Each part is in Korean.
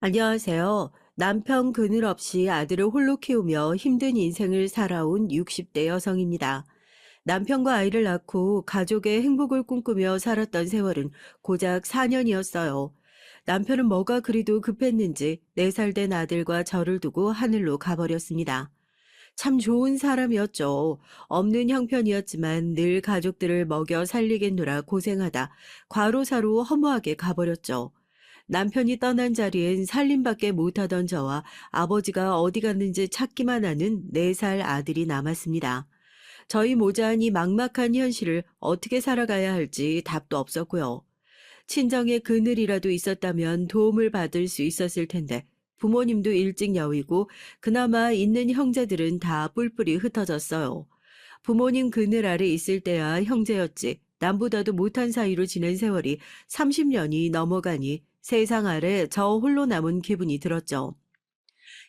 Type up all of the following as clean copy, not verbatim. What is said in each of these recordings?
안녕하세요. 남편 그늘 없이 아들을 홀로 키우며 힘든 인생을 살아온 60대 여성입니다. 남편과 아이를 낳고 가족의 행복을 꿈꾸며 살았던 세월은 고작 4년이었어요. 남편은 뭐가 그리도 급했는지 4살 된 아들과 저를 두고 하늘로 가버렸습니다. 참 좋은 사람이었죠. 없는 형편이었지만 늘 가족들을 먹여 살리겠노라 고생하다 과로사로 허무하게 가버렸죠. 남편이 떠난 자리엔 살림밖에 못하던 저와 아버지가 어디 갔는지 찾기만 하는 4살 아들이 남았습니다. 저희 모자한 이 막막한 현실을 어떻게 살아가야 할지 답도 없었고요. 친정의 그늘이라도 있었다면 도움을 받을 수 있었을 텐데 부모님도 일찍 여위고 그나마 있는 형제들은 다 뿔뿔이 흩어졌어요. 부모님 그늘 아래 있을 때야 형제였지. 남보다도 못한 사이로 지낸 세월이 30년이 넘어가니 세상 아래 저 홀로 남은 기분이 들었죠.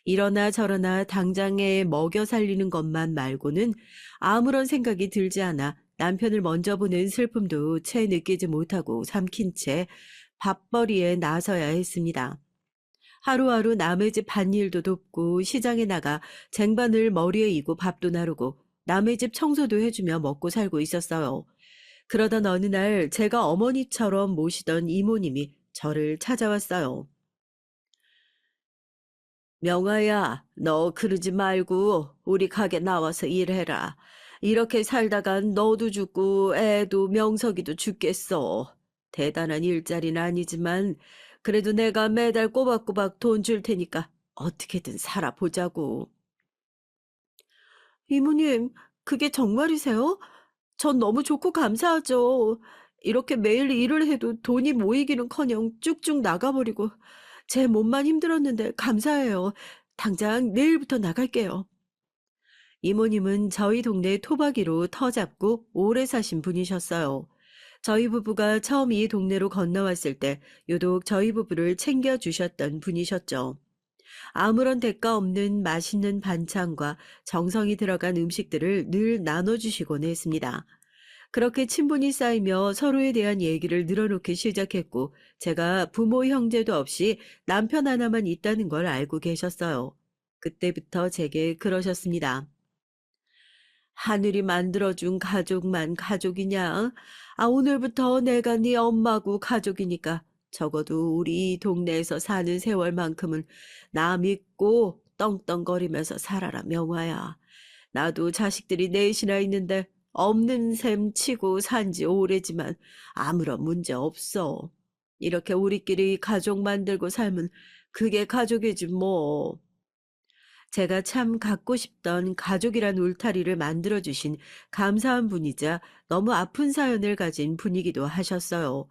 이러나 저러나 당장에 먹여 살리는 것만 말고는 아무런 생각이 들지 않아 남편을 먼저 보는 슬픔도 채 느끼지 못하고 삼킨 채 밥벌이에 나서야 했습니다. 하루하루 남의 집 밭일도 돕고 시장에 나가 쟁반을 머리에 이고 밥도 나르고 남의 집 청소도 해주며 먹고 살고 있었어요. 그러던 어느 날 제가 어머니처럼 모시던 이모님이 저를 찾아왔어요. 명아야, 너 그러지 말고 우리 가게 나와서 일해라. 이렇게 살다간 너도 죽고 애도 명석이도 죽겠어. 대단한 일자리는 아니지만 그래도 내가 매달 꼬박꼬박 돈 줄 테니까 어떻게든 살아보자고. 이모님, 그게 정말이세요? 전 너무 좋고 감사하죠. 이렇게 매일 일을 해도 돈이 모이기는커녕 쭉쭉 나가버리고 제 몸만 힘들었는데 감사해요. 당장 내일부터 나갈게요. 이모님은 저희 동네 토박이로 터 잡고 오래 사신 분이셨어요. 저희 부부가 처음 이 동네로 건너왔을 때 유독 저희 부부를 챙겨주셨던 분이셨죠. 아무런 대가 없는 맛있는 반찬과 정성이 들어간 음식들을 늘 나눠주시곤 했습니다. 그렇게 친분이 쌓이며 서로에 대한 얘기를 늘어놓기 시작했고, 제가 부모 형제도 없이 남편 하나만 있다는 걸 알고 계셨어요. 그때부터 제게 그러셨습니다. 하늘이 만들어준 가족만 가족이냐? 아, 오늘부터 내가 네 엄마고 가족이니까 적어도 우리 이 동네에서 사는 세월만큼은 나 믿고 떵떵거리면서 살아라, 명화야. 나도 자식들이 넷이나 있는데 없는 셈 치고 산지 오래지만 아무런 문제 없어. 이렇게 우리끼리 가족 만들고 살면 그게 가족이지 뭐. 제가 참 갖고 싶던 가족이란 울타리를 만들어주신 감사한 분이자 너무 아픈 사연을 가진 분이기도 하셨어요.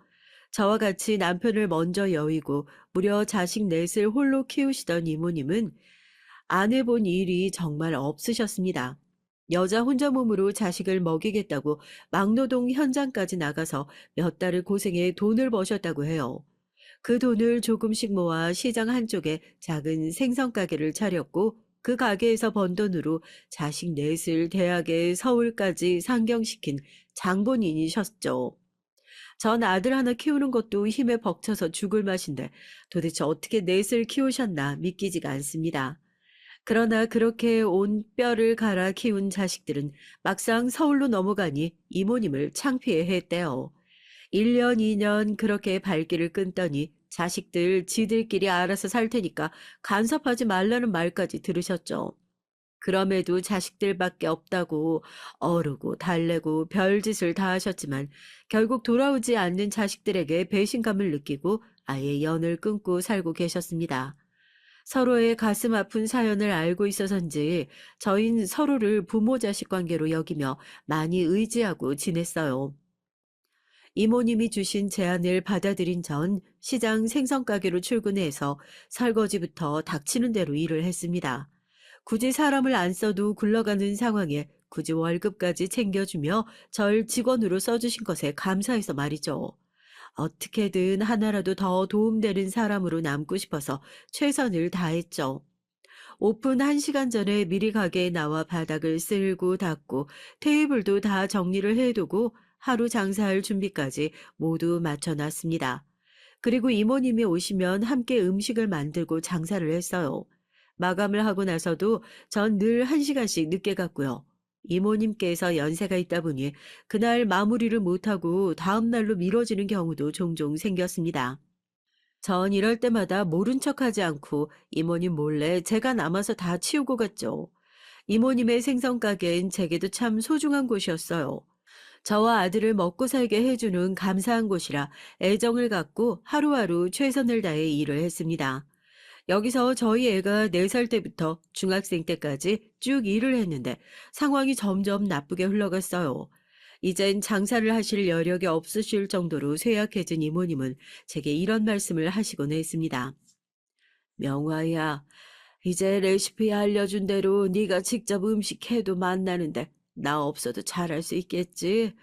저와 같이 남편을 먼저 여의고 무려 자식 넷을 홀로 키우시던 이모님은 안 해본 일이 정말 없으셨습니다. 여자 혼자 몸으로 자식을 먹이겠다고 막노동 현장까지 나가서 몇 달을 고생해 돈을 버셨다고 해요. 그 돈을 조금씩 모아 시장 한쪽에 작은 생선 가게를 차렸고 그 가게에서 번 돈으로 자식 넷을 대학에 서울까지 상경시킨 장본인이셨죠. 전 아들 하나 키우는 것도 힘에 벅차서 죽을 맛인데 도대체 어떻게 넷을 키우셨나 믿기지가 않습니다. 그러나 그렇게 온 뼈를 갈아 키운 자식들은 막상 서울로 넘어가니 이모님을 창피해 했대요. 1년, 2년 그렇게 발길을 끊더니 자식들 지들끼리 알아서 살 테니까 간섭하지 말라는 말까지 들으셨죠. 그럼에도 자식들밖에 없다고 어르고 달래고 별짓을 다 하셨지만 결국 돌아오지 않는 자식들에게 배신감을 느끼고 아예 연을 끊고 살고 계셨습니다. 서로의 가슴 아픈 사연을 알고 있어서인지 저흰 서로를 부모 자식 관계로 여기며 많이 의지하고 지냈어요. 이모님이 주신 제안을 받아들인 전 시장 생선가게로 출근해서 설거지부터 닥치는 대로 일을 했습니다. 굳이 사람을 안 써도 굴러가는 상황에 굳이 월급까지 챙겨주며 절 직원으로 써주신 것에 감사해서 말이죠. 어떻게든 하나라도 더 도움되는 사람으로 남고 싶어서 최선을 다했죠. 오픈 1시간 전에 미리 가게에 나와 바닥을 쓸고 닦고 테이블도 다 정리를 해두고 하루 장사할 준비까지 모두 마쳐놨습니다. 그리고 이모님이 오시면 함께 음식을 만들고 장사를 했어요. 마감을 하고 나서도 전 늘 1시간씩 늦게 갔고요. 이모님께서 연세가 있다 보니 그날 마무리를 못하고 다음 날로 미뤄지는 경우도 종종 생겼습니다. 전 이럴 때마다 모른 척하지 않고 이모님 몰래 제가 남아서 다 치우고 갔죠. 이모님의 생선 가게엔 제게도 참 소중한 곳이었어요. 저와 아들을 먹고 살게 해주는 감사한 곳이라 애정을 갖고 하루하루 최선을 다해 일을 했습니다. 여기서 저희 애가 4살 때부터 중학생 때까지 쭉 일을 했는데 상황이 점점 나쁘게 흘러갔어요. 이젠 장사를 하실 여력이 없으실 정도로 쇠약해진 이모님은 제게 이런 말씀을 하시곤 했습니다. 명화야, 이제 레시피 알려준 대로 네가 직접 음식 해도 만나는데 나 없어도 잘할 수 있겠지?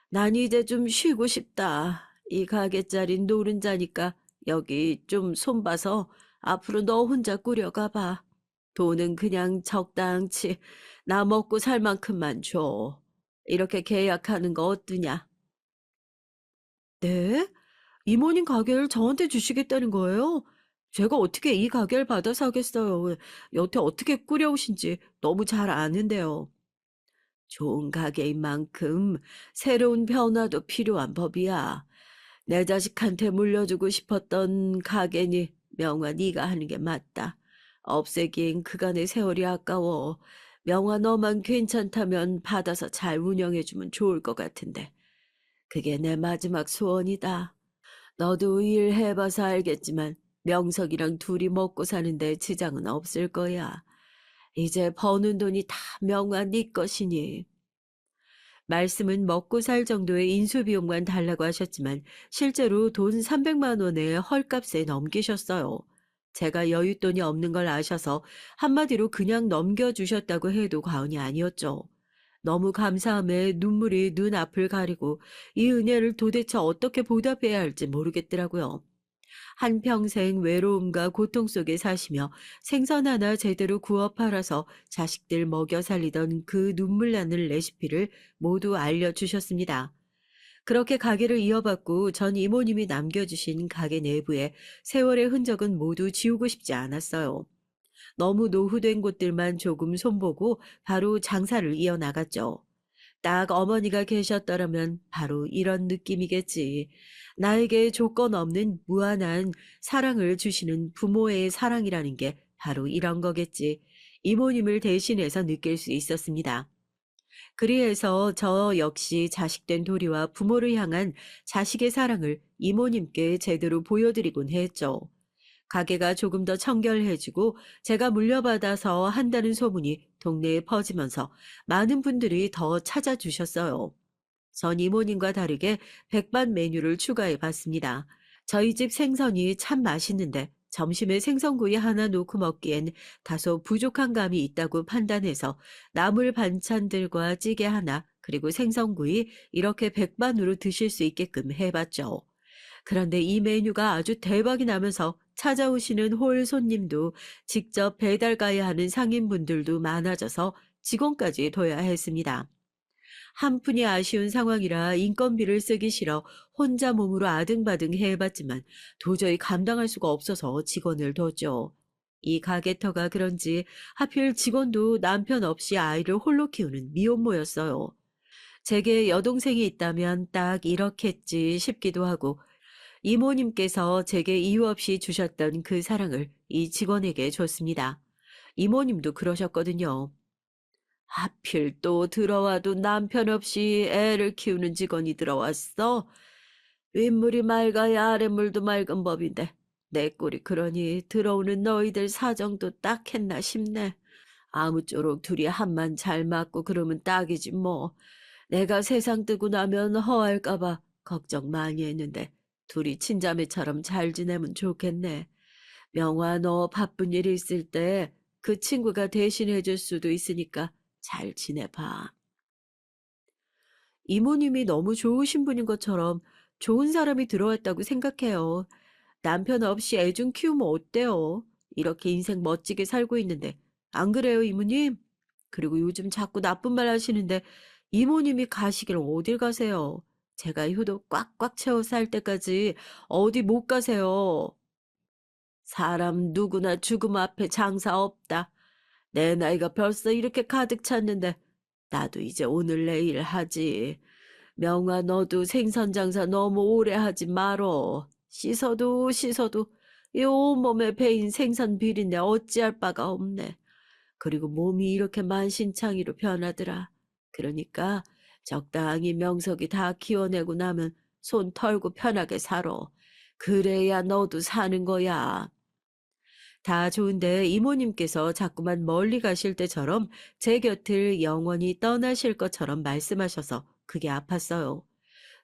난 이제 좀 쉬고 싶다. 이 가게 자린 노른자니까 여기 좀 손봐서 앞으로 너 혼자 꾸려가 봐. 돈은 그냥 적당치 나 먹고 살 만큼만 줘. 이렇게 계약하는 거 어떠냐? 네? 이모님 가게를 저한테 주시겠다는 거예요? 제가 어떻게 이 가게를 받아서 하겠어요. 여태 어떻게 꾸려오신지 너무 잘 아는데요. 좋은 가게인 만큼 새로운 변화도 필요한 법이야. 내 자식한테 물려주고 싶었던 가게니 명화 네가 하는 게 맞다. 없애기엔 그간의 세월이 아까워. 명화 너만 괜찮다면 받아서 잘 운영해주면 좋을 것 같은데. 그게 내 마지막 소원이다. 너도 일해봐서 알겠지만 명석이랑 둘이 먹고 사는데 지장은 없을 거야. 이제 버는 돈이 다 명화 네 것이니. 말씀은 먹고 살 정도의 인수비용만 달라고 하셨지만 실제로 돈 300만 원의 헐값에 넘기셨어요. 제가 여윳돈이 없는 걸 아셔서 한마디로 그냥 넘겨주셨다고 해도 과언이 아니었죠. 너무 감사함에 눈물이 눈앞을 가리고 이 은혜를 도대체 어떻게 보답해야 할지 모르겠더라고요. 한평생 외로움과 고통 속에 사시며 생선 하나 제대로 구워 팔아서 자식들 먹여 살리던 그 눈물 나는 레시피를 모두 알려주셨습니다. 그렇게 가게를 이어받고 전 이모님이 남겨주신 가게 내부에 세월의 흔적은 모두 지우고 싶지 않았어요. 너무 노후된 곳들만 조금 손보고 바로 장사를 이어나갔죠. 딱 어머니가 계셨더라면 바로 이런 느낌이겠지. 나에게 조건 없는 무한한 사랑을 주시는 부모의 사랑이라는 게 바로 이런 거겠지. 이모님을 대신해서 느낄 수 있었습니다. 그리해서 저 역시 자식된 도리와 부모를 향한 자식의 사랑을 이모님께 제대로 보여드리곤 했죠. 가게가 조금 더 청결해지고 제가 물려받아서 한다는 소문이 동네에 퍼지면서 많은 분들이 더 찾아주셨어요. 전 이모님과 다르게 백반 메뉴를 추가해 봤습니다. 저희 집 생선이 참 맛있는데 점심에 생선구이 하나 놓고 먹기엔 다소 부족한 감이 있다고 판단해서 나물 반찬들과 찌개 하나 그리고 생선구이 이렇게 백반으로 드실 수 있게끔 해봤죠. 그런데 이 메뉴가 아주 대박이 나면서 찾아오시는 홀 손님도 직접 배달 가야 하는 상인분들도 많아져서 직원까지 둬야 했습니다. 한 푼이 아쉬운 상황이라 인건비를 쓰기 싫어 혼자 몸으로 아등바등 해봤지만 도저히 감당할 수가 없어서 직원을 뒀죠. 이 가게터가 그런지 하필 직원도 남편 없이 아이를 홀로 키우는 미혼모였어요. 제게 여동생이 있다면 딱 이렇겠지 싶기도 하고 이모님께서 제게 이유 없이 주셨던 그 사랑을 이 직원에게 줬습니다. 이모님도 그러셨거든요. 하필 또 들어와도 남편 없이 애를 키우는 직원이 들어왔어? 윗물이 맑아야 아랫물도 맑은 법인데 내 꼴이 그러니 들어오는 너희들 사정도 딱했나 싶네. 아무쪼록 둘이 한만 잘 맞고 그러면 딱이지 뭐. 내가 세상 뜨고 나면 허할까봐 걱정 많이 했는데 둘이 친자매처럼 잘 지내면 좋겠네. 명화 너 바쁜 일 있을 때 그 친구가 대신해 줄 수도 있으니까 잘 지내봐. 이모님이 너무 좋으신 분인 것처럼 좋은 사람이 들어왔다고 생각해요. 남편 없이 애 좀 키우면 어때요? 이렇게 인생 멋지게 살고 있는데. 안 그래요, 이모님? 그리고 요즘 자꾸 나쁜 말 하시는데 이모님이 가시길 어딜 가세요? 제가 효도 꽉꽉 채워서 할 때까지 어디 못 가세요. 사람 누구나 죽음 앞에 장사 없다. 내 나이가 벌써 이렇게 가득 찼는데 나도 이제 오늘 내일 하지. 명아 너도 생선 장사 너무 오래 하지 말어. 씻어도 씻어도 이 온몸에 배인 생선 비린내 어찌할 바가 없네. 그리고 몸이 이렇게 만신창이로 변하더라. 그러니까 적당히 명석이 다 키워내고 나면 손 털고 편하게 살아. 그래야 너도 사는 거야. 다 좋은데 이모님께서 자꾸만 멀리 가실 때처럼 제 곁을 영원히 떠나실 것처럼 말씀하셔서 그게 아팠어요.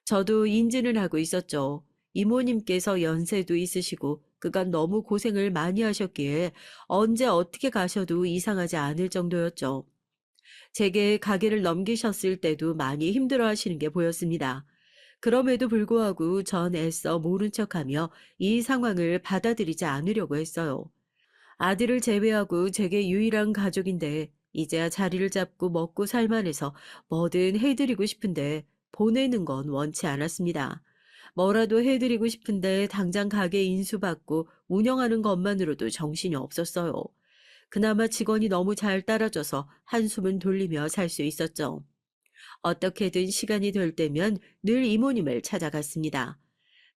저도 인지는 하고 있었죠. 이모님께서 연세도 있으시고 그간 너무 고생을 많이 하셨기에 언제 어떻게 가셔도 이상하지 않을 정도였죠. 제게 가게를 넘기셨을 때도 많이 힘들어 하시는 게 보였습니다. 그럼에도 불구하고 전 애써 모른 척하며 이 상황을 받아들이지 않으려고 했어요. 아들을 제외하고 제게 유일한 가족인데 이제야 자리를 잡고 먹고 살만해서 뭐든 해드리고 싶은데 보내는 건 원치 않았습니다. 뭐라도 해드리고 싶은데 당장 가게 인수받고 운영하는 것만으로도 정신이 없었어요. 그나마 직원이 너무 잘 따라줘서 한숨은 돌리며 살 수 있었죠. 어떻게든 시간이 될 때면 늘 이모님을 찾아갔습니다.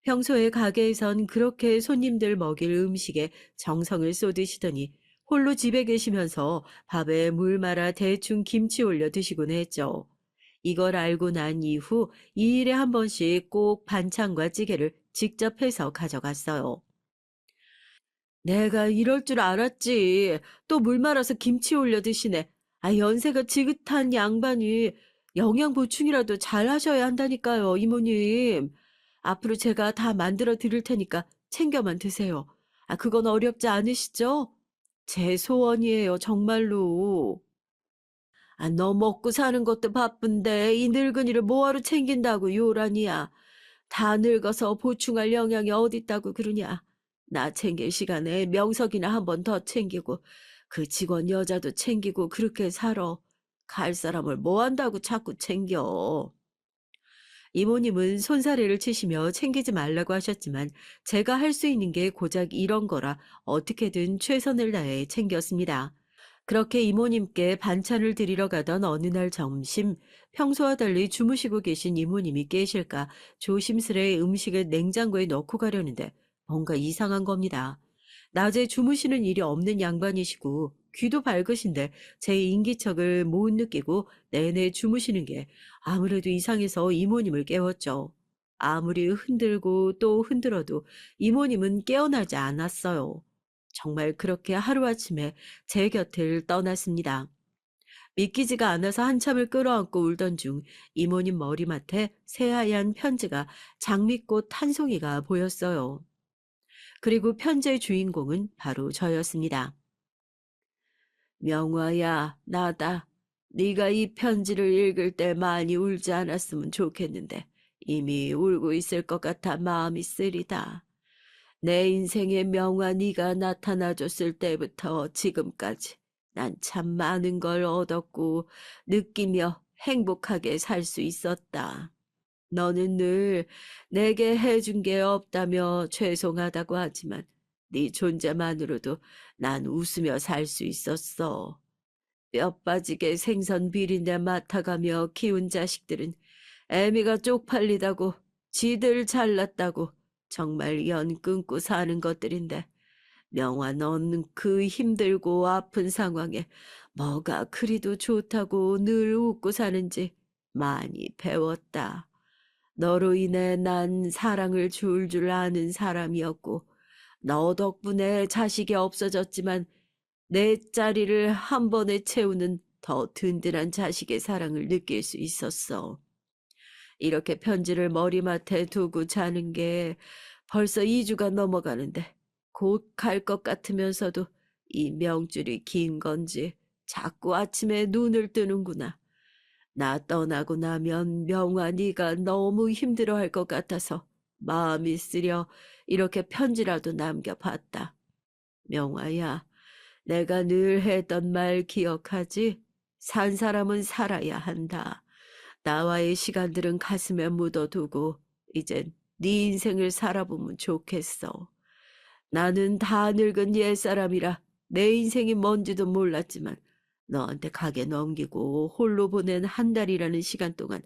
평소에 가게에선 그렇게 손님들 먹일 음식에 정성을 쏟으시더니 홀로 집에 계시면서 밥에 물 말아 대충 김치 올려 드시곤 했죠. 이걸 알고 난 이후 2일에 한 번씩 꼭 반찬과 찌개를 직접 해서 가져갔어요. 내가 이럴 줄 알았지. 또 물 말아서 김치 올려 드시네. 아, 연세가 지긋한 양반이 영양 보충이라도 잘 하셔야 한다니까요, 이모님. 앞으로 제가 다 만들어 드릴 테니까 챙겨만 드세요. 아, 그건 어렵지 않으시죠? 제 소원이에요, 정말로. 아, 너 먹고 사는 것도 바쁜데 이 늙은이를 뭐하러 챙긴다고 요란이야. 다 늙어서 보충할 영양이 어딨다고 그러냐. 나 챙길 시간에 명석이나 한 번 더 챙기고 그 직원 여자도 챙기고 그렇게 살아. 갈 사람을 뭐 한다고 자꾸 챙겨. 이모님은 손사래를 치시며 챙기지 말라고 하셨지만 제가 할 수 있는 게 고작 이런 거라 어떻게든 최선을 다해 챙겼습니다. 그렇게 이모님께 반찬을 드리러 가던 어느 날 점심, 평소와 달리 주무시고 계신 이모님이 깨실까 조심스레 음식을 냉장고에 넣고 가려는데 뭔가 이상한 겁니다. 낮에 주무시는 일이 없는 양반이시고 귀도 밝으신데 제 인기척을 못 느끼고 내내 주무시는 게 아무래도 이상해서 이모님을 깨웠죠. 아무리 흔들고 또 흔들어도 이모님은 깨어나지 않았어요. 정말 그렇게 하루아침에 제 곁을 떠났습니다. 믿기지가 않아서 한참을 끌어안고 울던 중 이모님 머리맡에 새하얀 편지가 장미꽃 한 송이가 보였어요. 그리고 편지의 주인공은 바로 저였습니다. 명화야, 나다. 네가 이 편지를 읽을 때 많이 울지 않았으면 좋겠는데 이미 울고 있을 것 같아 마음이 쓰리다. 내 인생의 명화 네가 나타나줬을 때부터 지금까지 난 참 많은 걸 얻었고 느끼며 행복하게 살 수 있었다. 너는 늘 내게 해준 게 없다며 죄송하다고 하지만 네 존재만으로도 난 웃으며 살 수 있었어. 뼈 빠지게 생선 비린내 맡아가며 키운 자식들은 애미가 쪽팔리다고 지들 잘났다고 정말 연 끊고 사는 것들인데 명화 너는 그 힘들고 아픈 상황에 뭐가 그리도 좋다고 늘 웃고 사는지 많이 배웠다. 너로 인해 난 사랑을 줄 아는 사람이었고 너 덕분에 자식이 없어졌지만 내 자리를 한 번에 채우는 더 든든한 자식의 사랑을 느낄 수 있었어. 이렇게 편지를 머리맡에 두고 자는 게 벌써 2주가 넘어가는데 곧 갈 것 같으면서도 이 명줄이 긴 건지 자꾸 아침에 눈을 뜨는구나. 나 떠나고 나면 명화 네가 너무 힘들어할 것 같아서 마음이 쓰려 이렇게 편지라도 남겨봤다. 명화야, 내가 늘 했던 말 기억하지? 산 사람은 살아야 한다. 나와의 시간들은 가슴에 묻어두고 이젠 네 인생을 살아보면 좋겠어. 나는 다 늙은 옛사람이라 내 인생이 뭔지도 몰랐지만 너한테 가게 넘기고 홀로 보낸 한 달이라는 시간 동안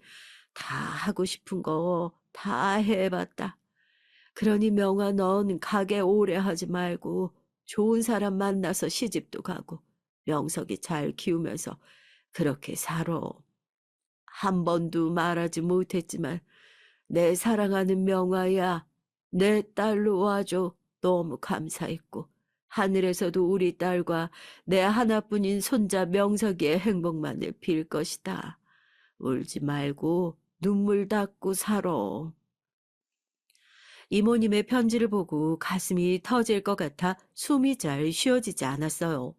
다 하고 싶은 거 다 해봤다. 그러니 명아 넌 가게 오래 하지 말고 좋은 사람 만나서 시집도 가고 명석이 잘 키우면서 그렇게 살아. 한 번도 말하지 못했지만 내 사랑하는 명아야, 내 딸로 와줘 너무 감사했고 하늘에서도 우리 딸과 내 하나뿐인 손자 명석이의 행복만을 빌 것이다. 울지 말고 눈물 닦고 살아. 이모님의 편지를 보고 가슴이 터질 것 같아 숨이 잘 쉬어지지 않았어요.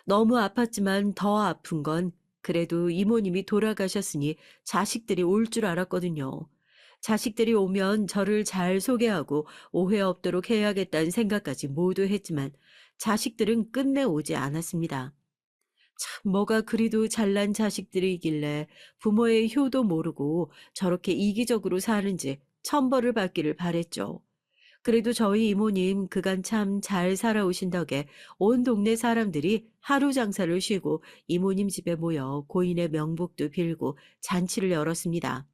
너무 아팠지만 더 아픈 건 그래도 이모님이 돌아가셨으니 자식들이 올 줄 알았거든요. 자식들이 오면 저를 잘 소개하고 오해 없도록 해야겠다는 생각까지 모두 했지만 자식들은 끝내 오지 않았습니다. 참 뭐가 그리도 잘난 자식들이길래 부모의 효도 모르고 저렇게 이기적으로 사는지 천벌을 받기를 바랬죠. 그래도 저희 이모님 그간 참 잘 살아오신 덕에 온 동네 사람들이 하루 장사를 쉬고 이모님 집에 모여 고인의 명복도 빌고 잔치를 열었습니다.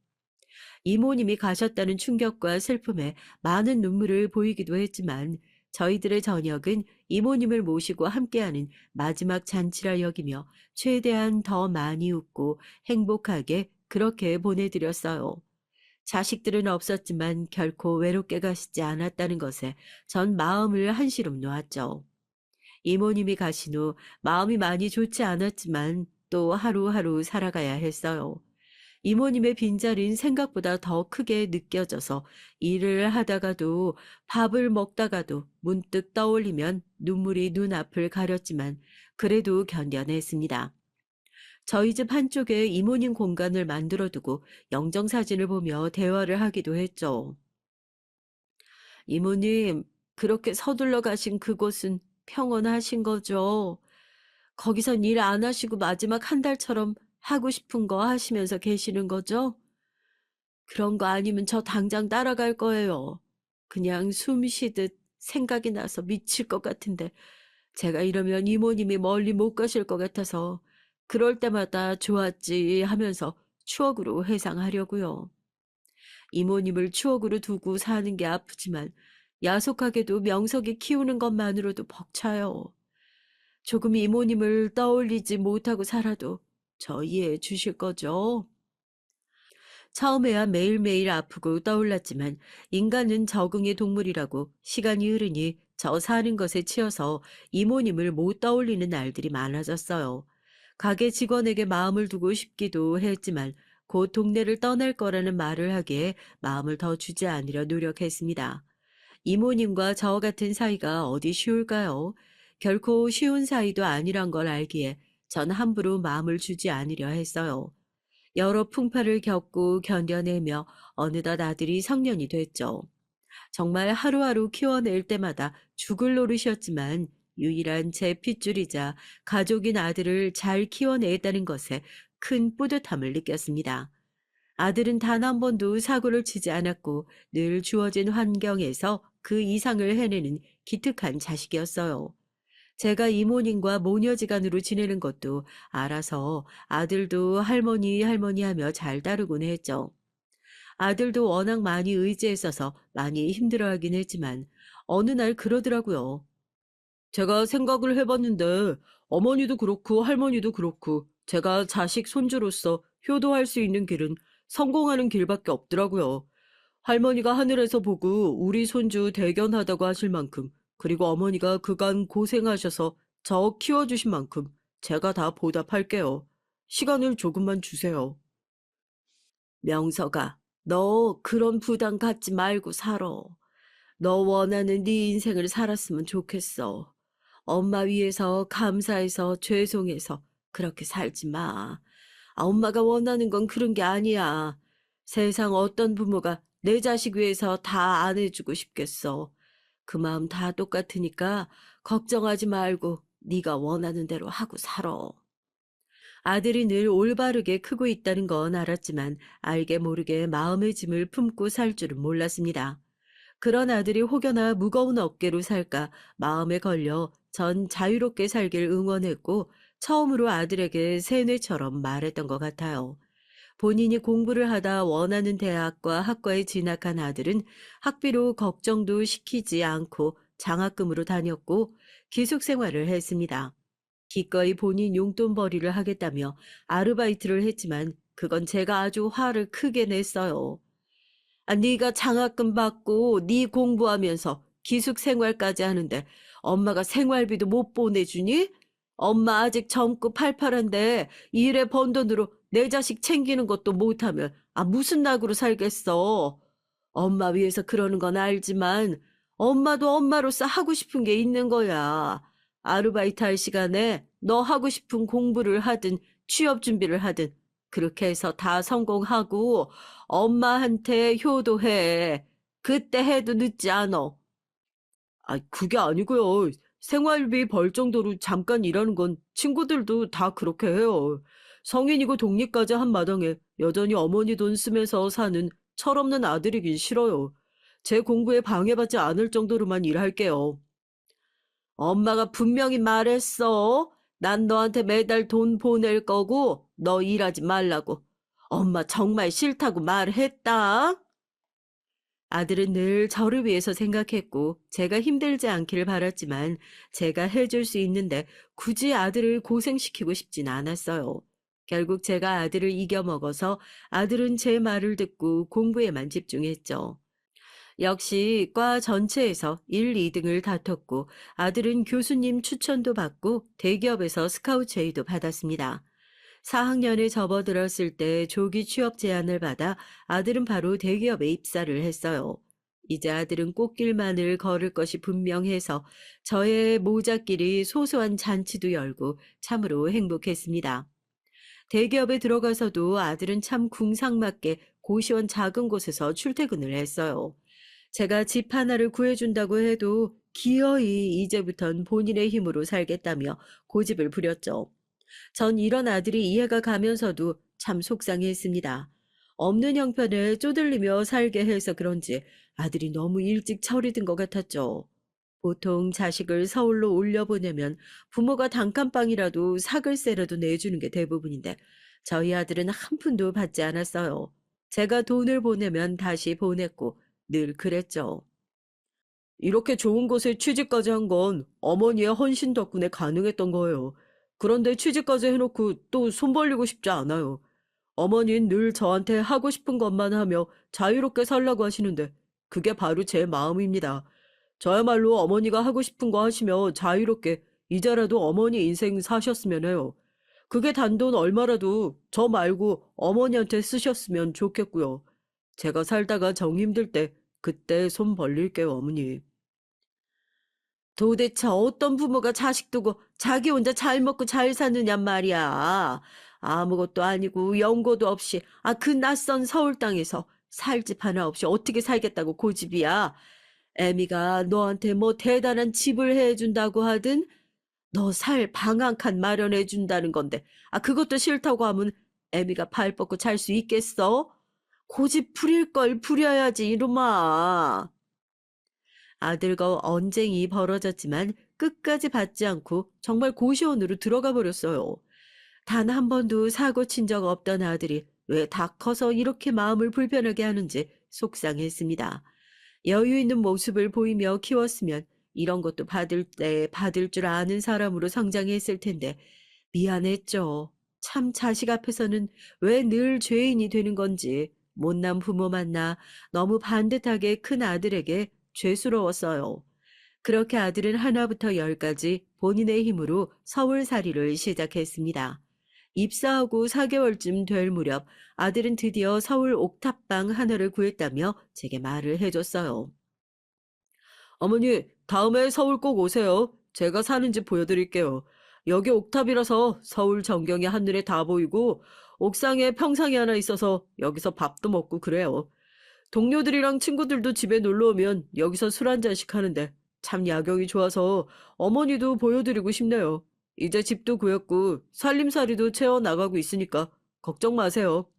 이모님이 가셨다는 충격과 슬픔에 많은 눈물을 보이기도 했지만 저희들의 저녁은 이모님을 모시고 함께하는 마지막 잔치라 여기며 최대한 더 많이 웃고 행복하게 그렇게 보내드렸어요. 자식들은 없었지만 결코 외롭게 가시지 않았다는 것에 전 마음을 한시름 놓았죠. 이모님이 가신 후 마음이 많이 좋지 않았지만 또 하루하루 살아가야 했어요. 이모님의 빈자리는 생각보다 더 크게 느껴져서 일을 하다가도 밥을 먹다가도 문득 떠올리면 눈물이 눈앞을 가렸지만 그래도 견뎌냈습니다. 저희 집 한쪽에 이모님 공간을 만들어두고 영정사진을 보며 대화를 하기도 했죠. 이모님, 그렇게 서둘러 가신 그곳은 평온하신 거죠? 거기선 일 안 하시고 마지막 한 달처럼 하고 싶은 거 하시면서 계시는 거죠? 그런 거 아니면 저 당장 따라갈 거예요. 그냥 숨 쉬듯 생각이 나서 미칠 것 같은데 제가 이러면 이모님이 멀리 못 가실 것 같아서 그럴 때마다 좋았지 하면서 추억으로 회상하려고요. 이모님을 추억으로 두고 사는 게 아프지만 야속하게도 명석이 키우는 것만으로도 벅차요. 조금 이모님을 떠올리지 못하고 살아도 저 이해해 주실 거죠? 처음에야 매일매일 아프고 떠올랐지만 인간은 적응의 동물이라고 시간이 흐르니 저 사는 것에 치여서 이모님을 못 떠올리는 날들이 많아졌어요. 가게 직원에게 마음을 두고 싶기도 했지만 곧 동네를 떠날 거라는 말을 하기에 마음을 더 주지 않으려 노력했습니다. 이모님과 저 같은 사이가 어디 쉬울까요? 결코 쉬운 사이도 아니란 걸 알기에 전 함부로 마음을 주지 않으려 했어요. 여러 풍파를 겪고 견뎌내며 어느덧 아들이 성년이 됐죠. 정말 하루하루 키워낼 때마다 죽을 노릇이었지만 유일한 제 핏줄이자 가족인 아들을 잘 키워냈다는 것에 큰 뿌듯함을 느꼈습니다. 아들은 단 한 번도 사고를 치지 않았고 늘 주어진 환경에서 그 이상을 해내는 기특한 자식이었어요. 제가 이모님과 모녀지간으로 지내는 것도 알아서 아들도 할머니 할머니 하며 잘 따르곤 했죠. 아들도 워낙 많이 의지했어서 많이 힘들어하긴 했지만 어느 날 그러더라고요. 제가 생각을 해봤는데 어머니도 그렇고 할머니도 그렇고 제가 자식 손주로서 효도할 수 있는 길은 성공하는 길밖에 없더라고요. 할머니가 하늘에서 보고 우리 손주 대견하다고 하실 만큼 그리고 어머니가 그간 고생하셔서 저 키워주신 만큼 제가 다 보답할게요. 시간을 조금만 주세요. 명석아, 너 그런 부담 갖지 말고 살아. 너 원하는 네 인생을 살았으면 좋겠어. 엄마 위해서 감사해서 죄송해서 그렇게 살지 마. 아, 엄마가 원하는 건 그런 게 아니야. 세상 어떤 부모가 내 자식 위해서 다 안 해주고 싶겠어. 그 마음 다 똑같으니까 걱정하지 말고 네가 원하는 대로 하고 살아. 아들이 늘 올바르게 크고 있다는 건 알았지만 알게 모르게 마음의 짐을 품고 살 줄은 몰랐습니다. 그런 아들이 혹여나 무거운 어깨로 살까 마음에 걸려 전 자유롭게 살길 응원했고 처음으로 아들에게 세뇌처럼 말했던 것 같아요. 본인이 공부를 하다 원하는 대학과 학과에 진학한 아들은 학비로 걱정도 시키지 않고 장학금으로 다녔고 기숙 생활을 했습니다. 기꺼이 본인 용돈벌이를 하겠다며 아르바이트를 했지만 그건 제가 아주 화를 크게 냈어요. 아, 네가 장학금 받고 네 공부하면서 기숙 생활까지 하는데 엄마가 생활비도 못 보내주니? 엄마 아직 젊고 팔팔한데 일해 번 돈으로 내 자식 챙기는 것도 못하면 무슨 낙으로 살겠어. 엄마 위해서 그러는 건 알지만 엄마도 엄마로서 하고 싶은 게 있는 거야. 아르바이트 할 시간에 너 하고 싶은 공부를 하든 취업 준비를 하든 그렇게 해서 다 성공하고 엄마한테 효도해. 그때 해도 늦지 않어. 그게 아니고요. 생활비 벌 정도로 잠깐 일하는 건 친구들도 다 그렇게 해요. 성인이고 독립까지 한 마당에 여전히 어머니 돈 쓰면서 사는 철없는 아들이긴 싫어요. 제 공부에 방해받지 않을 정도로만 일할게요. 엄마가 분명히 말했어. 난 너한테 매달 돈 보낼 거고 너 일하지 말라고. 엄마 정말 싫다고 말했다. 아들은 늘 저를 위해서 생각했고 제가 힘들지 않기를 바랐지만 제가 해줄 수 있는데 굳이 아들을 고생시키고 싶진 않았어요. 결국 제가 아들을 이겨먹어서 아들은 제 말을 듣고 공부에만 집중했죠. 역시 과 전체에서 1, 2등을 다퉜고 아들은 교수님 추천도 받고 대기업에서 스카우트 제의도 받았습니다. 4학년에 접어들었을 때 조기 취업 제안을 받아 아들은 바로 대기업에 입사를 했어요. 이제 아들은 꽃길만을 걸을 것이 분명해서 저의 모자끼리 소소한 잔치도 열고 참으로 행복했습니다. 대기업에 들어가서도 아들은 참 궁상맞게 고시원 작은 곳에서 출퇴근을 했어요. 제가 집 하나를 구해준다고 해도 기어이 이제부턴 본인의 힘으로 살겠다며 고집을 부렸죠. 전 이런 아들이 이해가 가면서도 참 속상했습니다. 없는 형편에 쪼들리며 살게 해서 그런지 아들이 너무 일찍 철이 든 것 같았죠. 보통 자식을 서울로 올려보내면 부모가 단칸방이라도 사글세라도 내주는 게 대부분인데 저희 아들은 한 푼도 받지 않았어요. 제가 돈을 보내면 다시 보냈고 늘 그랬죠. 이렇게 좋은 곳에 취직까지 한 건 어머니의 헌신 덕분에 가능했던 거예요. 그런데 취직까지 해놓고 또 손 벌리고 싶지 않아요. 어머니는 늘 저한테 하고 싶은 것만 하며 자유롭게 살라고 하시는데 그게 바로 제 마음입니다. 저야말로 어머니가 하고 싶은 거 하시며 자유롭게 이제라도 어머니 인생 사셨으면 해요. 그게 단돈 얼마라도 저 말고 어머니한테 쓰셨으면 좋겠고요. 제가 살다가 정 힘들 때 그때 손 벌릴게요, 어머니. 도대체 어떤 부모가 자식 두고 자기 혼자 잘 먹고 잘 사느냔 말이야. 아무것도 아니고 연고도 없이 그 낯선 서울 땅에서 살 집 하나 없이 어떻게 살겠다고 고집이야. 애미가 너한테 뭐 대단한 집을 해준다고 하든 너 살 방 한 칸 마련해 준다는 건데 그것도 싫다고 하면 애미가 발 뻗고 잘 수 있겠어? 고집 부릴 걸 부려야지 이놈아. 아들과 언쟁이 벌어졌지만 끝까지 받지 않고 정말 고시원으로 들어가 버렸어요. 단 한 번도 사고 친 적 없던 아들이 왜 다 커서 이렇게 마음을 불편하게 하는지 속상했습니다. 여유 있는 모습을 보이며 키웠으면 이런 것도 받을 때 받을 줄 아는 사람으로 성장했을 텐데 미안했죠. 참 자식 앞에서는 왜 늘 죄인이 되는 건지 못난 부모 만나 너무 반듯하게 큰 아들에게 죄스러웠어요. 그렇게 아들은 하나부터 열까지 본인의 힘으로 서울살이를 시작했습니다. 입사하고 4개월쯤 될 무렵 아들은 드디어 서울 옥탑방 하나를 구했다며 제게 말을 해줬어요. 어머니, 다음에 서울 꼭 오세요. 제가 사는 집 보여드릴게요. 여기 옥탑이라서 서울 전경이 한눈에 다 보이고 옥상에 평상이 하나 있어서 여기서 밥도 먹고 그래요. 동료들이랑 친구들도 집에 놀러 오면 여기서 술 한 잔씩 하는데 참 야경이 좋아서 어머니도 보여드리고 싶네요. 이제 집도 구했고 살림살이도 채워나가고 있으니까 걱정 마세요.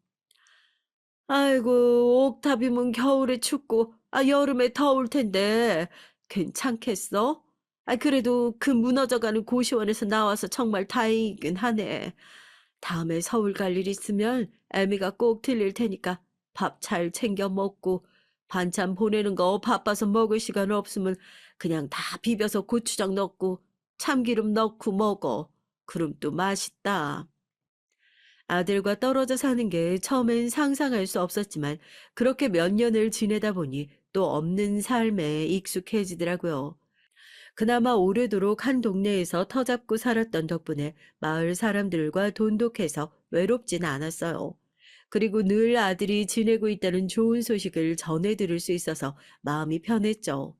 아이고, 옥탑이면 겨울에 춥고, 여름에 더울 텐데, 괜찮겠어? 그래도 그 무너져가는 고시원에서 나와서 정말 다행이긴 하네. 다음에 서울 갈 일 있으면 애미가 꼭 들릴 테니까 밥 잘 챙겨 먹고, 반찬 보내는 거 바빠서 먹을 시간 없으면 그냥 다 비벼서 고추장 넣고, 참기름 넣고 먹어. 그럼 또 맛있다. 아들과 떨어져 사는 게 처음엔 상상할 수 없었지만 그렇게 몇 년을 지내다 보니 또 없는 삶에 익숙해지더라고요. 그나마 오래도록 한 동네에서 터잡고 살았던 덕분에 마을 사람들과 돈독해서 외롭진 않았어요. 그리고 늘 아들이 지내고 있다는 좋은 소식을 전해 들을 수 있어서 마음이 편했죠.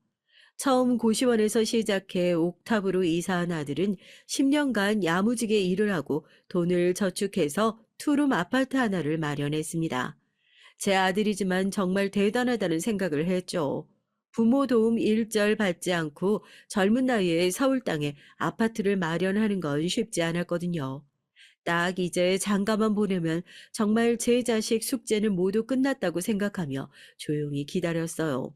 처음 고시원에서 시작해 옥탑으로 이사한 아들은 10년간 야무지게 일을 하고 돈을 저축해서 투룸 아파트 하나를 마련했습니다. 제 아들이지만 정말 대단하다는 생각을 했죠. 부모 도움 일절 받지 않고 젊은 나이에 서울 땅에 아파트를 마련하는 건 쉽지 않았거든요. 딱 이제 장가만 보내면 정말 제 자식 숙제는 모두 끝났다고 생각하며 조용히 기다렸어요.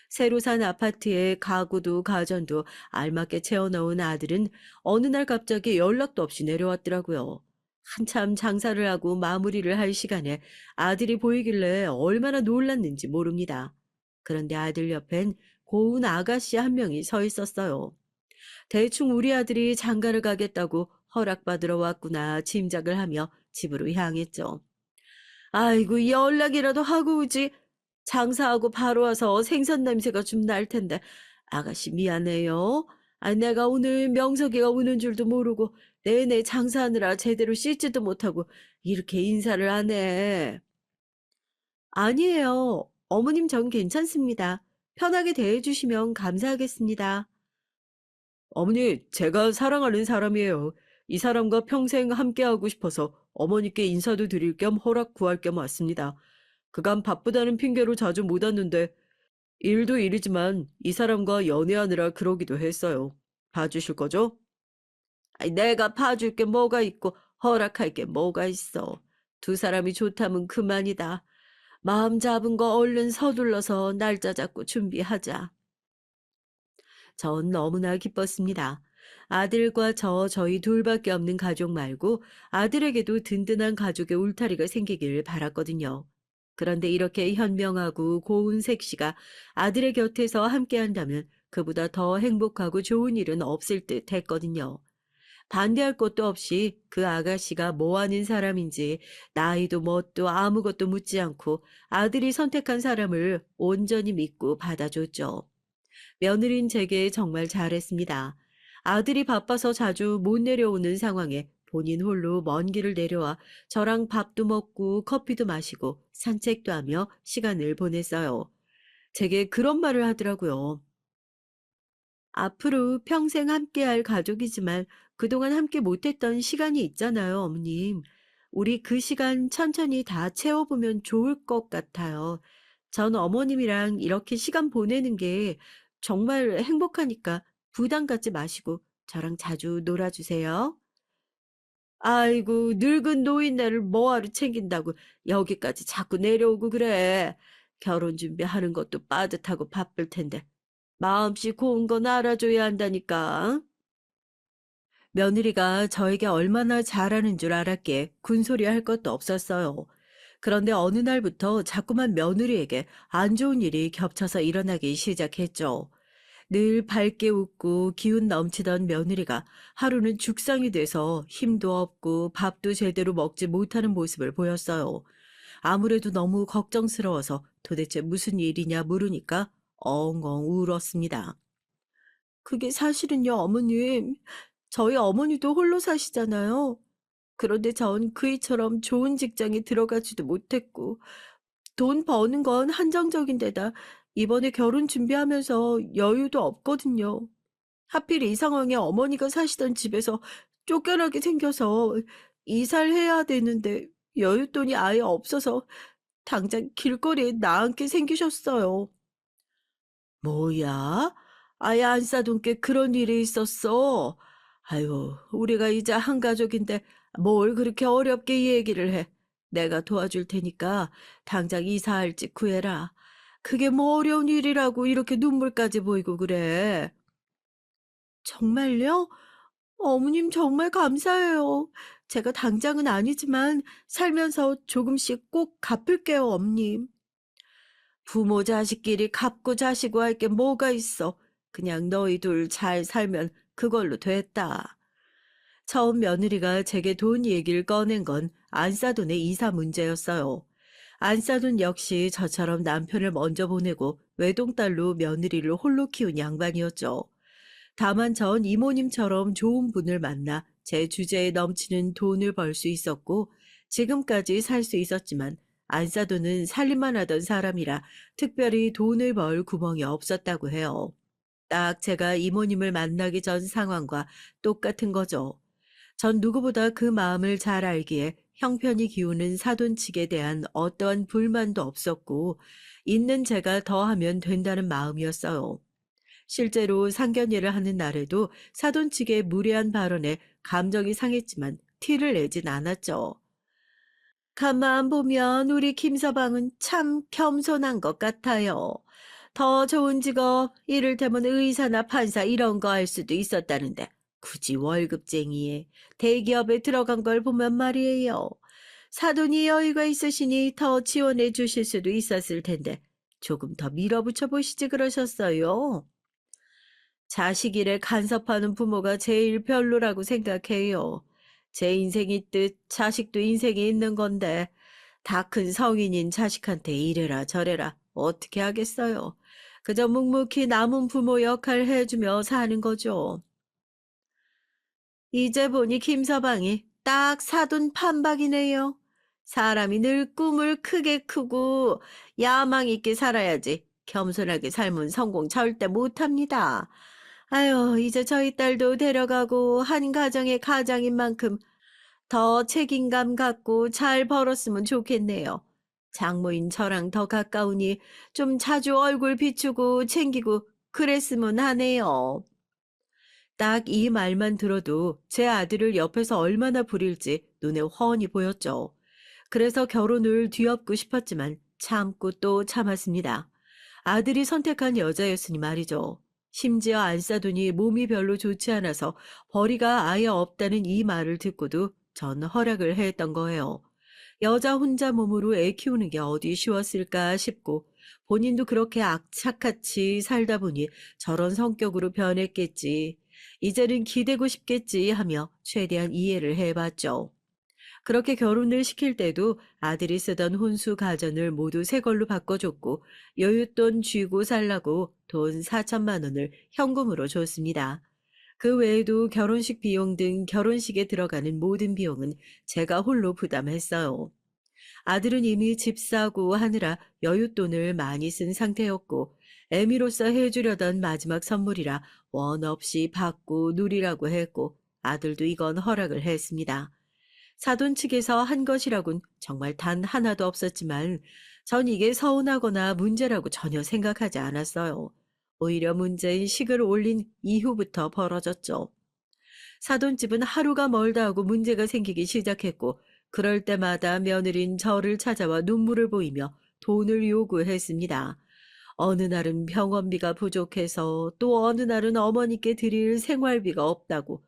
새로 산 아파트에 가구도 가전도 알맞게 채워넣은 아들은 어느 날 갑자기 연락도 없이 내려왔더라고요. 한참 장사를 하고 마무리를 할 시간에 아들이 보이길래 얼마나 놀랐는지 모릅니다. 그런데 아들 옆엔 고운 아가씨 한 명이 서 있었어요. 대충 우리 아들이 장가를 가겠다고 허락받으러 왔구나 짐작을 하며 집으로 향했죠. 아이고, 연락이라도 하고 오지. 장사하고 바로 와서 생선 냄새가 좀 날 텐데. 아가씨 미안해요. 내가 오늘 명석이가 오는 줄도 모르고 내내 장사하느라 제대로 씻지도 못하고 이렇게 인사를 하네. 아니에요. 어머님 전 괜찮습니다. 편하게 대해주시면 감사하겠습니다. 어머니, 제가 사랑하는 사람이에요. 이 사람과 평생 함께하고 싶어서 어머니께 인사도 드릴 겸 허락 구할 겸 왔습니다. 그간 바쁘다는 핑계로 자주 못 왔는데 일도 일이지만 이 사람과 연애하느라 그러기도 했어요. 봐주실 거죠? 내가 봐줄 게 뭐가 있고 허락할 게 뭐가 있어. 두 사람이 좋다면 그만이다. 마음 잡은 거 얼른 서둘러서 날짜 잡고 준비하자. 전 너무나 기뻤습니다. 아들과 저희 둘밖에 없는 가족 말고 아들에게도 든든한 가족의 울타리가 생기길 바랐거든요. 그런데 이렇게 현명하고 고운 색시가 아들의 곁에서 함께한다면 그보다 더 행복하고 좋은 일은 없을 듯 했거든요. 반대할 것도 없이 그 아가씨가 뭐 하는 사람인지 나이도 뭣도 아무것도 묻지 않고 아들이 선택한 사람을 온전히 믿고 받아줬죠. 며느린 제게 정말 잘했습니다. 아들이 바빠서 자주 못 내려오는 상황에 본인 홀로 먼 길을 내려와 저랑 밥도 먹고 커피도 마시고 산책도 하며 시간을 보냈어요. 제게 그런 말을 하더라고요. 앞으로 평생 함께할 가족이지만 그동안 함께 못했던 시간이 있잖아요, 어머님. 우리 그 시간 천천히 다 채워보면 좋을 것 같아요. 전 어머님이랑 이렇게 시간 보내는 게 정말 행복하니까 부담 갖지 마시고 저랑 자주 놀아주세요. 아이고, 늙은 노인네를 뭐하러 챙긴다고 여기까지 자꾸 내려오고 그래. 결혼 준비하는 것도 빠듯하고 바쁠 텐데. 마음씨 고운 건 알아줘야 한다니까. 며느리가 저에게 얼마나 잘하는 줄 알았기에 군소리 할 것도 없었어요. 그런데 어느 날부터 자꾸만 며느리에게 안 좋은 일이 겹쳐서 일어나기 시작했죠. 늘 밝게 웃고 기운 넘치던 며느리가 하루는 죽상이 돼서 힘도 없고 밥도 제대로 먹지 못하는 모습을 보였어요. 아무래도 너무 걱정스러워서 도대체 무슨 일이냐 물으니까 엉엉 울었습니다. 그게 사실은요, 어머님. 저희 어머니도 홀로 사시잖아요. 그런데 전 그이처럼 좋은 직장에 들어가지도 못했고, 돈 버는 건 한정적인 데다 이번에 결혼 준비하면서 여유도 없거든요. 하필 이 상황에 어머니가 사시던 집에서 쫓겨나게 생겨서 이사를 해야 되는데 여윳돈이 아예 없어서 당장 길거리에 나앉게 생기셨어요. 뭐야? 아예 안 싸던 게 그런 일이 있었어? 아유, 우리가 이제 한 가족인데 뭘 그렇게 어렵게 얘기를 해. 내가 도와줄 테니까 당장 이사할지 구해라. 그게 뭐 어려운 일이라고 이렇게 눈물까지 보이고 그래. 정말요? 어머님 정말 감사해요. 제가 당장은 아니지만 살면서 조금씩 꼭 갚을게요, 엄님. 부모 자식끼리 갚고 자시고 할 게 뭐가 있어. 그냥 너희 둘 잘 살면 그걸로 됐다. 처음 며느리가 제게 돈 얘기를 꺼낸 건 안사돈의 이사 문제였어요. 안사돈 역시 저처럼 남편을 먼저 보내고 외동딸로 며느리를 홀로 키운 양반이었죠. 다만 전 이모님처럼 좋은 분을 만나 제 주제에 넘치는 돈을 벌 수 있었고 지금까지 살 수 있었지만 안사돈은 살림만 하던 사람이라 특별히 돈을 벌 구멍이 없었다고 해요. 딱 제가 이모님을 만나기 전 상황과 똑같은 거죠. 전 누구보다 그 마음을 잘 알기에 형편이 기우는 사돈 측에 대한 어떠한 불만도 없었고 있는 제가 더 하면 된다는 마음이었어요. 실제로 상견례를 하는 날에도 사돈 측의 무례한 발언에 감정이 상했지만 티를 내진 않았죠. 가만 보면 우리 김서방은 참 겸손한 것 같아요. 더 좋은 직업, 이를테면 의사나 판사 이런 거 할 수도 있었다는데 굳이 월급쟁이에 대기업에 들어간 걸 보면 말이에요. 사돈이 여유가 있으시니 더 지원해 주실 수도 있었을 텐데 조금 더 밀어붙여 보시지 그러셨어요. 자식 일에 간섭하는 부모가 제일 별로라고 생각해요. 제 인생이 있듯 자식도 인생이 있는 건데 다 큰 성인인 자식한테 이래라 저래라 어떻게 하겠어요. 그저 묵묵히 남은 부모 역할 해주며 사는 거죠. 이제 보니 김서방이 딱 사돈 판박이네요. 사람이 늘 꿈을 크게 크고 야망 있게 살아야지 겸손하게 살면 성공 절대 못합니다. 아유, 이제 저희 딸도 데려가고 한 가정의 가장인 만큼 더 책임감 갖고 잘 벌었으면 좋겠네요. 장모인 저랑 더 가까우니 좀 자주 얼굴 비추고 챙기고 그랬으면 하네요. 딱 이 말만 들어도 제 아들을 옆에서 얼마나 부릴지 눈에 훤히 보였죠. 그래서 결혼을 뒤엎고 싶었지만 참고 또 참았습니다. 아들이 선택한 여자였으니 말이죠. 심지어 안싸돈이 몸이 별로 좋지 않아서 벌이가 아예 없다는 이 말을 듣고도 전 허락을 했던 거예요. 여자 혼자 몸으로 애 키우는 게 어디 쉬웠을까 싶고 본인도 그렇게 악착같이 살다 보니 저런 성격으로 변했겠지. 이제는 기대고 싶겠지 하며 최대한 이해를 해봤죠. 그렇게 결혼을 시킬 때도 아들이 쓰던 혼수 가전을 모두 새 걸로 바꿔줬고 여윳돈 쥐고 살라고 돈 4천만 원을 현금으로 줬습니다. 그 외에도 결혼식 비용 등 결혼식에 들어가는 모든 비용은 제가 홀로 부담했어요. 아들은 이미 집 사고 하느라 여윳돈을 많이 쓴 상태였고 애미로서 해주려던 마지막 선물이라 원 없이 받고 누리라고 했고 아들도 이건 허락을 했습니다. 사돈 측에서 한 것이라곤 정말 단 하나도 없었지만 전 이게 서운하거나 문제라고 전혀 생각하지 않았어요. 오히려 문제인 식을 올린 이후부터 벌어졌죠. 사돈집은 하루가 멀다 하고 문제가 생기기 시작했고 그럴 때마다 며느린 저를 찾아와 눈물을 보이며 돈을 요구했습니다. 어느 날은 병원비가 부족해서 또 어느 날은 어머니께 드릴 생활비가 없다고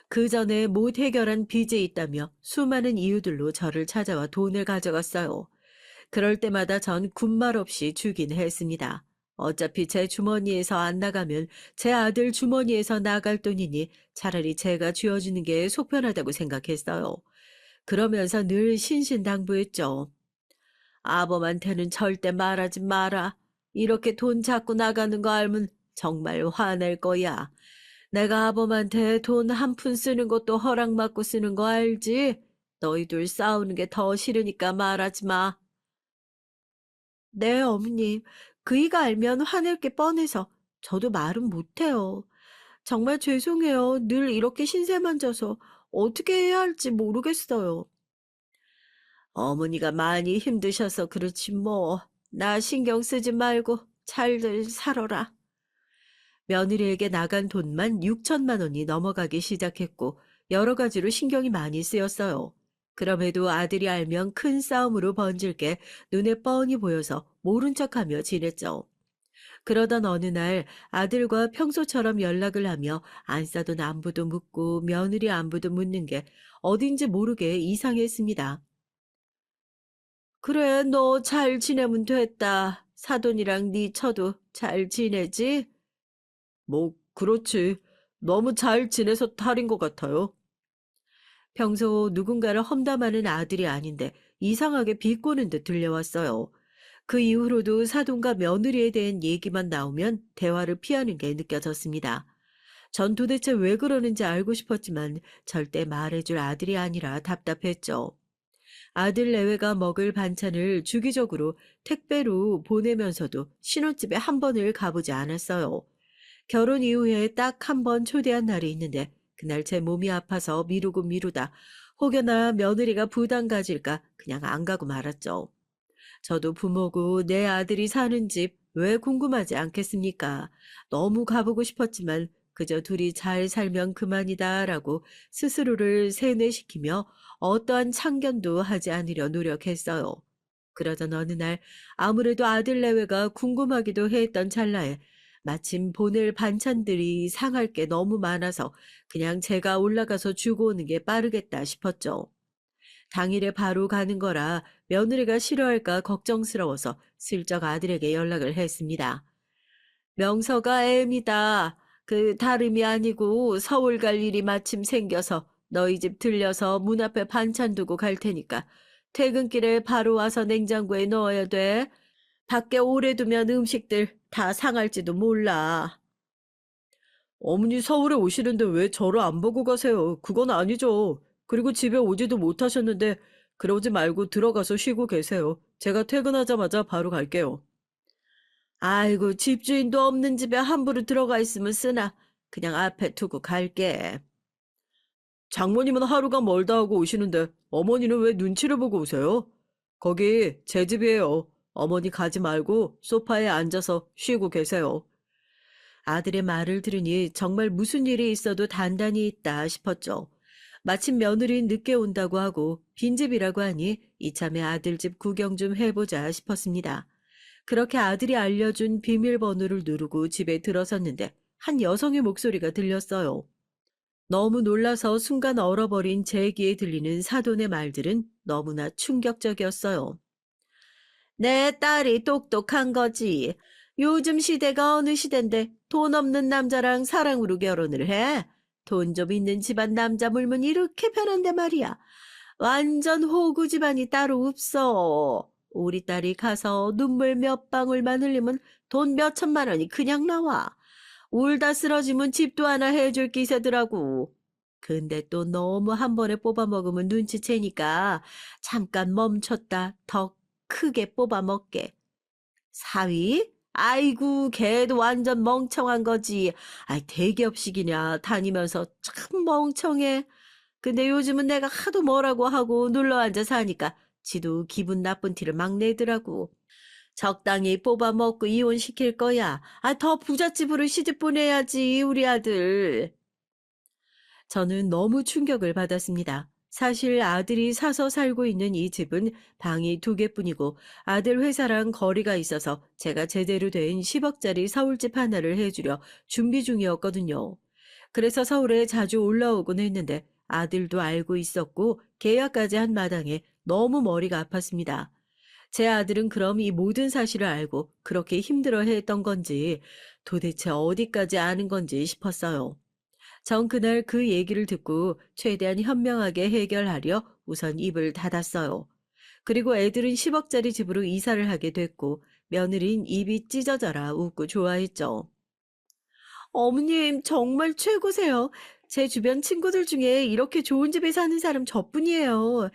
그 전에 못 해결한 빚이 있다며 수많은 이유들로 저를 찾아와 돈을 가져갔어요. 그럴 때마다 전 군말 없이 주긴 했습니다. 어차피 제 주머니에서 안 나가면 제 아들 주머니에서 나갈 돈이니 차라리 제가 쥐어주는 게 속편하다고 생각했어요. 그러면서 늘 신신당부했죠. 아범한테는 절대 말하지 마라. 이렇게 돈 자꾸 나가는 거 알면 정말 화낼 거야. 내가 아범한테 돈 한 푼 쓰는 것도 허락받고 쓰는 거 알지? 너희들 싸우는 게 더 싫으니까 말하지 마. 네, 어머님. 그이가 알면 화낼 게 뻔해서 저도 말은 못해요. 정말 죄송해요. 늘 이렇게 신세만 져서 어떻게 해야 할지 모르겠어요. 어머니가 많이 힘드셔서 그렇지 뭐. 나 신경 쓰지 말고 잘들 살아라. 며느리에게 나간 돈만 6천만 원이 넘어가기 시작했고 여러 가지로 신경이 많이 쓰였어요. 그럼에도 아들이 알면 큰 싸움으로 번질 게 눈에 뻔히 보여서 모른 척하며 지냈죠. 그러던 어느 날 아들과 평소처럼 연락을 하며 안사돈 안부도 묻고 며느리 안부도 묻는 게 어딘지 모르게 이상했습니다. 그래, 너 잘 지내면 됐다. 사돈이랑 네 처도 잘 지내지? 뭐, 그렇지. 너무 잘 지내서 탈인 것 같아요. 평소 누군가를 험담하는 아들이 아닌데 이상하게 비꼬는 듯 들려왔어요. 그 이후로도 사돈과 며느리에 대한 얘기만 나오면 대화를 피하는 게 느껴졌습니다. 전 도대체 왜 그러는지 알고 싶었지만 절대 말해줄 아들이 아니라 답답했죠. 아들 내외가 먹을 반찬을 주기적으로 택배로 보내면서도 신혼집에 한 번을 가보지 않았어요. 결혼 이후에 딱 한 번 초대한 날이 있는데 그날 제 몸이 아파서 미루고 미루다 혹여나 며느리가 부담 가질까 그냥 안 가고 말았죠. 저도 부모고 내 아들이 사는 집 왜 궁금하지 않겠습니까? 너무 가보고 싶었지만 그저 둘이 잘 살면 그만이다라고 스스로를 세뇌시키며 어떠한 참견도 하지 않으려 노력했어요. 그러던 어느 날 아무래도 아들 내외가 궁금하기도 했던 찰나에 마침 보낼 반찬들이 상할 게 너무 많아서 그냥 제가 올라가서 주고 오는 게 빠르겠다 싶었죠. 당일에 바로 가는 거라 며느리가 싫어할까 걱정스러워서 슬쩍 아들에게 연락을 했습니다. 명서가 애입니다. 그 다름이 아니고 서울 갈 일이 마침 생겨서 너희 집 들려서 문 앞에 반찬 두고 갈 테니까 퇴근길에 바로 와서 냉장고에 넣어야 돼. 밖에 오래 두면 음식들 다 상할지도 몰라. 어머니 서울에 오시는데 왜 저를 안 보고 가세요? 그건 아니죠. 그리고 집에 오지도 못하셨는데 그러지 말고 들어가서 쉬고 계세요. 제가 퇴근하자마자 바로 갈게요. 아이고, 집주인도 없는 집에 함부로 들어가 있으면 쓰나. 그냥 앞에 두고 갈게. 장모님은 하루가 멀다 하고 오시는데 어머니는 왜 눈치를 보고 오세요? 거기 제 집이에요. 어머니 가지 말고 소파에 앉아서 쉬고 계세요. 아들의 말을 들으니 정말 무슨 일이 있어도 단단히 있다 싶었죠. 마침 며느리 늦게 온다고 하고 빈집이라고 하니 이참에 아들 집 구경 좀 해보자 싶었습니다. 그렇게 아들이 알려준 비밀번호를 누르고 집에 들어섰는데 한 여성의 목소리가 들렸어요. 너무 놀라서 순간 얼어버린 제 귀에 들리는 사돈의 말들은 너무나 충격적이었어요. 내 딸이 똑똑한 거지. 요즘 시대가 어느 시대인데 돈 없는 남자랑 사랑으로 결혼을 해? 돈 좀 있는 집안 남자 물면 이렇게 편한데 말이야. 완전 호구 집안이 따로 없어. 우리 딸이 가서 눈물 몇 방울만 흘리면 돈 몇 천만 원이 그냥 나와. 울다 쓰러지면 집도 하나 해줄 기세더라고. 근데 또 너무 한 번에 뽑아 먹으면 눈치채니까 잠깐 멈췄다 더 크게 뽑아 먹게. 사위? 아이고, 걔도 완전 멍청한 거지. 아이, 대기업식이냐, 다니면서 참 멍청해. 근데 요즘은 내가 하도 뭐라고 하고 눌러앉아 사니까 지도 기분 나쁜 티를 막 내더라고. 적당히 뽑아 먹고 이혼시킬 거야. 아, 더 부잣집으로 시집 보내야지, 우리 아들. 저는 너무 충격을 받았습니다. 사실 아들이 사서 살고 있는 이 집은 방이 2개뿐이고 아들 회사랑 거리가 있어서 제가 제대로 된 10억짜리 서울집 하나를 해주려 준비 중이었거든요. 그래서 서울에 자주 올라오곤 했는데 아들도 알고 있었고 계약까지 한 마당에 너무 머리가 아팠습니다. 제 아들은 그럼 이 모든 사실을 알고 그렇게 힘들어했던 건지 도대체 어디까지 아는 건지 싶었어요. 전 그날 그 얘기를 듣고 최대한 현명하게 해결하려 우선 입을 닫았어요. 그리고 애들은 10억짜리 집으로 이사를 하게 됐고 며느린 입이 찢어져라 웃고 좋아했죠. 어머님 정말 최고세요. 제 주변 친구들 중에 이렇게 좋은 집에 사는 사람 저뿐이에요.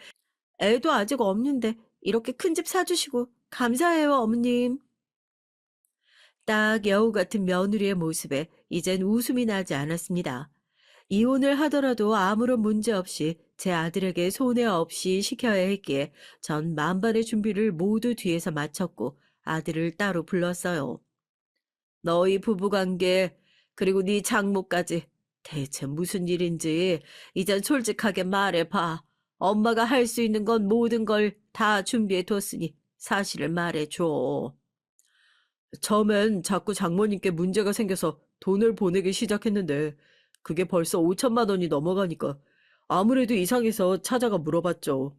애도 아직 없는데 이렇게 큰 집 사주시고 감사해요, 어머님. 딱 여우 같은 며느리의 모습에 이젠 웃음이 나지 않았습니다. 이혼을 하더라도 아무런 문제 없이 제 아들에게 손해 없이 시켜야 했기에 전 만반의 준비를 모두 뒤에서 마쳤고 아들을 따로 불렀어요. 너희 부부관계 그리고 네 장모까지. 대체 무슨 일인지 이젠 솔직하게 말해봐. 엄마가 할 수 있는 건 모든 걸 다 준비해 뒀으니 사실을 말해줘. 처음엔 자꾸 장모님께 문제가 생겨서 돈을 보내기 시작했는데 그게 벌써 5천만 원이 넘어가니까 아무래도 이상해서 찾아가 물어봤죠.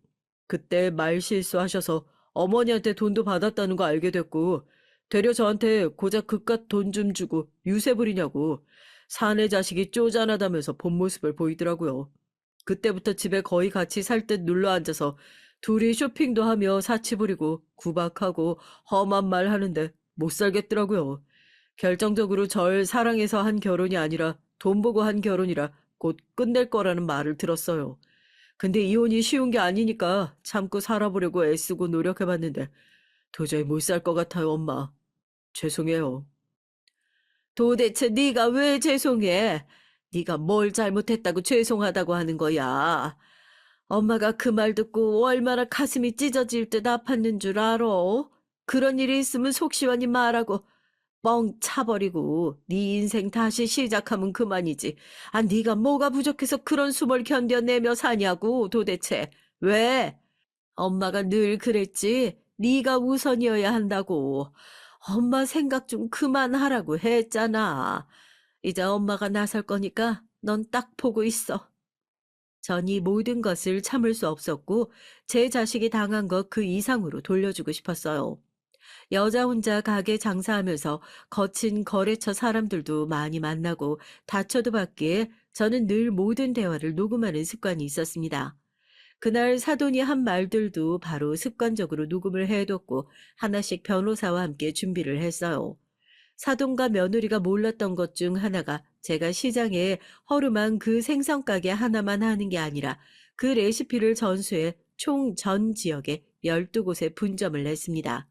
그때 말 실수하셔서 어머니한테 돈도 받았다는 거 알게 됐고 되려 저한테 고작 그깟 돈 좀 주고 유세 부리냐고 사내 자식이 쪼잔하다면서 본 모습을 보이더라고요. 그때부터 집에 거의 같이 살 듯 눌러앉아서 둘이 쇼핑도 하며 사치 부리고 구박하고 험한 말 하는데 못 살겠더라고요. 결정적으로 절 사랑해서 한 결혼이 아니라 돈 보고 한 결혼이라 곧 끝낼 거라는 말을 들었어요. 근데 이혼이 쉬운 게 아니니까 참고 살아보려고 애쓰고 노력해봤는데 도저히 못 살 것 같아요, 엄마. 죄송해요. 도대체 네가 왜 죄송해? 네가 뭘 잘못했다고 죄송하다고 하는 거야? 엄마가 그 말 듣고 얼마나 가슴이 찢어질 듯 아팠는 줄 알아? 그런 일이 있으면 속 시원히 말하고 뻥 차버리고 네 인생 다시 시작하면 그만이지. 아, 네가 뭐가 부족해서 그런 숨을 견뎌내며 사냐고 도대체. 왜? 엄마가 늘 그랬지. 네가 우선이어야 한다고. 엄마 생각 좀 그만하라고 했잖아. 이제 엄마가 나설 거니까 넌 딱 보고 있어. 전 이 모든 것을 참을 수 없었고 제 자식이 당한 것 그 이상으로 돌려주고 싶었어요. 여자 혼자 가게 장사하면서 거친 거래처 사람들도 많이 만나고 다쳐도 받기에 저는 늘 모든 대화를 녹음하는 습관이 있었습니다. 그날 사돈이 한 말들도 바로 습관적으로 녹음을 해뒀고 하나씩 변호사와 함께 준비를 했어요. 사돈과 며느리가 몰랐던 것 중 하나가 제가 시장에 허름한 그 생선가게 하나만 하는 게 아니라 그 레시피를 전수해 총 전 지역에 12곳에 분점을 냈습니다.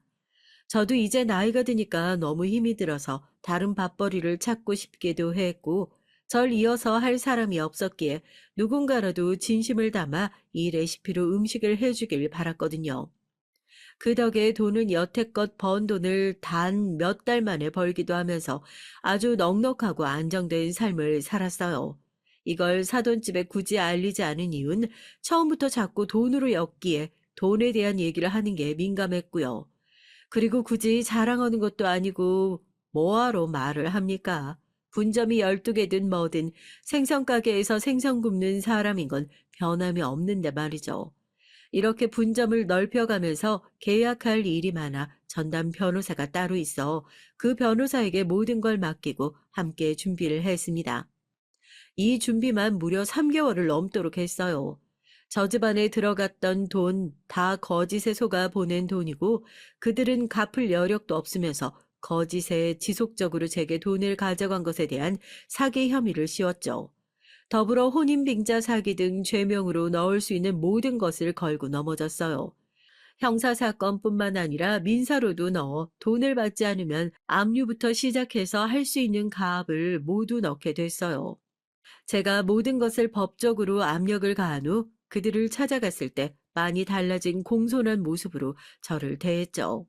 저도 이제 나이가 드니까 너무 힘이 들어서 다른 밥벌이를 찾고 싶기도 했고, 절 이어서 할 사람이 없었기에 누군가라도 진심을 담아 이 레시피로 음식을 해주길 바랐거든요. 그 덕에 돈은 여태껏 번 돈을 단 몇 달 만에 벌기도 하면서 아주 넉넉하고 안정된 삶을 살았어요. 이걸 사돈집에 굳이 알리지 않은 이유는 처음부터 자꾸 돈으로 엮기에 돈에 대한 얘기를 하는 게 민감했고요. 그리고 굳이 자랑하는 것도 아니고 뭐하러 말을 합니까? 분점이 12개든 뭐든 생선 가게에서 생선 굽는 사람인 건 변함이 없는데 말이죠. 이렇게 분점을 넓혀가면서 계약할 일이 많아 전담 변호사가 따로 있어 그 변호사에게 모든 걸 맡기고 함께 준비를 했습니다. 이 준비만 무려 3개월을 넘도록 했어요. 저 집안에 들어갔던 돈 다 거짓에 속아 보낸 돈이고 그들은 갚을 여력도 없으면서 거짓에 지속적으로 제게 돈을 가져간 것에 대한 사기 혐의를 씌웠죠. 더불어 혼인빙자 사기 등 죄명으로 넣을 수 있는 모든 것을 걸고 넘어졌어요. 형사사건뿐만 아니라 민사로도 넣어 돈을 받지 않으면 압류부터 시작해서 할 수 있는 가압을 모두 넣게 됐어요. 제가 모든 것을 법적으로 압력을 가한 후 그들을 찾아갔을 때 많이 달라진 공손한 모습으로 저를 대했죠.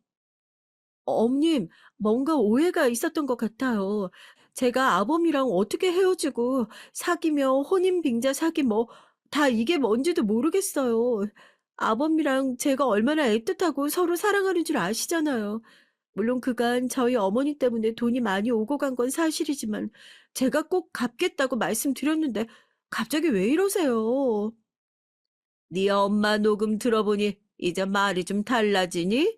어머님, 뭔가 오해가 있었던 것 같아요. 제가 아범이랑 어떻게 헤어지고 사귀며 혼인빙자 사기 뭐 다 이게 뭔지도 모르겠어요. 아범이랑 제가 얼마나 애틋하고 서로 사랑하는 줄 아시잖아요. 물론 그간 저희 어머니 때문에 돈이 많이 오고 간 건 사실이지만 제가 꼭 갚겠다고 말씀드렸는데 갑자기 왜 이러세요? 네 엄마 녹음 들어보니 이제 말이 좀 달라지니?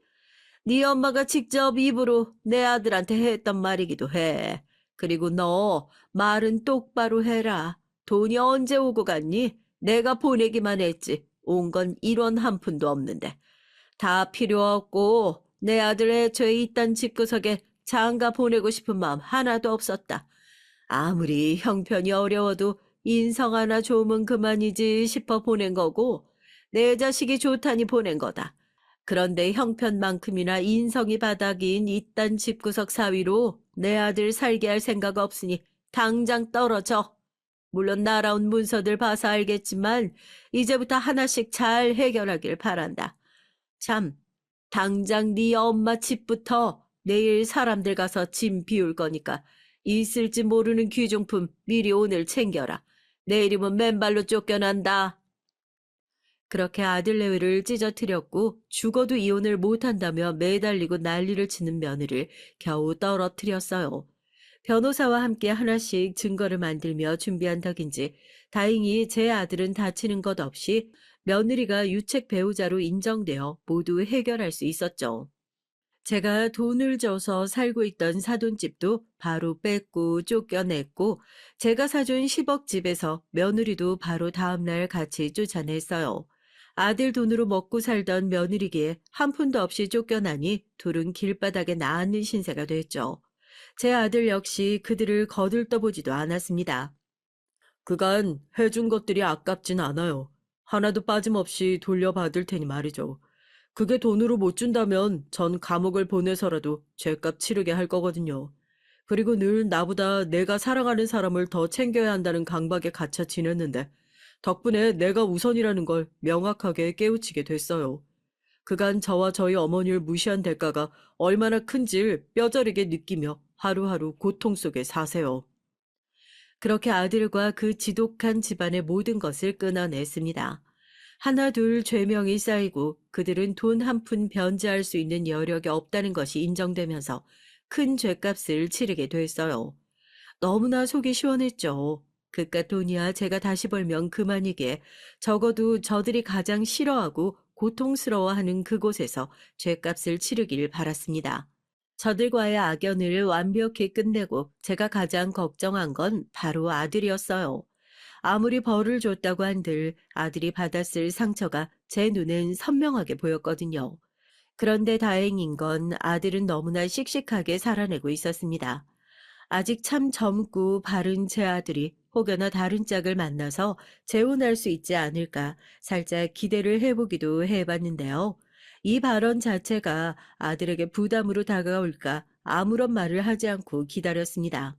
네 엄마가 직접 입으로 내 아들한테 했던 말이기도 해. 그리고 너 말은 똑바로 해라. 돈이 언제 오고 갔니? 내가 보내기만 했지. 온 건 1원 한 푼도 없는데. 다 필요 없고 내 아들 애초에 있던 집구석에 장가 보내고 싶은 마음 하나도 없었다. 아무리 형편이 어려워도 인성 하나 좋으면 그만이지 싶어 보낸 거고 내 자식이 좋다니 보낸 거다. 그런데 형편만큼이나 인성이 바닥인 이딴 집구석 사위로 내 아들 살게 할 생각 없으니 당장 떨어져. 물론 날아온 문서들 봐서 알겠지만 이제부터 하나씩 잘 해결하길 바란다. 참, 당장 네 엄마 집부터 내일 사람들 가서 짐 비울 거니까 있을지 모르는 귀중품 미리 오늘 챙겨라. 내일이면 맨발로 쫓겨난다. 그렇게 아들 내외를 찢어뜨렸고 죽어도 이혼을 못한다며 매달리고 난리를 치는 며느리를 겨우 떨어뜨렸어요. 변호사와 함께 하나씩 증거를 만들며 준비한 덕인지 다행히 제 아들은 다치는 것 없이 며느리가 유책 배우자로 인정되어 모두 해결할 수 있었죠. 제가 돈을 줘서 살고 있던 사돈집도 바로 뺐고 쫓겨냈고 제가 사준 10억 집에서 며느리도 바로 다음날 같이 쫓아냈어요. 아들 돈으로 먹고 살던 며느리기에 한 푼도 없이 쫓겨나니 둘은 길바닥에 나앉는 신세가 됐죠. 제 아들 역시 그들을 거들떠보지도 않았습니다. 그간 해준 것들이 아깝진 않아요. 하나도 빠짐없이 돌려받을 테니 말이죠. 그게 돈으로 못 준다면 전 감옥을 보내서라도 죗값 치르게 할 거거든요. 그리고 늘 나보다 내가 사랑하는 사람을 더 챙겨야 한다는 강박에 갇혀 지냈는데 덕분에 내가 우선이라는 걸 명확하게 깨우치게 됐어요. 그간 저와 저희 어머니를 무시한 대가가 얼마나 큰지를 뼈저리게 느끼며 하루하루 고통 속에 사세요. 그렇게 아들과 그 지독한 집안의 모든 것을 끊어냈습니다. 하나 둘 죄명이 쌓이고 그들은 돈 한 푼 변제할 수 있는 여력이 없다는 것이 인정되면서 큰 죄값을 치르게 됐어요. 너무나 속이 시원했죠. 그깟 돈이야 제가 다시 벌면 그만이기에 적어도 저들이 가장 싫어하고 고통스러워하는 그곳에서 죄값을 치르길 바랐습니다. 저들과의 악연을 완벽히 끝내고 제가 가장 걱정한 건 바로 아들이었어요. 아무리 벌을 줬다고 한들 아들이 받았을 상처가 제 눈엔 선명하게 보였거든요. 그런데 다행인 건 아들은 너무나 씩씩하게 살아내고 있었습니다. 아직 참 젊고 바른 제 아들이 혹여나 다른 짝을 만나서 재혼할 수 있지 않을까 살짝 기대를 해보기도 해봤는데요. 이 발언 자체가 아들에게 부담으로 다가올까 아무런 말을 하지 않고 기다렸습니다.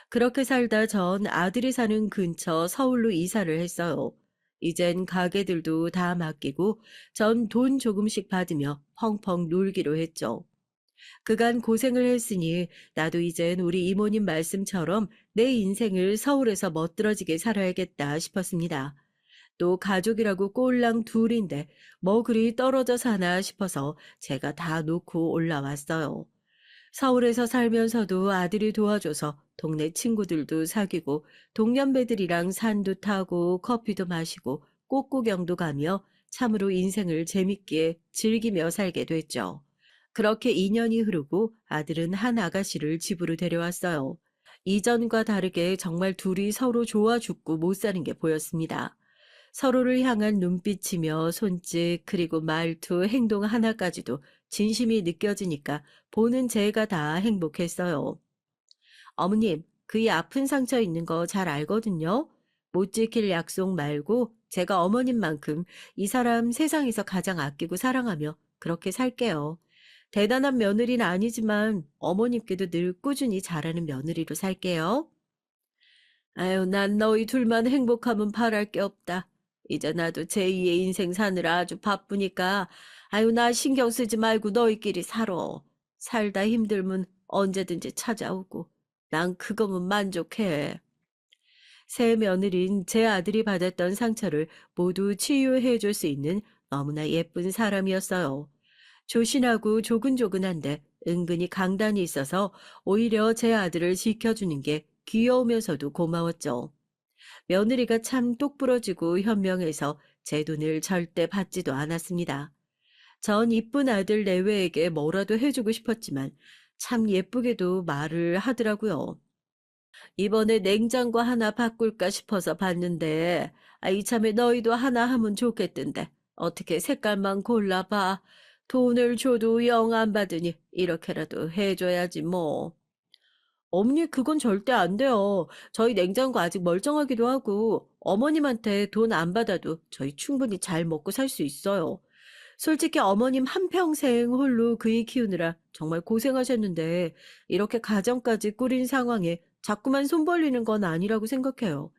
그렇게 살다 전 아들이 사는 근처 서울로 이사를 했어요. 이젠 가게들도 다 맡기고 전 돈 조금씩 받으며 펑펑 놀기로 했죠. 그간 고생을 했으니 나도 이젠 우리 이모님 말씀처럼 내 인생을 서울에서 멋들어지게 살아야겠다 싶었습니다. 또 가족이라고 꼴랑 둘인데 뭐 그리 떨어져 사나 싶어서 제가 다 놓고 올라왔어요. 서울에서 살면서도 아들이 도와줘서 동네 친구들도 사귀고 동년배들이랑 산도 타고 커피도 마시고 꽃구경도 가며 참으로 인생을 재밌게 즐기며 살게 됐죠. 그렇게 2년이 흐르고 아들은 한 아가씨를 집으로 데려왔어요. 이전과 다르게 정말 둘이 서로 좋아 죽고 못 사는 게 보였습니다. 서로를 향한 눈빛이며 손짓 그리고 말투, 행동 하나까지도 진심이 느껴지니까 보는 제가 다 행복했어요. 어머님, 그이 아픈 상처 있는 거 잘 알거든요. 못 지킬 약속 말고 제가 어머님만큼 이 사람 세상에서 가장 아끼고 사랑하며 그렇게 살게요. 대단한 며느리는 아니지만 어머님께도 늘 꾸준히 잘하는 며느리로 살게요. 아유, 난 너희 둘만 행복하면 바랄 게 없다. 이제 나도 제2의 인생 사느라 아주 바쁘니까, 아유, 나 신경 쓰지 말고 너희끼리 살아. 살다 힘들면 언제든지 찾아오고, 난 그거면 만족해. 새 며느린 제 아들이 받았던 상처를 모두 치유해 줄 수 있는 너무나 예쁜 사람이었어요. 조신하고 조근조근한데 은근히 강단이 있어서 오히려 제 아들을 지켜주는 게 귀여우면서도 고마웠죠. 며느리가 참 똑부러지고 현명해서 제 돈을 절대 받지도 않았습니다. 전 이쁜 아들 내외에게 뭐라도 해주고 싶었지만 참 예쁘게도 말을 하더라고요. 이번에 냉장고 하나 바꿀까 싶어서 봤는데, 이참에 너희도 하나 하면 좋겠던데. 어떻게 색깔만 골라봐. 돈을 줘도 영 안 받으니 이렇게라도 해줘야지 뭐. 어머니 그건 절대 안 돼요. 저희 냉장고 아직 멀쩡하기도 하고 어머님한테 돈 안 받아도 저희 충분히 잘 먹고 살 수 있어요. 솔직히 어머님 한평생 홀로 그이 키우느라 정말 고생하셨는데 이렇게 가정까지 꾸린 상황에 자꾸만 손 벌리는 건 아니라고 생각해요.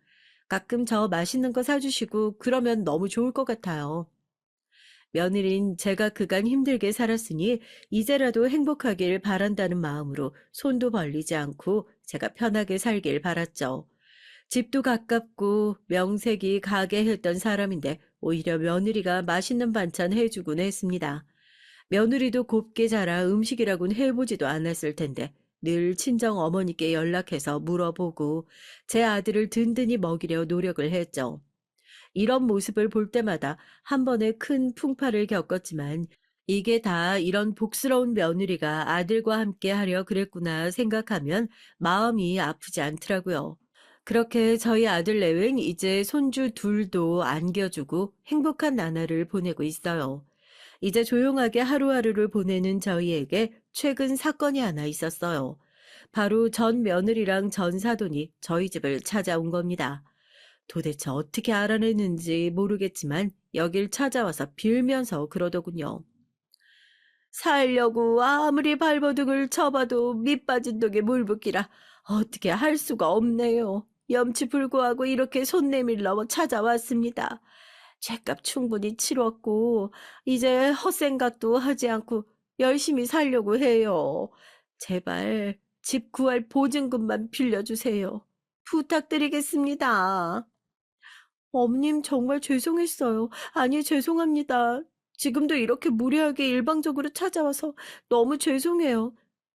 가끔 저 맛있는 거 사주시고 그러면 너무 좋을 것 같아요. 며느린 제가 그간 힘들게 살았으니 이제라도 행복하길 바란다는 마음으로 손도 벌리지 않고 제가 편하게 살길 바랐죠. 집도 가깝고 명색이 가게 했던 사람인데 오히려 며느리가 맛있는 반찬 해주곤 했습니다. 며느리도 곱게 자라 음식이라곤 해보지도 않았을 텐데 늘 친정 어머니께 연락해서 물어보고 제 아들을 든든히 먹이려 노력을 했죠. 이런 모습을 볼 때마다 한 번에 큰 풍파를 겪었지만 이게 다 이런 복스러운 며느리가 아들과 함께 하려 그랬구나 생각하면 마음이 아프지 않더라고요. 그렇게 저희 아들 내외는 이제 손주 둘도 안겨주고 행복한 나날을 보내고 있어요. 이제 조용하게 하루하루를 보내는 저희에게 최근 사건이 하나 있었어요. 바로 전 며느리랑 전 사돈이 저희 집을 찾아온 겁니다. 도대체 어떻게 알아냈는지 모르겠지만 여길 찾아와서 빌면서 그러더군요. 살려고 아무리 발버둥을 쳐봐도 밑 빠진 독에 물 붓기라 어떻게 할 수가 없네요. 염치 불구하고 이렇게 손 내밀러 찾아왔습니다. 죗값 충분히 치렀고 이제 헛생각도 하지 않고 열심히 살려고 해요. 제발 집 구할 보증금만 빌려주세요. 부탁드리겠습니다. 어머님 정말 죄송했어요. 아니 죄송합니다. 지금도 이렇게 무례하게 일방적으로 찾아와서 너무 죄송해요.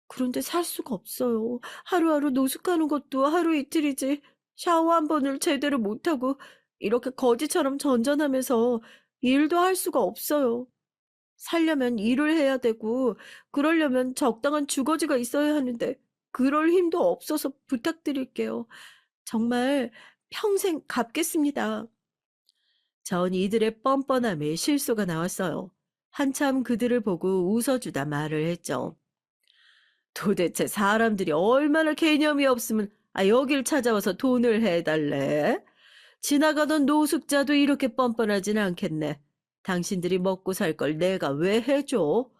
그런데 살 수가 없어요. 하루하루 노숙하는 것도 하루 이틀이지 샤워 한 번을 제대로 못하고 이렇게 거지처럼 전전하면서 일도 할 수가 없어요. 살려면 일을 해야 되고 그러려면 적당한 주거지가 있어야 하는데 그럴 힘도 없어서 부탁드릴게요. 정말 평생 갚겠습니다. 전 이들의 뻔뻔함에 실소가 나왔어요. 한참 그들을 보고 웃어주다 말을 했죠. 도대체 사람들이 얼마나 개념이 없으면 여길 찾아와서 돈을 해달래? 지나가던 노숙자도 이렇게 뻔뻔하진 않겠네. 당신들이 먹고 살 걸 내가 왜 해줘?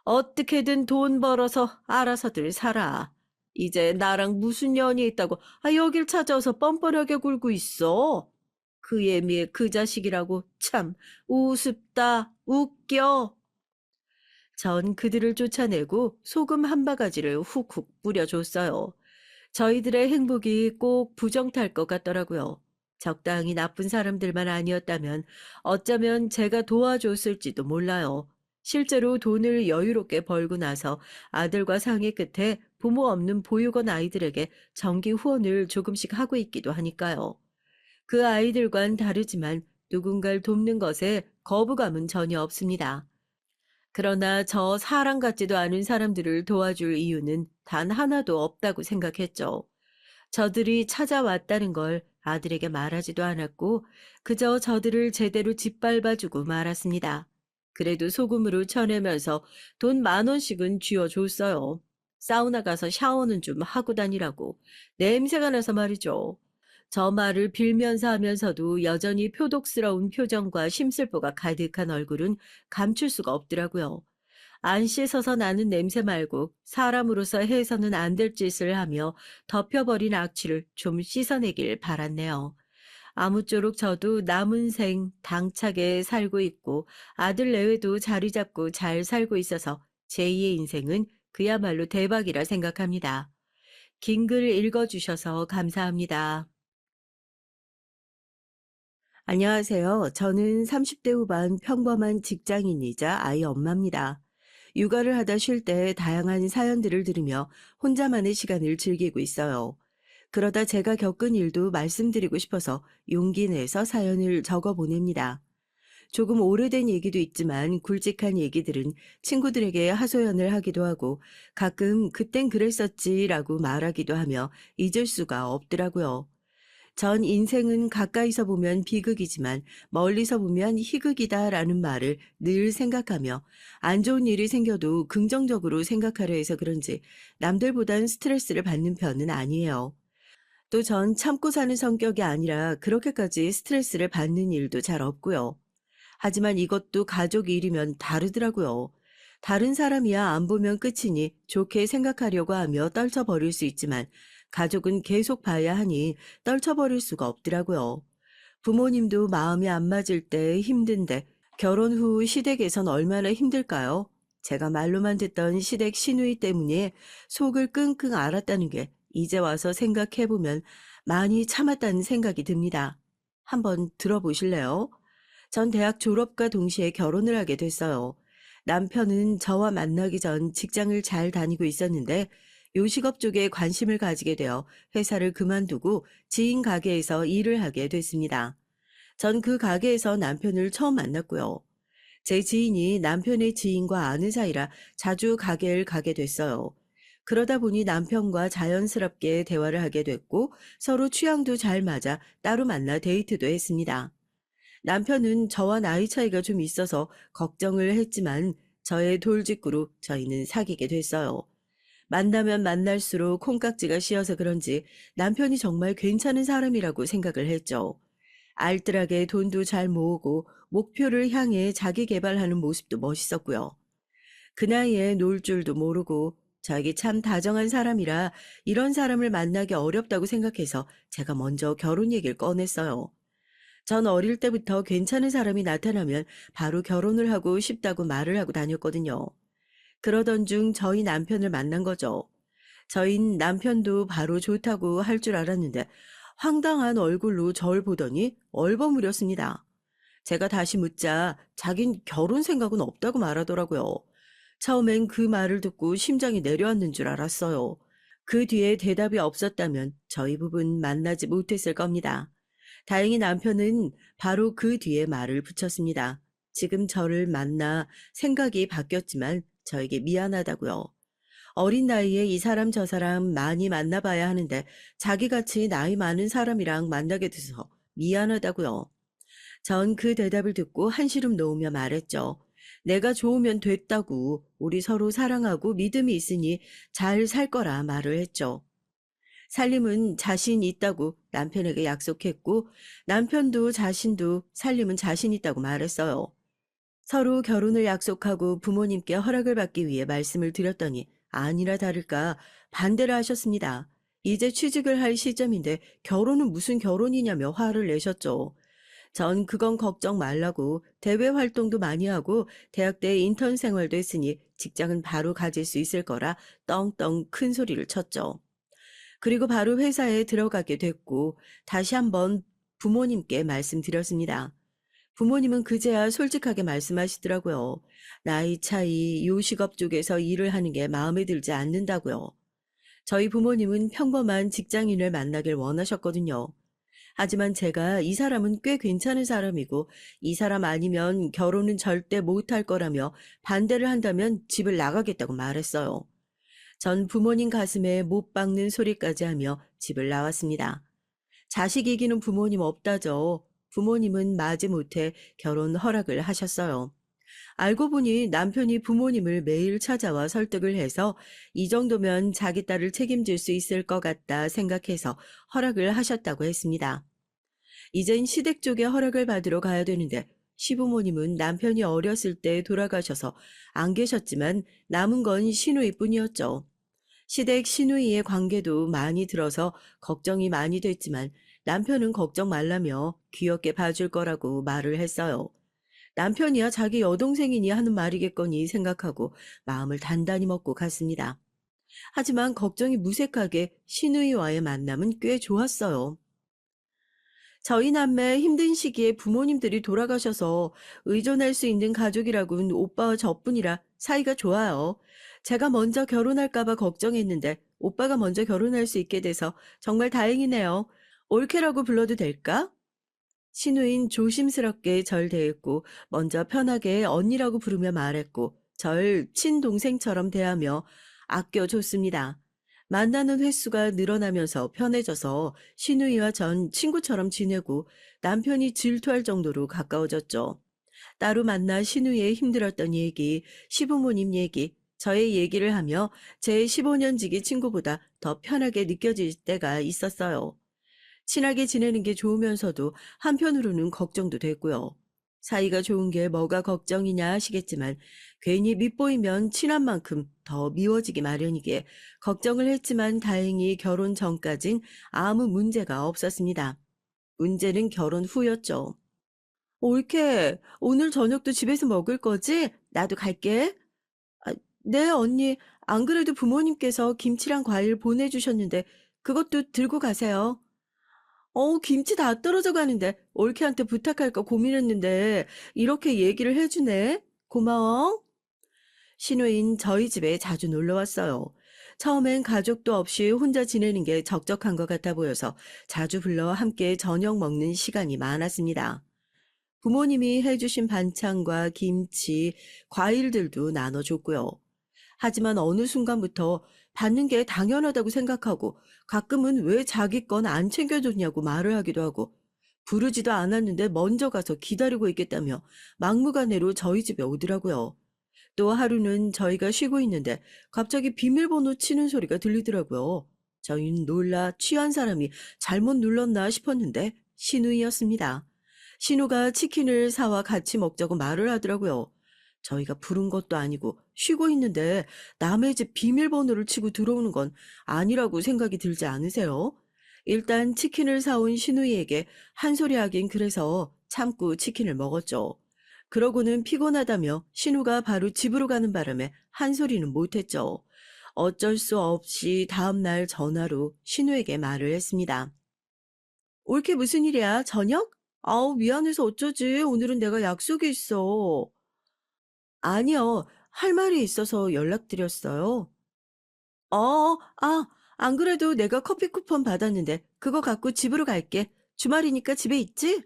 어떻게든 돈 벌어서 알아서들 살아. 이제 나랑 무슨 연이 있다고 여길 찾아와서 뻔뻔하게 굴고 있어. 그 예미의 그 자식이라고 참 우습다 웃겨. 전 그들을 쫓아내고 소금 한 바가지를 훅훅 뿌려줬어요. 저희들의 행복이 꼭 부정탈 것 같더라고요. 적당히 나쁜 사람들만 아니었다면 어쩌면 제가 도와줬을지도 몰라요. 실제로 돈을 여유롭게 벌고 나서 아들과 상의 끝에 부모 없는 보육원 아이들에게 정기 후원을 조금씩 하고 있기도 하니까요. 그 아이들과는 다르지만 누군가를 돕는 것에 거부감은 전혀 없습니다. 그러나 저 사람 같지도 않은 사람들을 도와줄 이유는 단 하나도 없다고 생각했죠. 저들이 찾아왔다는 걸 아들에게 말하지도 않았고 그저 저들을 제대로 짓밟아주고 말았습니다. 그래도 소금으로 쳐내면서 돈 10,000원씩은 쥐어줬어요. 사우나 가서 샤워는 좀 하고 다니라고. 냄새가 나서 말이죠. 저 말을 빌면서 하면서도 여전히 표독스러운 표정과 심술보가 가득한 얼굴은 감출 수가 없더라고요. 안 씻어서 나는 냄새 말고 사람으로서 해서는 안 될 짓을 하며 덮여버린 악취를 좀 씻어내길 바랐네요. 아무쪼록 저도 남은 생 당차게 살고 있고 아들 내외도 자리 잡고 잘 살고 있어서 제2의 인생은 그야말로 대박이라 생각합니다. 긴 글 읽어주셔서 감사합니다. 안녕하세요. 저는 30대 후반 평범한 직장인이자 아이 엄마입니다. 육아를 하다 쉴 때 다양한 사연들을 들으며 혼자만의 시간을 즐기고 있어요. 그러다 제가 겪은 일도 말씀드리고 싶어서 용기 내서 사연을 적어 보냅니다. 조금 오래된 얘기도 있지만 굵직한 얘기들은 친구들에게 하소연을 하기도 하고 가끔 그땐 그랬었지라고 말하기도 하며 잊을 수가 없더라고요. 전 인생은 가까이서 보면 비극이지만 멀리서 보면 희극이다라는 말을 늘 생각하며 안 좋은 일이 생겨도 긍정적으로 생각하려 해서 그런지 남들보단 스트레스를 받는 편은 아니에요. 또 전 참고 사는 성격이 아니라 그렇게까지 스트레스를 받는 일도 잘 없고요. 하지만 이것도 가족 일이면 다르더라고요. 다른 사람이야 안 보면 끝이니 좋게 생각하려고 하며 떨쳐버릴 수 있지만 가족은 계속 봐야 하니 떨쳐버릴 수가 없더라고요. 부모님도 마음이 안 맞을 때 힘든데 결혼 후 시댁에선 얼마나 힘들까요? 제가 말로만 듣던 시댁 시누이 때문에 속을 끙끙 앓았다는 게 이제 와서 생각해보면 많이 참았다는 생각이 듭니다. 한번 들어보실래요? 전 대학 졸업과 동시에 결혼을 하게 됐어요. 남편은 저와 만나기 전 직장을 잘 다니고 있었는데 요식업 쪽에 관심을 가지게 되어 회사를 그만두고 지인 가게에서 일을 하게 됐습니다. 전 그 가게에서 남편을 처음 만났고요. 제 지인이 남편의 지인과 아는 사이라 자주 가게를 가게 됐어요. 그러다 보니 남편과 자연스럽게 대화를 하게 됐고 서로 취향도 잘 맞아 따로 만나 데이트도 했습니다. 남편은 저와 나이 차이가 좀 있어서 걱정을 했지만 저의 돌직구로 저희는 사귀게 됐어요. 만나면 만날수록 콩깍지가 씌어서 그런지 남편이 정말 괜찮은 사람이라고 생각을 했죠. 알뜰하게 돈도 잘 모으고 목표를 향해 자기 개발하는 모습도 멋있었고요. 그 나이에 놀 줄도 모르고 자기 참 다정한 사람이라 이런 사람을 만나기 어렵다고 생각해서 제가 먼저 결혼 얘기를 꺼냈어요. 전 어릴 때부터 괜찮은 사람이 나타나면 바로 결혼을 하고 싶다고 말을 하고 다녔거든요. 그러던 중 저희 남편을 만난 거죠. 저희 남편도 바로 좋다고 할 줄 알았는데 황당한 얼굴로 절 보더니 얼버무렸습니다. 제가 다시 묻자 자긴 결혼 생각은 없다고 말하더라고요. 처음엔 그 말을 듣고 심장이 내려앉는 줄 알았어요. 그 뒤에 대답이 없었다면 저희 부분 만나지 못했을 겁니다. 다행히 남편은 바로 그 뒤에 말을 붙였습니다. 지금 저를 만나 생각이 바뀌었지만 저에게 미안하다고요. 어린 나이에 이 사람 저 사람 많이 만나봐야 하는데 자기같이 나이 많은 사람이랑 만나게 돼서 미안하다고요. 전 그 대답을 듣고 한시름 놓으며 말했죠. 내가 좋으면 됐다고 우리 서로 사랑하고 믿음이 있으니 잘 살 거라 말을 했죠. 살림은 자신 있다고 남편에게 약속했고 남편도 자신도 살림은 자신 있다고 말했어요. 서로 결혼을 약속하고 부모님께 허락을 받기 위해 말씀을 드렸더니 아니라 다를까 반대를 하셨습니다. 이제 취직을 할 시점인데 결혼은 무슨 결혼이냐며 화를 내셨죠. 전 그건 걱정 말라고 대외 활동도 많이 하고 대학 때 인턴 생활도 했으니 직장은 바로 가질 수 있을 거라 떵떵 큰 소리를 쳤죠. 그리고 바로 회사에 들어가게 됐고 다시 한번 부모님께 말씀드렸습니다. 부모님은 그제야 솔직하게 말씀하시더라고요. 나이 차이, 요식업 쪽에서 일을 하는 게 마음에 들지 않는다고요. 저희 부모님은 평범한 직장인을 만나길 원하셨거든요. 하지만 제가 이 사람은 꽤 괜찮은 사람이고 이 사람 아니면 결혼은 절대 못할 거라며 반대를 한다면 집을 나가겠다고 말했어요. 전 부모님 가슴에 못 박는 소리까지 하며 집을 나왔습니다. 자식 이기는 부모님 없다죠. 부모님은 마지못해 결혼 허락을 하셨어요. 알고 보니 남편이 부모님을 매일 찾아와 설득을 해서 이 정도면 자기 딸을 책임질 수 있을 것 같다 생각해서 허락을 하셨다고 했습니다. 이젠 시댁 쪽에 허락을 받으러 가야 되는데 시부모님은 남편이 어렸을 때 돌아가셔서 안 계셨지만 남은 건 시누이뿐이었죠. 시댁 시누이의 관계도 많이 들어서 걱정이 많이 됐지만 남편은 걱정 말라며 귀엽게 봐줄 거라고 말을 했어요. 남편이야 자기 여동생이니 하는 말이겠거니 생각하고 마음을 단단히 먹고 갔습니다. 하지만 걱정이 무색하게 시누이와의 만남은 꽤 좋았어요. 저희 남매 힘든 시기에 부모님들이 돌아가셔서 의존할 수 있는 가족이라고는 오빠와 저뿐이라 사이가 좋아요. 제가 먼저 결혼할까 봐 걱정했는데 오빠가 먼저 결혼할 수 있게 돼서 정말 다행이네요. 올케라고 불러도 될까? 신우인 조심스럽게 절 대했고 먼저 편하게 언니라고 부르며 말했고 절 친동생처럼 대하며 아껴줬습니다. 만나는 횟수가 늘어나면서 편해져서 신우이와 전 친구처럼 지내고 남편이 질투할 정도로 가까워졌죠. 따로 만나 신우이의 힘들었던 얘기, 시부모님 얘기, 저의 얘기를 하며 제 15년 지기 친구보다 더 편하게 느껴질 때가 있었어요. 친하게 지내는 게 좋으면서도 한편으로는 걱정도 됐고요. 사이가 좋은 게 뭐가 걱정이냐 하시겠지만 괜히 밉보이면 친한 만큼 더 미워지기 마련이기에 걱정을 했지만 다행히 결혼 전까진 아무 문제가 없었습니다. 문제는 결혼 후였죠. 올케, 오늘 저녁도 집에서 먹을 거지? 나도 갈게. 아, 네, 언니. 안 그래도 부모님께서 김치랑 과일 보내주셨는데 그것도 들고 가세요. 김치 다 떨어져 가는데 올케한테 부탁할까 고민했는데 이렇게 얘기를 해주네. 고마워. 시누인 저희 집에 자주 놀러 왔어요. 처음엔 가족도 없이 혼자 지내는 게 적적한 것 같아 보여서 자주 불러 함께 저녁 먹는 시간이 많았습니다. 부모님이 해주신 반찬과 김치, 과일들도 나눠줬고요. 하지만 어느 순간부터 받는 게 당연하다고 생각하고 가끔은 왜 자기 건 안 챙겨줬냐고 말을 하기도 하고 부르지도 않았는데 먼저 가서 기다리고 있겠다며 막무가내로 저희 집에 오더라고요. 또 하루는 저희가 쉬고 있는데 갑자기 비밀번호 치는 소리가 들리더라고요. 저희는 놀라 취한 사람이 잘못 눌렀나 싶었는데 신우이였습니다. 신우가 치킨을 사와 같이 먹자고 말을 하더라고요. 저희가 부른 것도 아니고 쉬고 있는데 남의 집 비밀번호를 치고 들어오는 건 아니라고 생각이 들지 않으세요? 일단 치킨을 사온 신우이에게 한 소리 하긴 그래서 참고 치킨을 먹었죠. 그러고는 피곤하다며 신우가 바로 집으로 가는 바람에 한 소리는 못했죠. 어쩔 수 없이 다음날 전화로 신우에게 말을 했습니다. 올케 무슨 일이야? 저녁? 아우, 미안해서 어쩌지. 오늘은 내가 약속이 있어. 아니요. 할 말이 있어서 연락드렸어요. 안 그래도 내가 커피 쿠폰 받았는데 그거 갖고 집으로 갈게. 주말이니까 집에 있지?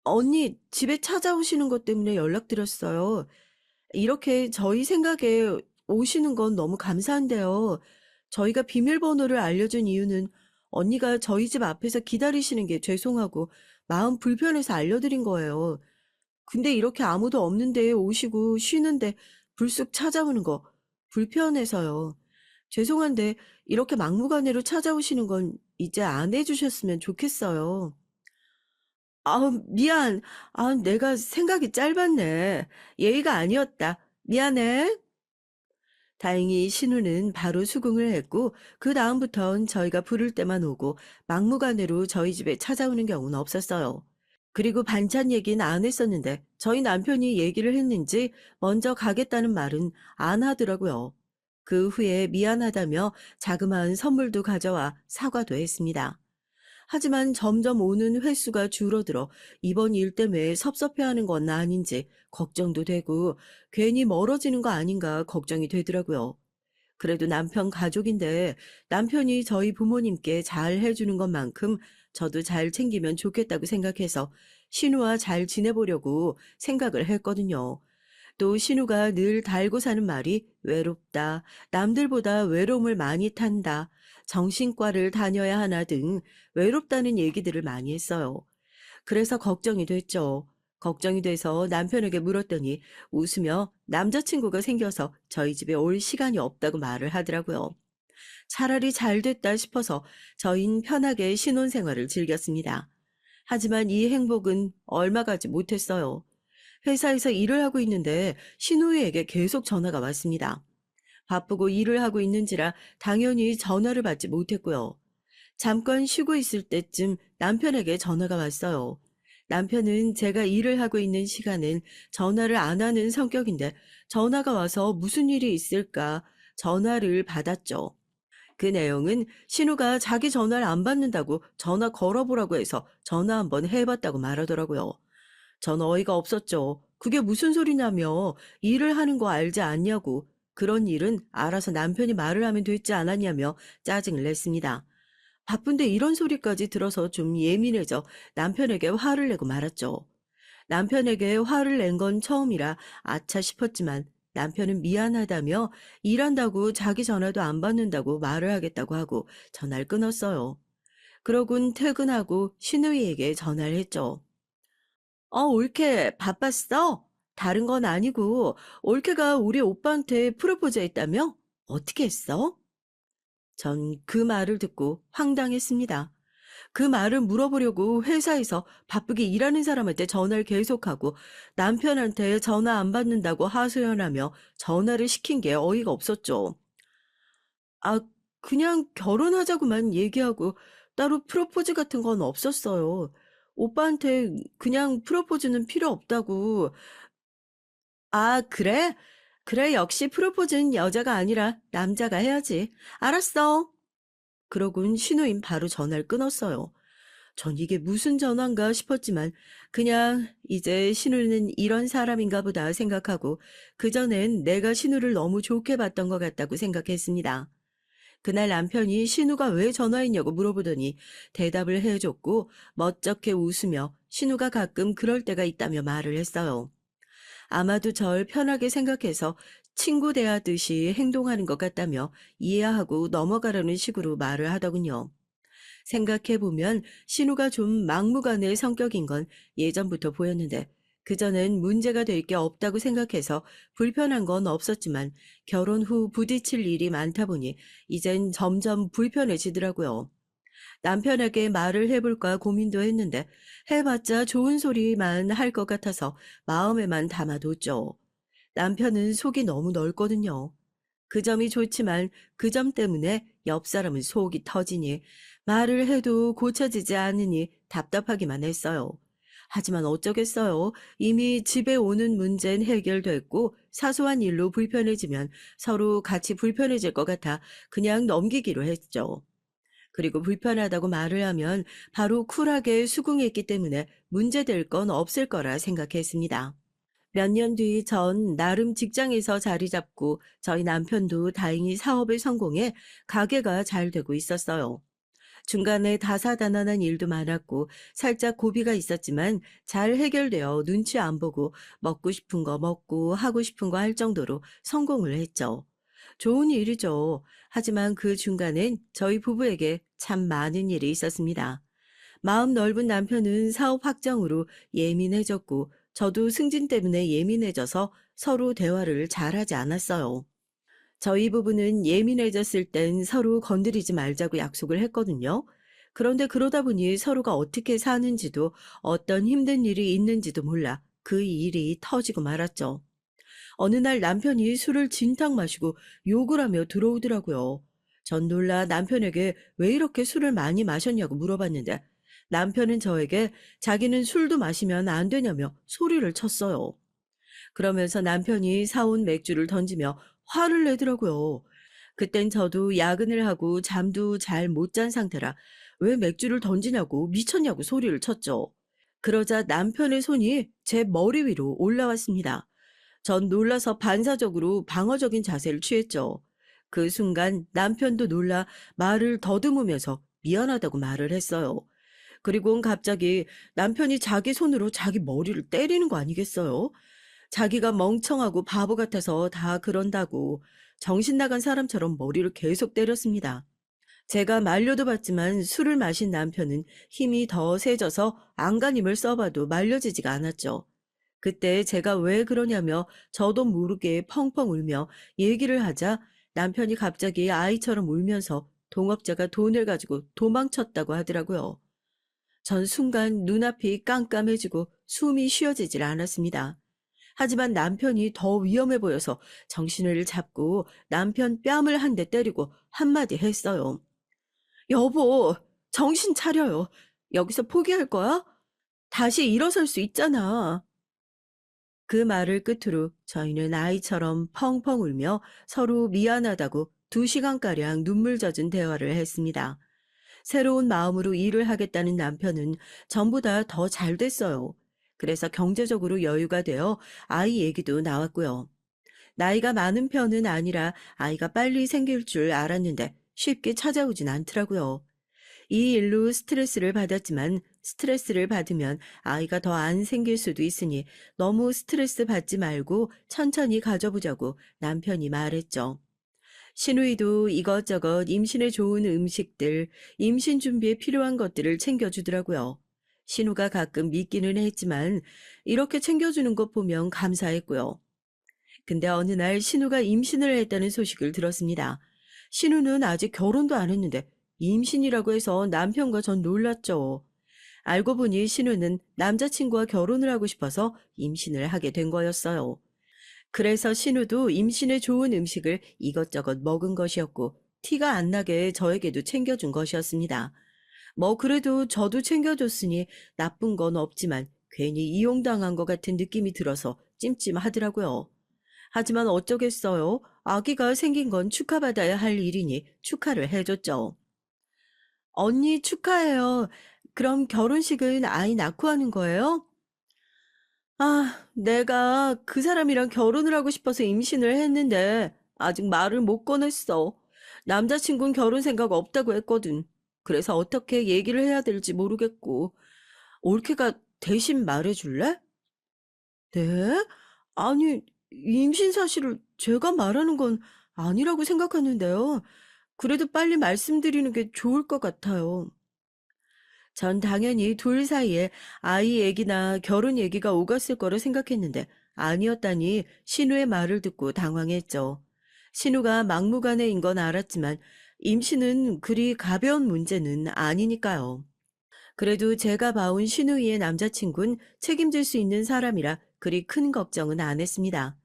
언니, 집에 찾아오시는 것 때문에 연락드렸어요. 이렇게 저희 생각에 오시는 건 너무 감사한데요. 저희가 비밀번호를 알려준 이유는 언니가 저희 집 앞에서 기다리시는 게 죄송하고 마음 불편해서 알려드린 거예요. 근데 이렇게 아무도 없는데 오시고 쉬는데 불쑥 찾아오는 거 불편해서요. 죄송한데 이렇게 막무가내로 찾아오시는 건 이제 안 해주셨으면 좋겠어요. 미안. 내가 생각이 짧았네. 예의가 아니었다. 미안해. 다행히 신우는 바로 수긍을 했고 그 다음부턴 저희가 부를 때만 오고 막무가내로 저희 집에 찾아오는 경우는 없었어요. 그리고 반찬 얘기는 안 했었는데 저희 남편이 얘기를 했는지 먼저 가겠다는 말은 안 하더라고요. 그 후에 미안하다며 자그마한 선물도 가져와 사과도 했습니다. 하지만 점점 오는 횟수가 줄어들어 이번 일 때문에 섭섭해하는 건 아닌지 걱정도 되고 괜히 멀어지는 거 아닌가 걱정이 되더라고요. 그래도 남편 가족인데 남편이 저희 부모님께 잘 해주는 것만큼 저도 잘 챙기면 좋겠다고 생각해서 신우와 잘 지내보려고 생각을 했거든요. 또 신우가 늘 달고 사는 말이 외롭다, 남들보다 외로움을 많이 탄다, 정신과를 다녀야 하나 등 외롭다는 얘기들을 많이 했어요. 그래서 걱정이 됐죠. 걱정이 돼서 남편에게 물었더니 웃으며 남자친구가 생겨서 저희 집에 올 시간이 없다고 말을 하더라고요. 차라리 잘 됐다 싶어서 저흰 편하게 신혼생활을 즐겼습니다. 하지만 이 행복은 얼마 가지 못했어요. 회사에서 일을 하고 있는데 신우이에게 계속 전화가 왔습니다. 바쁘고 일을 하고 있는지라 당연히 전화를 받지 못했고요. 잠깐 쉬고 있을 때쯤 남편에게 전화가 왔어요. 남편은 제가 일을 하고 있는 시간엔 전화를 안 하는 성격인데 전화가 와서 무슨 일이 있을까 전화를 받았죠. 그 내용은 신우가 자기 전화를 안 받는다고 전화 걸어보라고 해서 전화 한번 해봤다고 말하더라고요. 전 어이가 없었죠. 그게 무슨 소리냐며 일을 하는 거 알지 않냐고 그런 일은 알아서 남편이 말을 하면 됐지 않았냐며 짜증을 냈습니다. 바쁜데 이런 소리까지 들어서 좀 예민해져 남편에게 화를 내고 말았죠. 남편에게 화를 낸 건 처음이라 아차 싶었지만 남편은 미안하다며 일한다고 자기 전화도 안 받는다고 말을 하겠다고 하고 전화를 끊었어요. 그러곤 퇴근하고 신우이에게 전화를 했죠. 올케 바빴어? 다른 건 아니고 올케가 우리 오빠한테 프로포즈 했다며? 어떻게 했어? 전 그 말을 듣고 황당했습니다. 그 말을 물어보려고 회사에서 바쁘게 일하는 사람한테 전화를 계속하고 남편한테 전화 안 받는다고 하소연하며 전화를 시킨 게 어이가 없었죠. 아, 그냥 결혼하자고만 얘기하고 따로 프로포즈 같은 건 없었어요. 오빠한테 그냥 프로포즈는 필요 없다고. 아, 그래? 그래, 역시 프로포즈는 여자가 아니라 남자가 해야지. 알았어. 그러곤 신우임 바로 전화를 끊었어요. 전 이게 무슨 전화인가 싶었지만 그냥 이제 신우는 이런 사람인가 보다 생각하고 그전엔 내가 신우를 너무 좋게 봤던 것 같다고 생각했습니다. 그날 남편이 신우가 왜 전화했냐고 물어보더니 대답을 해줬고 멋쩍게 웃으며 신우가 가끔 그럴 때가 있다며 말을 했어요. 아마도 절 편하게 생각해서 친구 대하듯이 행동하는 것 같다며 이해하고 넘어가려는 식으로 말을 하더군요. 생각해보면 신우가 좀 막무가내의 성격인 건 예전부터 보였는데 그전엔 문제가 될 게 없다고 생각해서 불편한 건 없었지만 결혼 후 부딪힐 일이 많다 보니 이젠 점점 불편해지더라고요. 남편에게 말을 해볼까 고민도 했는데 해봤자 좋은 소리만 할 것 같아서 마음에만 담아뒀죠. 남편은 속이 너무 넓거든요. 그 점이 좋지만 그 점 때문에 옆 사람은 속이 터지니 말을 해도 고쳐지지 않으니 답답하기만 했어요. 하지만 어쩌겠어요. 이미 집에 오는 문제는 해결됐고 사소한 일로 불편해지면 서로 같이 불편해질 것 같아 그냥 넘기기로 했죠. 그리고 불편하다고 말을 하면 바로 쿨하게 수긍했기 때문에 문제될 건 없을 거라 생각했습니다. 몇 년 뒤 전 나름 직장에서 자리 잡고 저희 남편도 다행히 사업에 성공해 가게가 잘 되고 있었어요. 중간에 다사다난한 일도 많았고 살짝 고비가 있었지만 잘 해결되어 눈치 안 보고 먹고 싶은 거 먹고 하고 싶은 거 할 정도로 성공을 했죠. 좋은 일이죠. 하지만 그 중간엔 저희 부부에게 참 많은 일이 있었습니다. 마음 넓은 남편은 사업 확장으로 예민해졌고 저도 승진 때문에 예민해져서 서로 대화를 잘하지 않았어요. 저희 부부는 예민해졌을 땐 서로 건드리지 말자고 약속을 했거든요. 그런데 그러다 보니 서로가 어떻게 사는지도 어떤 힘든 일이 있는지도 몰라 그 일이 터지고 말았죠. 어느 날 남편이 술을 진탕 마시고 욕을 하며 들어오더라고요. 전 놀라 남편에게 왜 이렇게 술을 많이 마셨냐고 물어봤는데 남편은 저에게 자기는 술도 마시면 안 되냐며 소리를 쳤어요. 그러면서 남편이 사온 맥주를 던지며 화를 내더라고요. 그땐 저도 야근을 하고 잠도 잘 못 잔 상태라 왜 맥주를 던지냐고 미쳤냐고 소리를 쳤죠. 그러자 남편의 손이 제 머리 위로 올라왔습니다. 전 놀라서 반사적으로 방어적인 자세를 취했죠. 그 순간 남편도 놀라 말을 더듬으면서 미안하다고 말을 했어요. 그리고는 갑자기 남편이 자기 손으로 자기 머리를 때리는 거 아니겠어요? 자기가 멍청하고 바보 같아서 다 그런다고 정신 나간 사람처럼 머리를 계속 때렸습니다. 제가 말려도 봤지만 술을 마신 남편은 힘이 더 세져서 안간힘을 써봐도 말려지지가 않았죠. 그때 제가 왜 그러냐며 저도 모르게 펑펑 울며 얘기를 하자 남편이 갑자기 아이처럼 울면서 동업자가 돈을 가지고 도망쳤다고 하더라고요. 전 순간 눈앞이 깜깜해지고 숨이 쉬어지질 않았습니다. 하지만 남편이 더 위험해 보여서 정신을 잡고 남편 뺨을 한 대 때리고 한마디 했어요. 여보, 정신 차려요. 여기서 포기할 거야? 다시 일어설 수 있잖아. 그 말을 끝으로 저희는 아이처럼 펑펑 울며 서로 미안하다고 2시간가량 눈물 젖은 대화를 했습니다. 새로운 마음으로 일을 하겠다는 남편은 전보다 더 잘 됐어요. 그래서 경제적으로 여유가 되어 아이 얘기도 나왔고요. 나이가 많은 편은 아니라 아이가 빨리 생길 줄 알았는데 쉽게 찾아오진 않더라고요. 이 일로 스트레스를 받았지만 스트레스를 받으면 아이가 더 안 생길 수도 있으니 너무 스트레스 받지 말고 천천히 가져보자고 남편이 말했죠. 시누이도 이것저것 임신에 좋은 음식들, 임신 준비에 필요한 것들을 챙겨주더라고요. 신우가 가끔 믿기는 했지만 이렇게 챙겨주는 것 보면 감사했고요. 근데 어느 날 신우가 임신을 했다는 소식을 들었습니다. 신우는 아직 결혼도 안 했는데 임신이라고 해서 남편과 전 놀랐죠. 알고 보니 신우는 남자친구와 결혼을 하고 싶어서 임신을 하게 된 거였어요. 그래서 신우도 임신에 좋은 음식을 이것저것 먹은 것이었고 티가 안 나게 저에게도 챙겨준 것이었습니다. 뭐 그래도 저도 챙겨줬으니 나쁜 건 없지만 괜히 이용당한 것 같은 느낌이 들어서 찜찜하더라고요. 하지만 어쩌겠어요. 아기가 생긴 건 축하받아야 할 일이니 축하를 해줬죠. 언니 축하해요. 그럼 결혼식은 아이 낳고 하는 거예요? 아, 내가 그 사람이랑 결혼을 하고 싶어서 임신을 했는데 아직 말을 못 꺼냈어. 남자친구는 결혼 생각 없다고 했거든. 그래서 어떻게 얘기를 해야 될지 모르겠고. 올케가 대신 말해줄래? 네? 아니, 임신 사실을 제가 말하는 건 아니라고 생각하는데요. 그래도 빨리 말씀드리는 게 좋을 것 같아요. 전 당연히 둘 사이에 아이 얘기나 결혼 얘기가 오갔을 거라 생각했는데 아니었다니 신우의 말을 듣고 당황했죠. 신우가 막무가내인 건 알았지만 임신은 그리 가벼운 문제는 아니니까요. 그래도 제가 봐온 신우이의 남자친구는 책임질 수 있는 사람이라 그리 큰 걱정은 안 했습니다.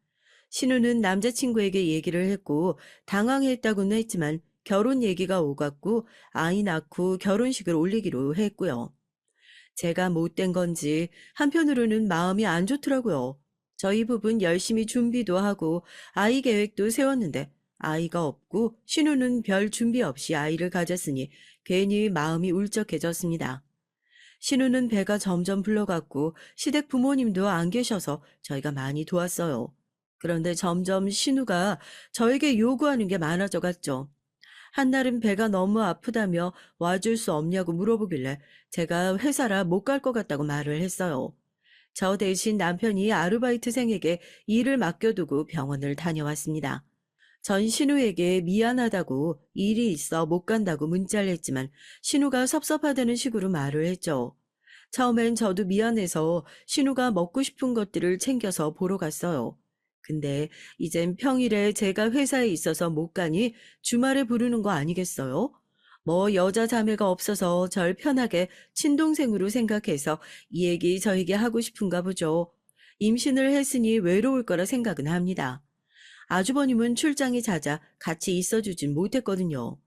신우는 남자친구에게 얘기를 했고 당황했다고는 했지만 결혼 얘기가 오갔고 아이 낳고 결혼식을 올리기로 했고요. 제가 못된 건지 한편으로는 마음이 안 좋더라고요. 저희 부부 열심히 준비도 하고 아이 계획도 세웠는데 아이가 없고 신우는 별 준비 없이 아이를 가졌으니 괜히 마음이 울적해졌습니다. 신우는 배가 점점 불러갔고 시댁 부모님도 안 계셔서 저희가 많이 도왔어요. 그런데 점점 신우가 저에게 요구하는 게 많아져 갔죠. 한날은 배가 너무 아프다며 와줄 수 없냐고 물어보길래 제가 회사라 못 갈 것 같다고 말을 했어요. 저 대신 남편이 아르바이트생에게 일을 맡겨두고 병원을 다녀왔습니다. 전 신우에게 미안하다고 일이 있어 못 간다고 문자를 했지만 신우가 섭섭하다는 식으로 말을 했죠. 처음엔 저도 미안해서 신우가 먹고 싶은 것들을 챙겨서 보러 갔어요. 근데 이젠 평일에 제가 회사에 있어서 못 가니 주말에 부르는 거 아니겠어요? 뭐 여자 자매가 없어서 절 편하게 친동생으로 생각해서 이 얘기 저에게 하고 싶은가 보죠. 임신을 했으니 외로울 거라 생각은 합니다. 아주버님은 출장이 잦아 같이 있어주진 못했거든요.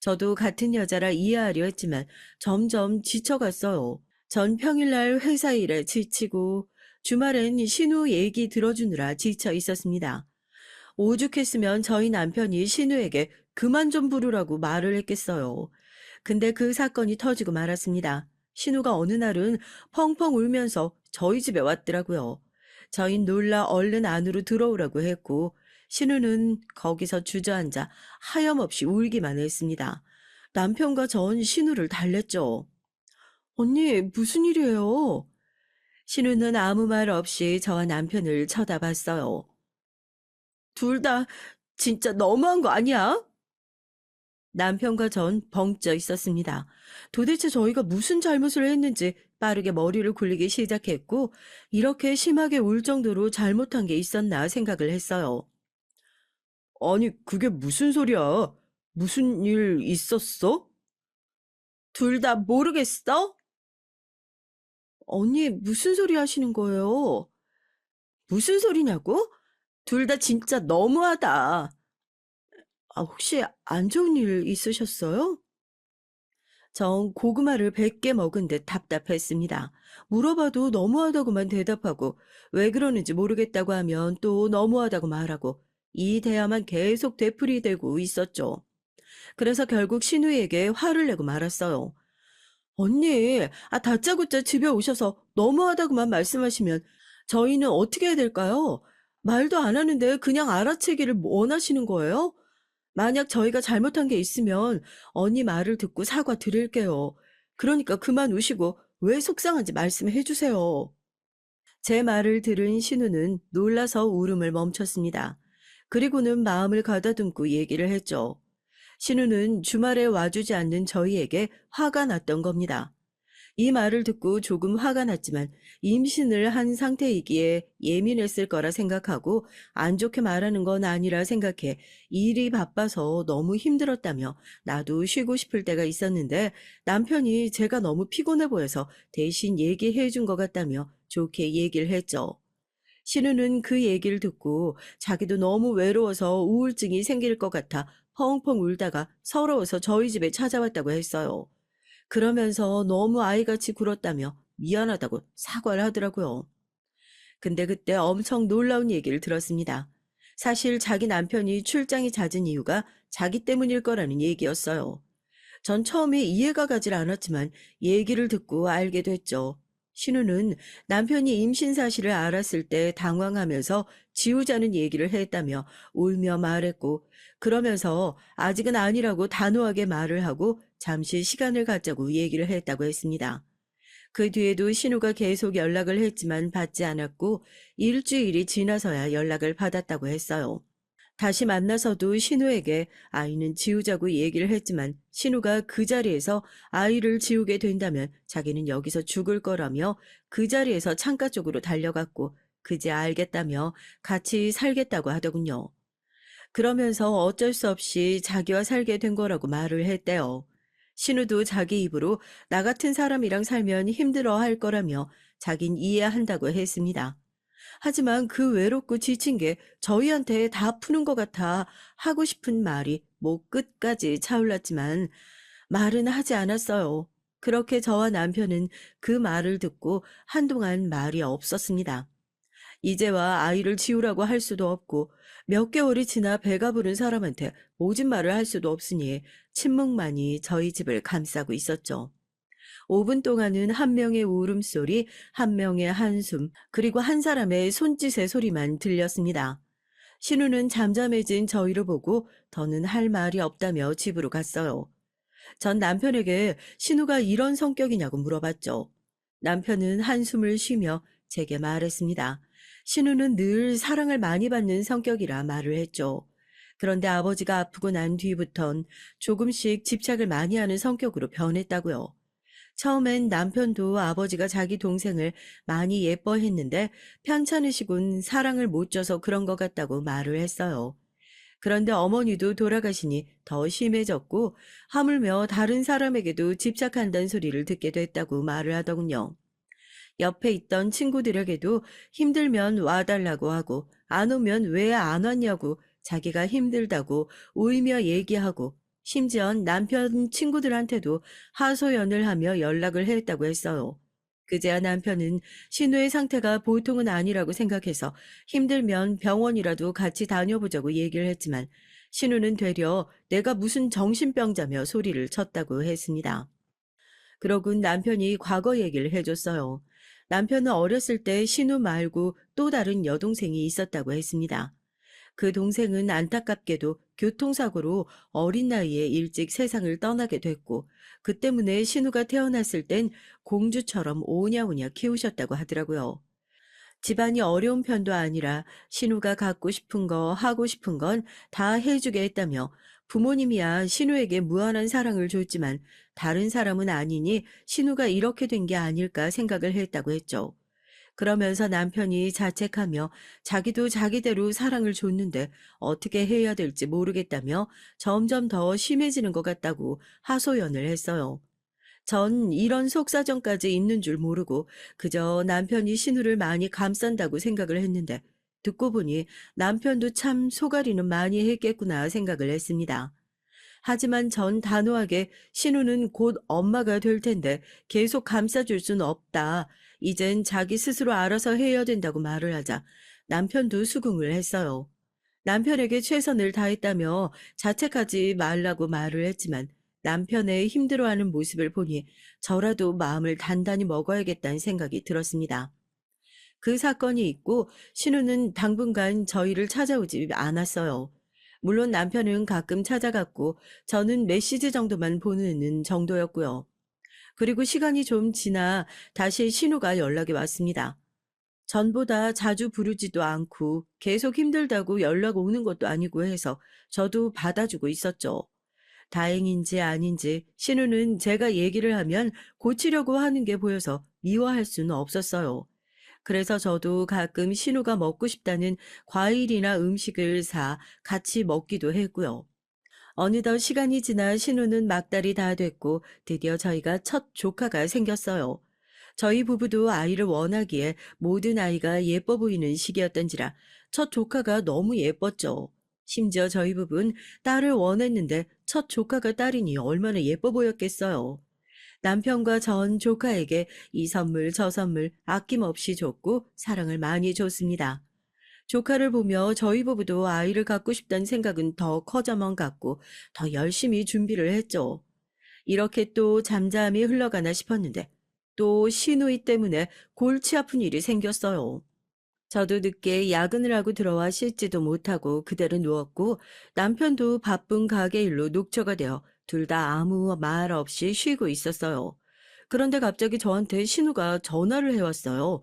저도 같은 여자라 이해하려 했지만 점점 지쳐갔어요. 전 평일날 회사 일에 지치고 주말엔 신우 얘기 들어주느라 지쳐 있었습니다. 오죽했으면 저희 남편이 신우에게 그만 좀 부르라고 말을 했겠어요. 근데 그 사건이 터지고 말았습니다. 신우가 어느 날은 펑펑 울면서 저희 집에 왔더라고요. 저흰 놀라 얼른 안으로 들어오라고 했고 신우는 거기서 주저앉아 하염없이 울기만 했습니다. 남편과 전 신우를 달랬죠. 언니, 무슨 일이에요? 신우는 아무 말 없이 저와 남편을 쳐다봤어요. 둘 다 진짜 너무한 거 아니야? 남편과 전 벙쪄 있었습니다. 도대체 저희가 무슨 잘못을 했는지 빠르게 머리를 굴리기 시작했고, 이렇게 심하게 울 정도로 잘못한 게 있었나 생각을 했어요. 아니, 그게 무슨 소리야? 무슨 일 있었어? 둘 다 모르겠어? 언니, 무슨 소리 하시는 거예요? 무슨 소리냐고? 둘 다 진짜 너무하다. 아, 혹시 안 좋은 일 있으셨어요? 전 고구마를 100개 먹은 듯 답답했습니다. 물어봐도 너무하다고만 대답하고 왜 그러는지 모르겠다고 하면 또 너무하다고 말하고 이 대화만 계속 되풀이되고 있었죠. 그래서 결국 신우에게 화를 내고 말았어요. 언니, 다짜고짜 집에 오셔서 너무하다고만 말씀하시면 저희는 어떻게 해야 될까요? 말도 안 하는데 그냥 알아채기를 원하시는 거예요? 만약 저희가 잘못한 게 있으면 언니 말을 듣고 사과드릴게요. 그러니까 그만 우시고 왜 속상한지 말씀해 주세요. 제 말을 들은 신우는 놀라서 울음을 멈췄습니다. 그리고는 마음을 가다듬고 얘기를 했죠. 신우는 주말에 와주지 않는 저희에게 화가 났던 겁니다. 이 말을 듣고 조금 화가 났지만 임신을 한 상태이기에 예민했을 거라 생각하고 안 좋게 말하는 건 아니라 생각해 일이 바빠서 너무 힘들었다며 나도 쉬고 싶을 때가 있었는데 남편이 제가 너무 피곤해 보여서 대신 얘기해 준 것 같다며 좋게 얘기를 했죠. 신우는 그 얘기를 듣고 자기도 너무 외로워서 우울증이 생길 것 같아 펑펑 울다가 서러워서 저희 집에 찾아왔다고 했어요. 그러면서 너무 아이같이 굴었다며 미안하다고 사과를 하더라고요. 근데 그때 엄청 놀라운 얘기를 들었습니다. 사실 자기 남편이 출장이 잦은 이유가 자기 때문일 거라는 얘기였어요. 전 처음에 이해가 가질 않았지만 얘기를 듣고 알게 됐죠. 신우는 남편이 임신 사실을 알았을 때 당황하면서 지우자는 얘기를 했다며 울며 말했고, 그러면서 아직은 아니라고 단호하게 말을 하고 잠시 시간을 갖자고 얘기를 했다고 했습니다. 그 뒤에도 신우가 계속 연락을 했지만 받지 않았고 일주일이 지나서야 연락을 받았다고 했어요. 다시 만나서도 신우에게 아이는 지우자고 얘기를 했지만 신우가 그 자리에서 아이를 지우게 된다면 자기는 여기서 죽을 거라며 그 자리에서 창가 쪽으로 달려갔고 그제 알겠다며 같이 살겠다고 하더군요. 그러면서 어쩔 수 없이 자기와 살게 된 거라고 말을 했대요. 신우도 자기 입으로 나 같은 사람이랑 살면 힘들어 할 거라며 자긴 이해한다고 했습니다. 하지만 그 외롭고 지친 게 저희한테 다 푸는 것 같아 하고 싶은 말이 목 끝까지 차올랐지만 말은 하지 않았어요. 그렇게 저와 남편은 그 말을 듣고 한동안 말이 없었습니다. 이제와 아이를 지우라고 할 수도 없고 몇 개월이 지나 배가 부른 사람한테 모진 말을 할 수도 없으니 침묵만이 저희 집을 감싸고 있었죠. 5분 동안은 한 명의 울음소리, 한 명의 한숨, 그리고 한 사람의 손짓의 소리만 들렸습니다. 신우는 잠잠해진 저희를 보고 더는 할 말이 없다며 집으로 갔어요. 전 남편에게 신우가 이런 성격이냐고 물어봤죠. 남편은 한숨을 쉬며 제게 말했습니다. 신우는 늘 사랑을 많이 받는 성격이라 말을 했죠. 그런데 아버지가 아프고 난 뒤부턴 조금씩 집착을 많이 하는 성격으로 변했다고요. 처음엔 남편도 아버지가 자기 동생을 많이 예뻐했는데 편찮으시군 사랑을 못 줘서 그런 것 같다고 말을 했어요. 그런데 어머니도 돌아가시니 더 심해졌고 하물며 다른 사람에게도 집착한다는 소리를 듣게 됐다고 말을 하더군요. 옆에 있던 친구들에게도 힘들면 와달라고 하고 안 오면 왜 안 왔냐고 자기가 힘들다고 울며 얘기하고 심지어 남편 친구들한테도 하소연을 하며 연락을 했다고 했어요. 그제야 남편은 신우의 상태가 보통은 아니라고 생각해서 힘들면 병원이라도 같이 다녀보자고 얘기를 했지만 신우는 되려 내가 무슨 정신병자며 소리를 쳤다고 했습니다. 그러곤 남편이 과거 얘기를 해줬어요. 남편은 어렸을 때 신우 말고 또 다른 여동생이 있었다고 했습니다. 그 동생은 안타깝게도 교통사고로 어린 나이에 일찍 세상을 떠나게 됐고, 그 때문에 신우가 태어났을 땐 공주처럼 오냐오냐 키우셨다고 하더라고요. 집안이 어려운 편도 아니라 신우가 갖고 싶은 거, 하고 싶은 건 다 해주게 했다며 부모님이야 신우에게 무한한 사랑을 줬지만 다른 사람은 아니니 신우가 이렇게 된 게 아닐까 생각을 했다고 했죠. 그러면서 남편이 자책하며 자기도 자기대로 사랑을 줬는데 어떻게 해야 될지 모르겠다며 점점 더 심해지는 것 같다고 하소연을 했어요. 전 이런 속사정까지 있는 줄 모르고 그저 남편이 신우를 많이 감싼다고 생각을 했는데 듣고 보니 남편도 참 속앓이는 많이 했겠구나 생각을 했습니다. 하지만 전 단호하게 신우는 곧 엄마가 될 텐데 계속 감싸줄 순 없다. 이젠 자기 스스로 알아서 해야 된다고 말을 하자 남편도 수긍을 했어요. 남편에게 최선을 다했다며 자책하지 말라고 말을 했지만 남편의 힘들어하는 모습을 보니 저라도 마음을 단단히 먹어야겠다는 생각이 들었습니다. 그 사건이 있고 신우는 당분간 저희를 찾아오지 않았어요. 물론 남편은 가끔 찾아갔고 저는 메시지 정도만 보내는 정도였고요. 그리고 시간이 좀 지나 다시 신우가 연락이 왔습니다. 전보다 자주 부르지도 않고 계속 힘들다고 연락 오는 것도 아니고 해서 저도 받아주고 있었죠. 다행인지 아닌지 신우는 제가 얘기를 하면 고치려고 하는 게 보여서 미워할 수는 없었어요. 그래서 저도 가끔 신우가 먹고 싶다는 과일이나 음식을 사 같이 먹기도 했고요. 어느덧 시간이 지나 신우는 막달이 다 됐고 드디어 저희가 첫 조카가 생겼어요. 저희 부부도 아이를 원하기에 모든 아이가 예뻐 보이는 시기였던지라 첫 조카가 너무 예뻤죠. 심지어 저희 부부는 딸을 원했는데 첫 조카가 딸이니 얼마나 예뻐 보였겠어요. 남편과 전 조카에게 이 선물 저 선물 아낌없이 줬고 사랑을 많이 줬습니다. 조카를 보며 저희 부부도 아이를 갖고 싶다는 생각은 더 커져만 갔고 더 열심히 준비를 했죠. 이렇게 또 잠잠히 흘러가나 싶었는데 또 시누이 때문에 골치 아픈 일이 생겼어요. 저도 늦게 야근을 하고 들어와 씻지도 못하고 그대로 누웠고 남편도 바쁜 가게 일로 녹초가 되어 둘 다 아무 말 없이 쉬고 있었어요. 그런데 갑자기 저한테 신우가 전화를 해왔어요.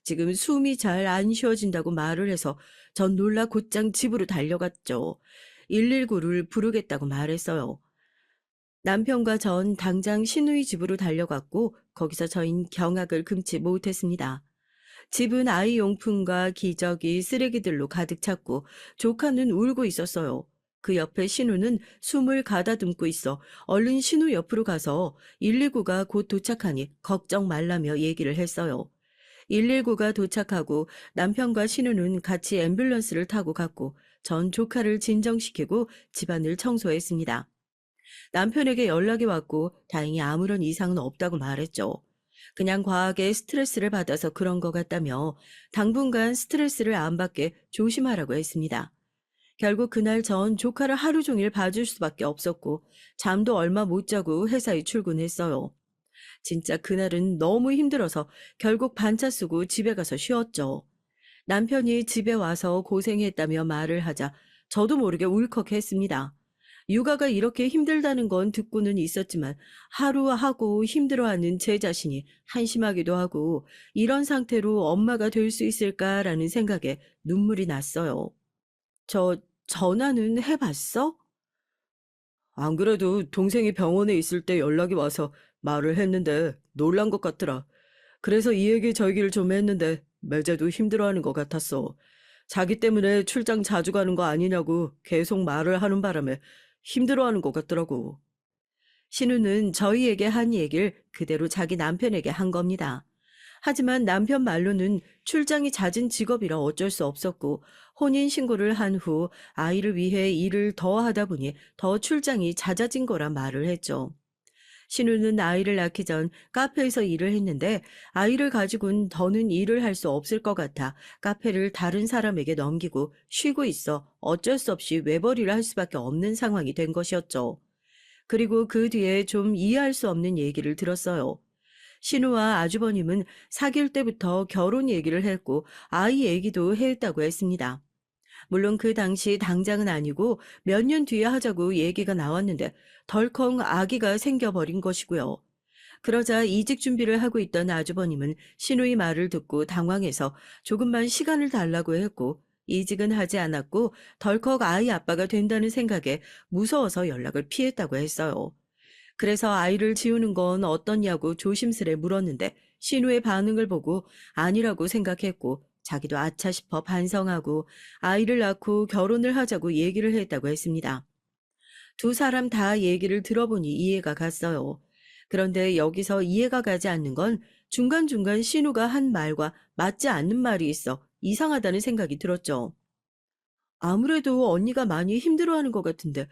지금 숨이 잘 안 쉬어진다고 말을 해서 전 놀라 곧장 집으로 달려갔죠. 119를 부르겠다고 말했어요. 남편과 전 당장 신우이 집으로 달려갔고 거기서 저흰 경악을 금치 못했습니다. 집은 아이 용품과 기저귀, 쓰레기들로 가득 찼고 조카는 울고 있었어요. 그 옆에 신우는 숨을 가다듬고 있어 얼른 신우 옆으로 가서 119가 곧 도착하니 걱정 말라며 얘기를 했어요. 119가 도착하고 남편과 신우는 같이 앰뷸런스를 타고 갔고 전 조카를 진정시키고 집안을 청소했습니다. 남편에게 연락이 왔고 다행히 아무런 이상은 없다고 말했죠. 그냥 과하게 스트레스를 받아서 그런 것 같다며 당분간 스트레스를 안 받게 조심하라고 했습니다. 결국 그날 전 조카를 하루 종일 봐줄 수밖에 없었고 잠도 얼마 못 자고 회사에 출근했어요. 진짜 그날은 너무 힘들어서 결국 반차 쓰고 집에 가서 쉬었죠. 남편이 집에 와서 고생했다며 말을 하자 저도 모르게 울컥했습니다. 육아가 이렇게 힘들다는 건 듣고는 있었지만 하루하고 힘들어하는 제 자신이 한심하기도 하고 이런 상태로 엄마가 될 수 있을까라는 생각에 눈물이 났어요. 저 전화는 해봤어? 안 그래도 동생이 병원에 있을 때 연락이 와서 말을 했는데 놀란 것 같더라. 그래서 이 얘기 저기를 좀 했는데 매제도 힘들어하는 것 같았어. 자기 때문에 출장 자주 가는 거 아니냐고 계속 말을 하는 바람에 힘들어하는 것 같더라고. 신우는 저희에게 한 얘기를 그대로 자기 남편에게 한 겁니다. 하지만 남편 말로는 출장이 잦은 직업이라 어쩔 수 없었고 혼인신고를 한 후 아이를 위해 일을 더 하다 보니 더 출장이 잦아진 거라 말을 했죠. 신우는 아이를 낳기 전 카페에서 일을 했는데 아이를 가지고는 더는 일을 할 수 없을 것 같아 카페를 다른 사람에게 넘기고 쉬고 있어 어쩔 수 없이 외벌이를 할 수밖에 없는 상황이 된 것이었죠. 그리고 그 뒤에 좀 이해할 수 없는 얘기를 들었어요. 신우와 아주버님은 사귈 때부터 결혼 얘기를 했고 아이 얘기도 했다고 했습니다. 물론 그 당시 당장은 아니고 몇 년 뒤에 하자고 얘기가 나왔는데 덜컹 아기가 생겨버린 것이고요. 그러자 이직 준비를 하고 있던 아주버님은 신우의 말을 듣고 당황해서 조금만 시간을 달라고 했고 이직은 하지 않았고 덜컥 아이 아빠가 된다는 생각에 무서워서 연락을 피했다고 했어요. 그래서 아이를 지우는 건 어떻냐고 조심스레 물었는데 신우의 반응을 보고 아니라고 생각했고 자기도 아차 싶어 반성하고 아이를 낳고 결혼을 하자고 얘기를 했다고 했습니다. 두 사람 다 얘기를 들어보니 이해가 갔어요. 그런데 여기서 이해가 가지 않는 건 중간중간 신우가 한 말과 맞지 않는 말이 있어 이상하다는 생각이 들었죠. 아무래도 언니가 많이 힘들어하는 것 같은데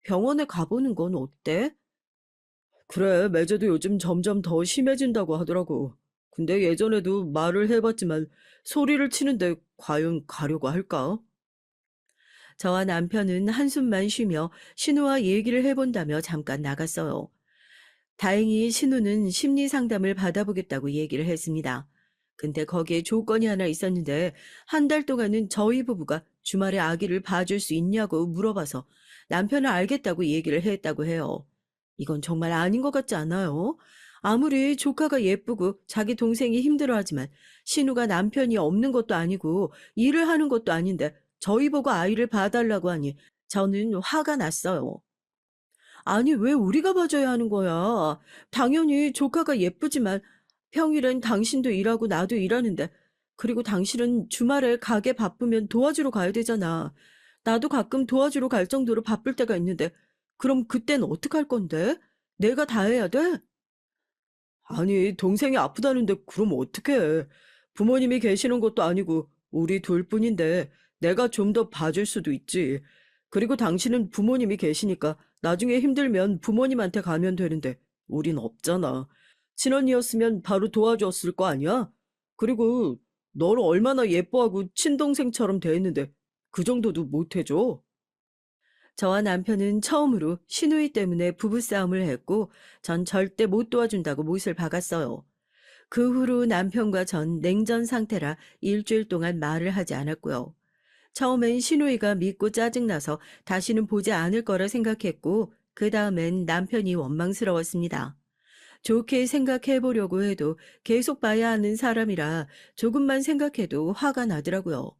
병원에 가보는 건 어때? 그래, 매제도 요즘 점점 더 심해진다고 하더라고. 근데 예전에도 말을 해봤지만 소리를 치는데 과연 가려고 할까? 저와 남편은 한숨만 쉬며 신우와 얘기를 해본다며 잠깐 나갔어요. 다행히 신우는 심리 상담을 받아보겠다고 얘기를 했습니다. 근데 거기에 조건이 하나 있었는데 한 달 동안은 저희 부부가 주말에 아기를 봐줄 수 있냐고 물어봐서 남편은 알겠다고 얘기를 했다고 해요. 이건 정말 아닌 것 같지 않아요? 아무리 조카가 예쁘고 자기 동생이 힘들어하지만 신우가 남편이 없는 것도 아니고 일을 하는 것도 아닌데 저희 보고 아이를 봐달라고 하니 저는 화가 났어요. 아니, 왜 우리가 봐줘야 하는 거야? 당연히 조카가 예쁘지만 평일엔 당신도 일하고 나도 일하는데, 그리고 당신은 주말에 가게 바쁘면 도와주러 가야 되잖아. 나도 가끔 도와주러 갈 정도로 바쁠 때가 있는데, 그럼 그땐 어떡할 건데? 내가 다 해야 돼? 아니, 동생이 아프다는데 그럼 어떡해. 부모님이 계시는 것도 아니고 우리 둘뿐인데 내가 좀 더 봐줄 수도 있지. 그리고 당신은 부모님이 계시니까 나중에 힘들면 부모님한테 가면 되는데 우린 없잖아. 친언니였으면 바로 도와줬을 거 아니야? 그리고 너를 얼마나 예뻐하고 친동생처럼 대했는데 그 정도도 못 해줘? 저와 남편은 처음으로 시누이 때문에 부부싸움을 했고 전 절대 못 도와준다고 못을 박았어요. 그 후로 남편과 전 냉전 상태라 일주일 동안 말을 하지 않았고요. 처음엔 시누이가 믿고 짜증나서 다시는 보지 않을 거라 생각했고 그 다음엔 남편이 원망스러웠습니다. 좋게 생각해 보려고 해도 계속 봐야 하는 사람이라 조금만 생각해도 화가 나더라고요.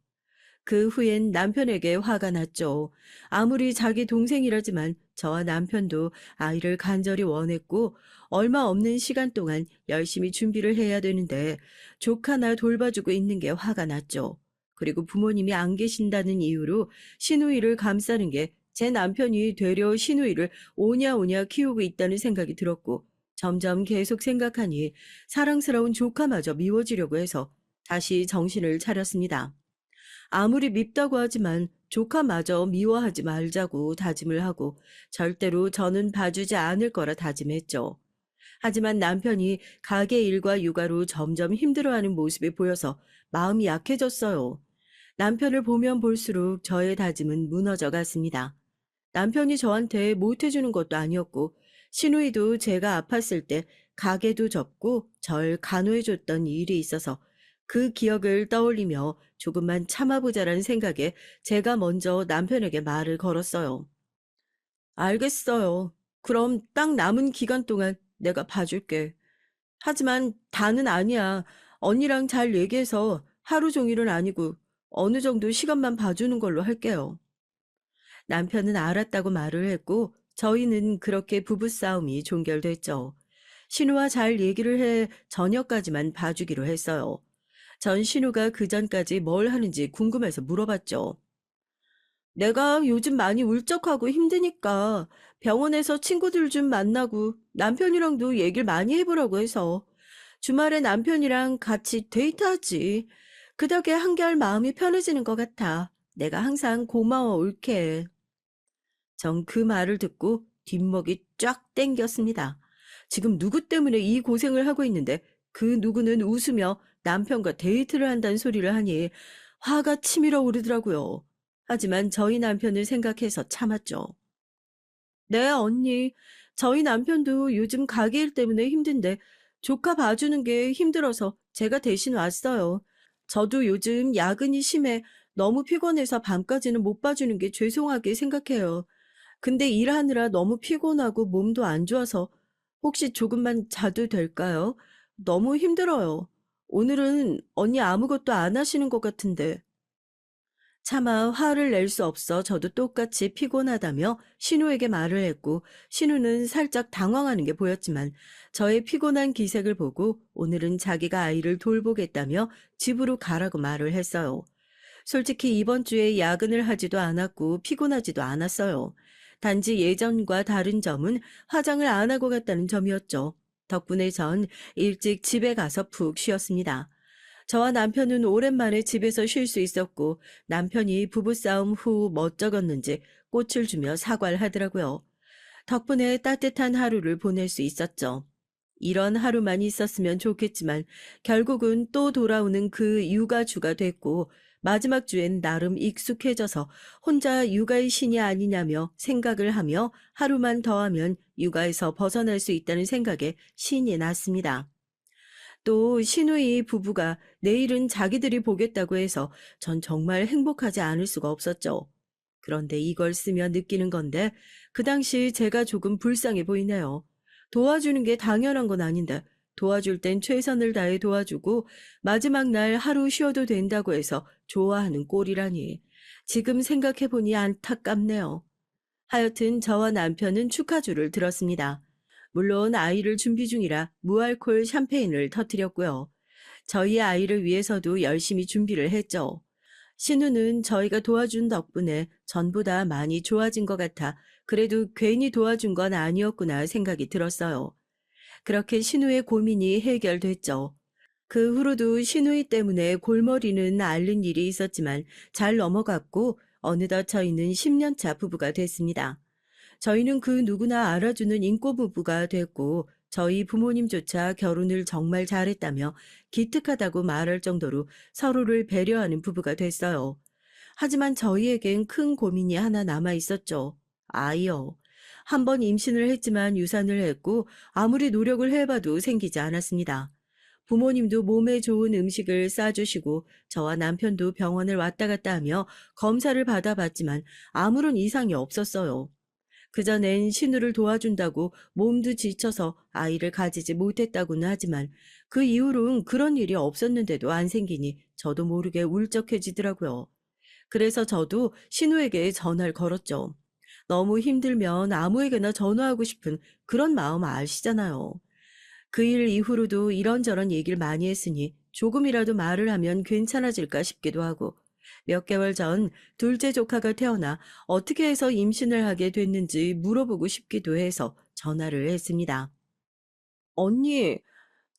그 후엔 남편에게 화가 났죠. 아무리 자기 동생이라지만 저와 남편도 아이를 간절히 원했고 얼마 없는 시간 동안 열심히 준비를 해야 되는데 조카나 돌봐주고 있는 게 화가 났죠. 그리고 부모님이 안 계신다는 이유로 시누이를 감싸는 게 제 남편이 되려 시누이를 오냐오냐 키우고 있다는 생각이 들었고 점점 계속 생각하니 사랑스러운 조카마저 미워지려고 해서 다시 정신을 차렸습니다. 아무리 밉다고 하지만 조카마저 미워하지 말자고 다짐을 하고 절대로 저는 봐주지 않을 거라 다짐했죠. 하지만 남편이 가게 일과 육아로 점점 힘들어하는 모습이 보여서 마음이 약해졌어요. 남편을 보면 볼수록 저의 다짐은 무너져 갔습니다. 남편이 저한테 못해주는 것도 아니었고 시누이도 제가 아팠을 때 가게도 접고 절 간호해줬던 일이 있어서 그 기억을 떠올리며 조금만 참아보자라는 생각에 제가 먼저 남편에게 말을 걸었어요. 알겠어요. 그럼 딱 남은 기간 동안 내가 봐줄게. 하지만 다는 아니야. 언니랑 잘 얘기해서 하루 종일은 아니고 어느 정도 시간만 봐주는 걸로 할게요. 남편은 알았다고 말을 했고 저희는 그렇게 부부싸움이 종결됐죠. 신우와 잘 얘기를 해 저녁까지만 봐주기로 했어요. 전 신우가 그 전까지 뭘 하는지 궁금해서 물어봤죠. 내가 요즘 많이 울적하고 힘드니까 병원에서 친구들 좀 만나고 남편이랑도 얘기를 많이 해보라고 해서 주말에 남편이랑 같이 데이트하지. 그 덕에 한결 마음이 편해지는 것 같아. 내가 항상 고마워 올케. 전 그 말을 듣고 뒷목이 쫙 땡겼습니다. 지금 누구 때문에 이 고생을 하고 있는데 그 누구는 웃으며 남편과 데이트를 한다는 소리를 하니 화가 치밀어 오르더라고요. 하지만 저희 남편을 생각해서 참았죠. 네, 언니. 저희 남편도 요즘 가게 일 때문에 힘든데 조카 봐주는 게 힘들어서 제가 대신 왔어요. 저도 요즘 야근이 심해 너무 피곤해서 밤까지는 못 봐주는 게 죄송하게 생각해요. 근데 일하느라 너무 피곤하고 몸도 안 좋아서 혹시 조금만 자도 될까요? 너무 힘들어요. 오늘은 언니 아무것도 안 하시는 것 같은데. 차마 화를 낼 수 없어 저도 똑같이 피곤하다며 신우에게 말을 했고 신우는 살짝 당황하는 게 보였지만 저의 피곤한 기색을 보고 오늘은 자기가 아이를 돌보겠다며 집으로 가라고 말을 했어요. 솔직히 이번 주에 야근을 하지도 않았고 피곤하지도 않았어요. 단지 예전과 다른 점은 화장을 안 하고 갔다는 점이었죠. 덕분에 전 일찍 집에 가서 푹 쉬었습니다. 저와 남편은 오랜만에 집에서 쉴 수 있었고 남편이 부부싸움 후 멋쩍었는지 꽃을 주며 사과를 하더라고요. 덕분에 따뜻한 하루를 보낼 수 있었죠. 이런 하루만 있었으면 좋겠지만 결국은 또 돌아오는 그 육아주가 됐고 마지막 주엔 나름 익숙해져서 혼자 육아의 신이 아니냐며 생각을 하며 하루만 더하면 육아에서 벗어날 수 있다는 생각에 신이 났습니다. 또 시누이 부부가 내일은 자기들이 보겠다고 해서 전 정말 행복하지 않을 수가 없었죠. 그런데 이걸 쓰며 느끼는 건데 그 당시 제가 조금 불쌍해 보이네요. 도와주는 게 당연한 건 아닌데 도와줄 땐 최선을 다해 도와주고 마지막 날 하루 쉬어도 된다고 해서 좋아하는 꼴이라니. 지금 생각해보니 안타깝네요. 하여튼 저와 남편은 축하주를 들었습니다. 물론 아이를 준비 중이라 무알콜 샴페인을 터뜨렸고요. 저희 아이를 위해서도 열심히 준비를 했죠. 신우는 저희가 도와준 덕분에 전보다 많이 좋아진 것 같아 그래도 괜히 도와준 건 아니었구나 생각이 들었어요. 그렇게 신우의 고민이 해결됐죠. 그 후로도 신우이 때문에 골머리는 앓는 일이 있었지만 잘 넘어갔고 어느덧 저희는 10년 차 부부가 됐습니다. 저희는 그 누구나 알아주는 인꼬 부부가 됐고 저희 부모님조차 결혼을 정말 잘했다며 기특하다고 말할 정도로 서로를 배려하는 부부가 됐어요. 하지만 저희에겐 큰 고민이 하나 남아 있었죠. 아이요. 한 번 임신을 했지만 유산을 했고 아무리 노력을 해봐도 생기지 않았습니다. 부모님도 몸에 좋은 음식을 싸주시고 저와 남편도 병원을 왔다 갔다 하며 검사를 받아봤지만 아무런 이상이 없었어요. 그전엔 신우를 도와준다고 몸도 지쳐서 아이를 가지지 못했다고는 하지만 그 이후로는 그런 일이 없었는데도 안 생기니 저도 모르게 울적해지더라고요. 그래서 저도 신우에게 전화를 걸었죠. 너무 힘들면 아무에게나 전화하고 싶은 그런 마음 아시잖아요. 그 일 이후로도 이런저런 얘기를 많이 했으니 조금이라도 말을 하면 괜찮아질까 싶기도 하고 몇 개월 전 둘째 조카가 태어나 어떻게 해서 임신을 하게 됐는지 물어보고 싶기도 해서 전화를 했습니다. 언니,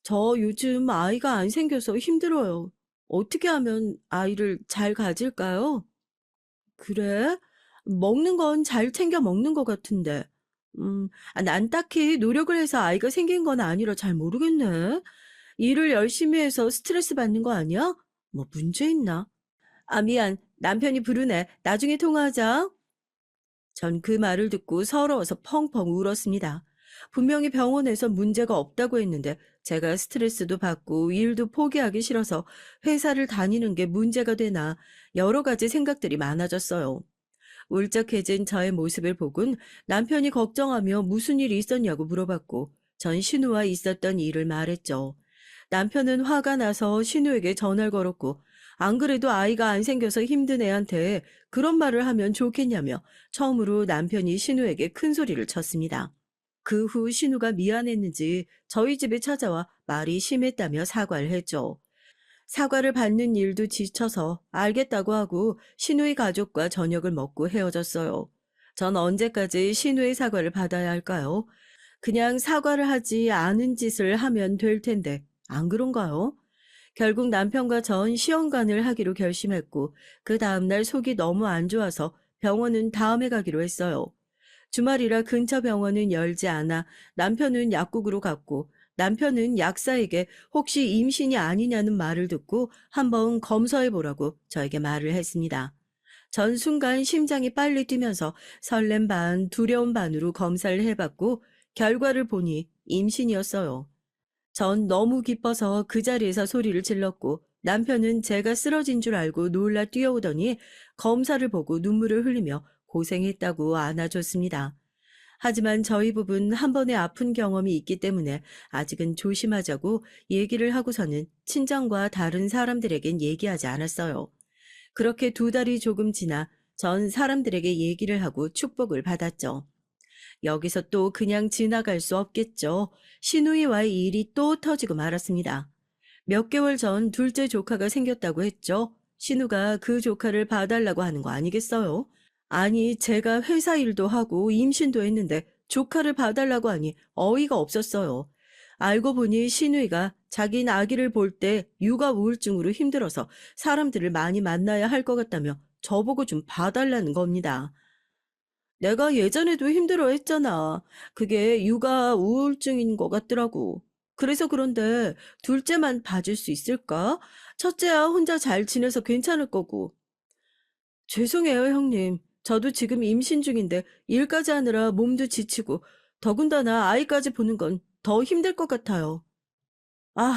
저 요즘 아이가 안 생겨서 힘들어요. 어떻게 하면 아이를 잘 가질까요? 그래? 먹는 건 잘 챙겨 먹는 것 같은데. 난 딱히 노력을 해서 아이가 생긴 건 아니라 잘 모르겠네. 일을 열심히 해서 스트레스 받는 거 아니야? 뭐 문제 있나? 아, 미안. 남편이 부르네. 나중에 통화하자. 전 그 말을 듣고 서러워서 펑펑 울었습니다. 분명히 병원에서 문제가 없다고 했는데 제가 스트레스도 받고 일도 포기하기 싫어서 회사를 다니는 게 문제가 되나 여러 가지 생각들이 많아졌어요. 울적해진 저의 모습을 보곤 남편이 걱정하며 무슨 일이 있었냐고 물어봤고 전 신우와 있었던 일을 말했죠. 남편은 화가 나서 신우에게 전화를 걸었고 안 그래도 아이가 안 생겨서 힘든 애한테 그런 말을 하면 좋겠냐며 처음으로 남편이 신우에게 큰 소리를 쳤습니다. 그 후 신우가 미안했는지 저희 집에 찾아와 말이 심했다며 사과를 했죠. 사과를 받는 일도 지쳐서 알겠다고 하고 신우의 가족과 저녁을 먹고 헤어졌어요. 전 언제까지 신우의 사과를 받아야 할까요? 그냥 사과를 하지 않은 짓을 하면 될 텐데, 안 그런가요? 결국 남편과 전 시험관을 하기로 결심했고, 그 다음날 속이 너무 안 좋아서 병원은 다음에 가기로 했어요. 주말이라 근처 병원은 열지 않아 남편은 약국으로 갔고 남편은 약사에게 혹시 임신이 아니냐는 말을 듣고 한번 검사해 보라고 저에게 말을 했습니다. 전 순간 심장이 빨리 뛰면서 설렘 반 두려움 반으로 검사를 해봤고 결과를 보니 임신이었어요. 전 너무 기뻐서 그 자리에서 소리를 질렀고 남편은 제가 쓰러진 줄 알고 놀라 뛰어오더니 검사를 보고 눈물을 흘리며 고생했다고 안아줬습니다. 하지만 저희 부부는 한 번의 아픈 경험이 있기 때문에 아직은 조심하자고 얘기를 하고서는 친정과 다른 사람들에겐 얘기하지 않았어요. 그렇게 두 달이 조금 지나 전 사람들에게 얘기를 하고 축복을 받았죠. 여기서 또 그냥 지나갈 수 없겠죠. 시누이와의 일이 또 터지고 말았습니다. 몇 개월 전 둘째 조카가 생겼다고 했죠. 신우가 그 조카를 봐달라고 하는 거 아니겠어요? 아니, 제가 회사 일도 하고 임신도 했는데 조카를 봐달라고 하니 어이가 없었어요. 알고 보니 신우이가 자기는 아기를 볼 때 육아 우울증으로 힘들어서 사람들을 많이 만나야 할 것 같다며 저보고 좀 봐달라는 겁니다. 내가 예전에도 힘들어 했잖아. 그게 육아 우울증인 것 같더라고. 그래서 그런데 둘째만 봐줄 수 있을까? 첫째야 혼자 잘 지내서 괜찮을 거고. 죄송해요, 형님. 저도 지금 임신 중인데 일까지 하느라 몸도 지치고 더군다나 아이까지 보는 건 더 힘들 것 같아요. 아,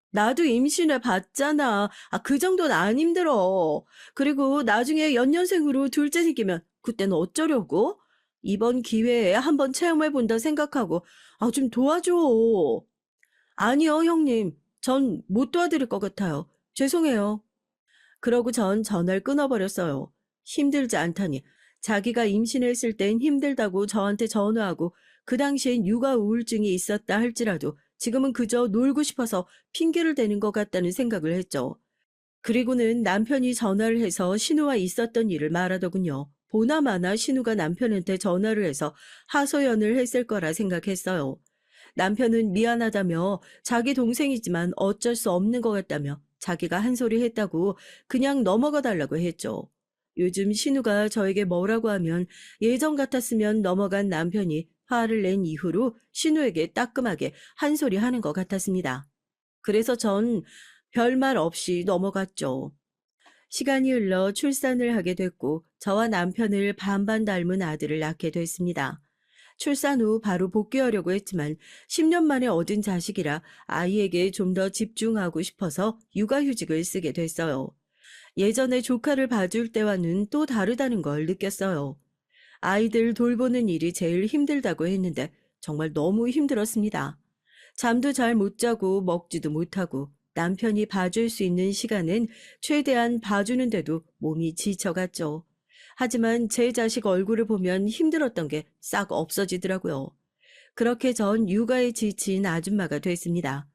나도 임신을 봤잖아. 그 정도는 안 힘들어. 그리고 나중에 연년생으로 둘째 생기면 그때는 어쩌려고? 이번 기회에 한번 체험해 본다 생각하고 좀 도와줘. 아니요, 형님. 전 못 도와드릴 것 같아요. 죄송해요. 그러고 전 전화를 끊어버렸어요. 힘들지 않다니. 자기가 임신했을 땐 힘들다고 저한테 전화하고 그 당시엔 육아 우울증이 있었다 할지라도 지금은 그저 놀고 싶어서 핑계를 대는 것 같다는 생각을 했죠. 그리고는 남편이 전화를 해서 신우와 있었던 일을 말하더군요. 보나마나 신우가 남편한테 전화를 해서 하소연을 했을 거라 생각했어요. 남편은 미안하다며 자기 동생이지만 어쩔 수 없는 것 같다며 자기가 한 소리 했다고 그냥 넘어가 달라고 했죠. 요즘 신우가 저에게 뭐라고 하면 예전 같았으면 넘어간 남편이 화를 낸 이후로 신우에게 따끔하게 한 소리 하는 것 같았습니다. 그래서 전 별말 없이 넘어갔죠. 시간이 흘러 출산을 하게 됐고 저와 남편을 반반 닮은 아들을 낳게 됐습니다. 출산 후 바로 복귀하려고 했지만 10년 만에 얻은 자식이라 아이에게 좀 더 집중하고 싶어서 육아휴직을 쓰게 됐어요. 예전에 조카를 봐줄 때와는 또 다르다는 걸 느꼈어요. 아이들 돌보는 일이 제일 힘들다고 했는데 정말 너무 힘들었습니다. 잠도 잘 못 자고 먹지도 못하고 남편이 봐줄 수 있는 시간은 최대한 봐주는데도 몸이 지쳐갔죠. 하지만 제 자식 얼굴을 보면 힘들었던 게 싹 없어지더라고요. 그렇게 전 육아에 지친 아줌마가 됐습니다.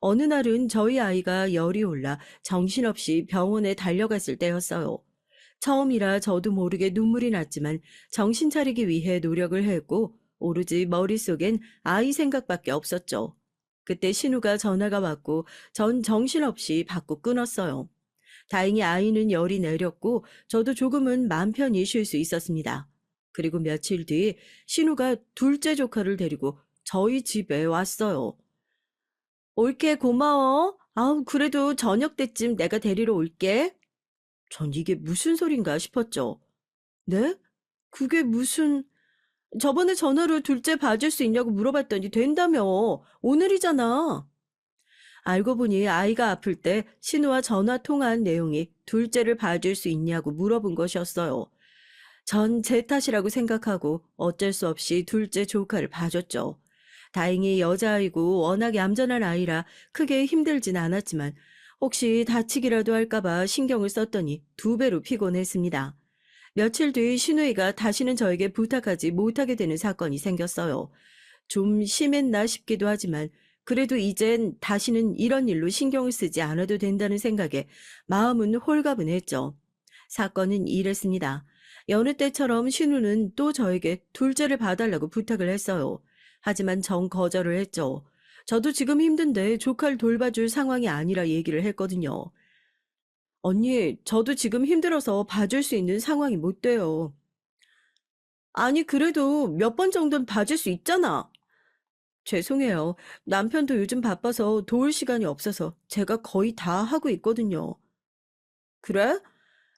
어느 날은 저희 아이가 열이 올라 정신없이 병원에 달려갔을 때였어요. 처음이라 저도 모르게 눈물이 났지만 정신 차리기 위해 노력을 했고 오로지 머릿속엔 아이 생각밖에 없었죠. 그때 신우가 전화가 왔고 전 정신없이 받고 끊었어요. 다행히 아이는 열이 내렸고 저도 조금은 마음 편히 쉴 수 있었습니다. 그리고 며칠 뒤 신우가 둘째 조카를 데리고 저희 집에 왔어요. 올게 고마워. 아우, 그래도 저녁 때쯤 내가 데리러 올게. 전 이게 무슨 소린가 싶었죠. 네? 그게 무슨... 저번에 전화로 둘째 봐줄 수 있냐고 물어봤더니 된다며. 오늘이잖아. 알고 보니 아이가 아플 때 신우와 전화 통화한 내용이 둘째를 봐줄 수 있냐고 물어본 것이었어요. 전 제 탓이라고 생각하고 어쩔 수 없이 둘째 조카를 봐줬죠. 다행히 여자아이고 워낙 얌전한 아이라 크게 힘들진 않았지만 혹시 다치기라도 할까봐 신경을 썼더니 2배로 피곤했습니다. 며칠 뒤 신우이가 다시는 저에게 부탁하지 못하게 되는 사건이 생겼어요. 좀 심했나 싶기도 하지만 그래도 이젠 다시는 이런 일로 신경을 쓰지 않아도 된다는 생각에 마음은 홀가분했죠. 사건은 이랬습니다. 여느 때처럼 신우는 또 저에게 둘째를 봐달라고 부탁을 했어요. 하지만 전 거절을 했죠. 저도 지금 힘든데 조카를 돌봐줄 상황이 아니라 얘기를 했거든요. 언니, 저도 지금 힘들어서 봐줄 수 있는 상황이 못 돼요. 아니, 그래도 몇 번 정도는 봐줄 수 있잖아. 죄송해요. 남편도 요즘 바빠서 도울 시간이 없어서 제가 거의 다 하고 있거든요. 그래?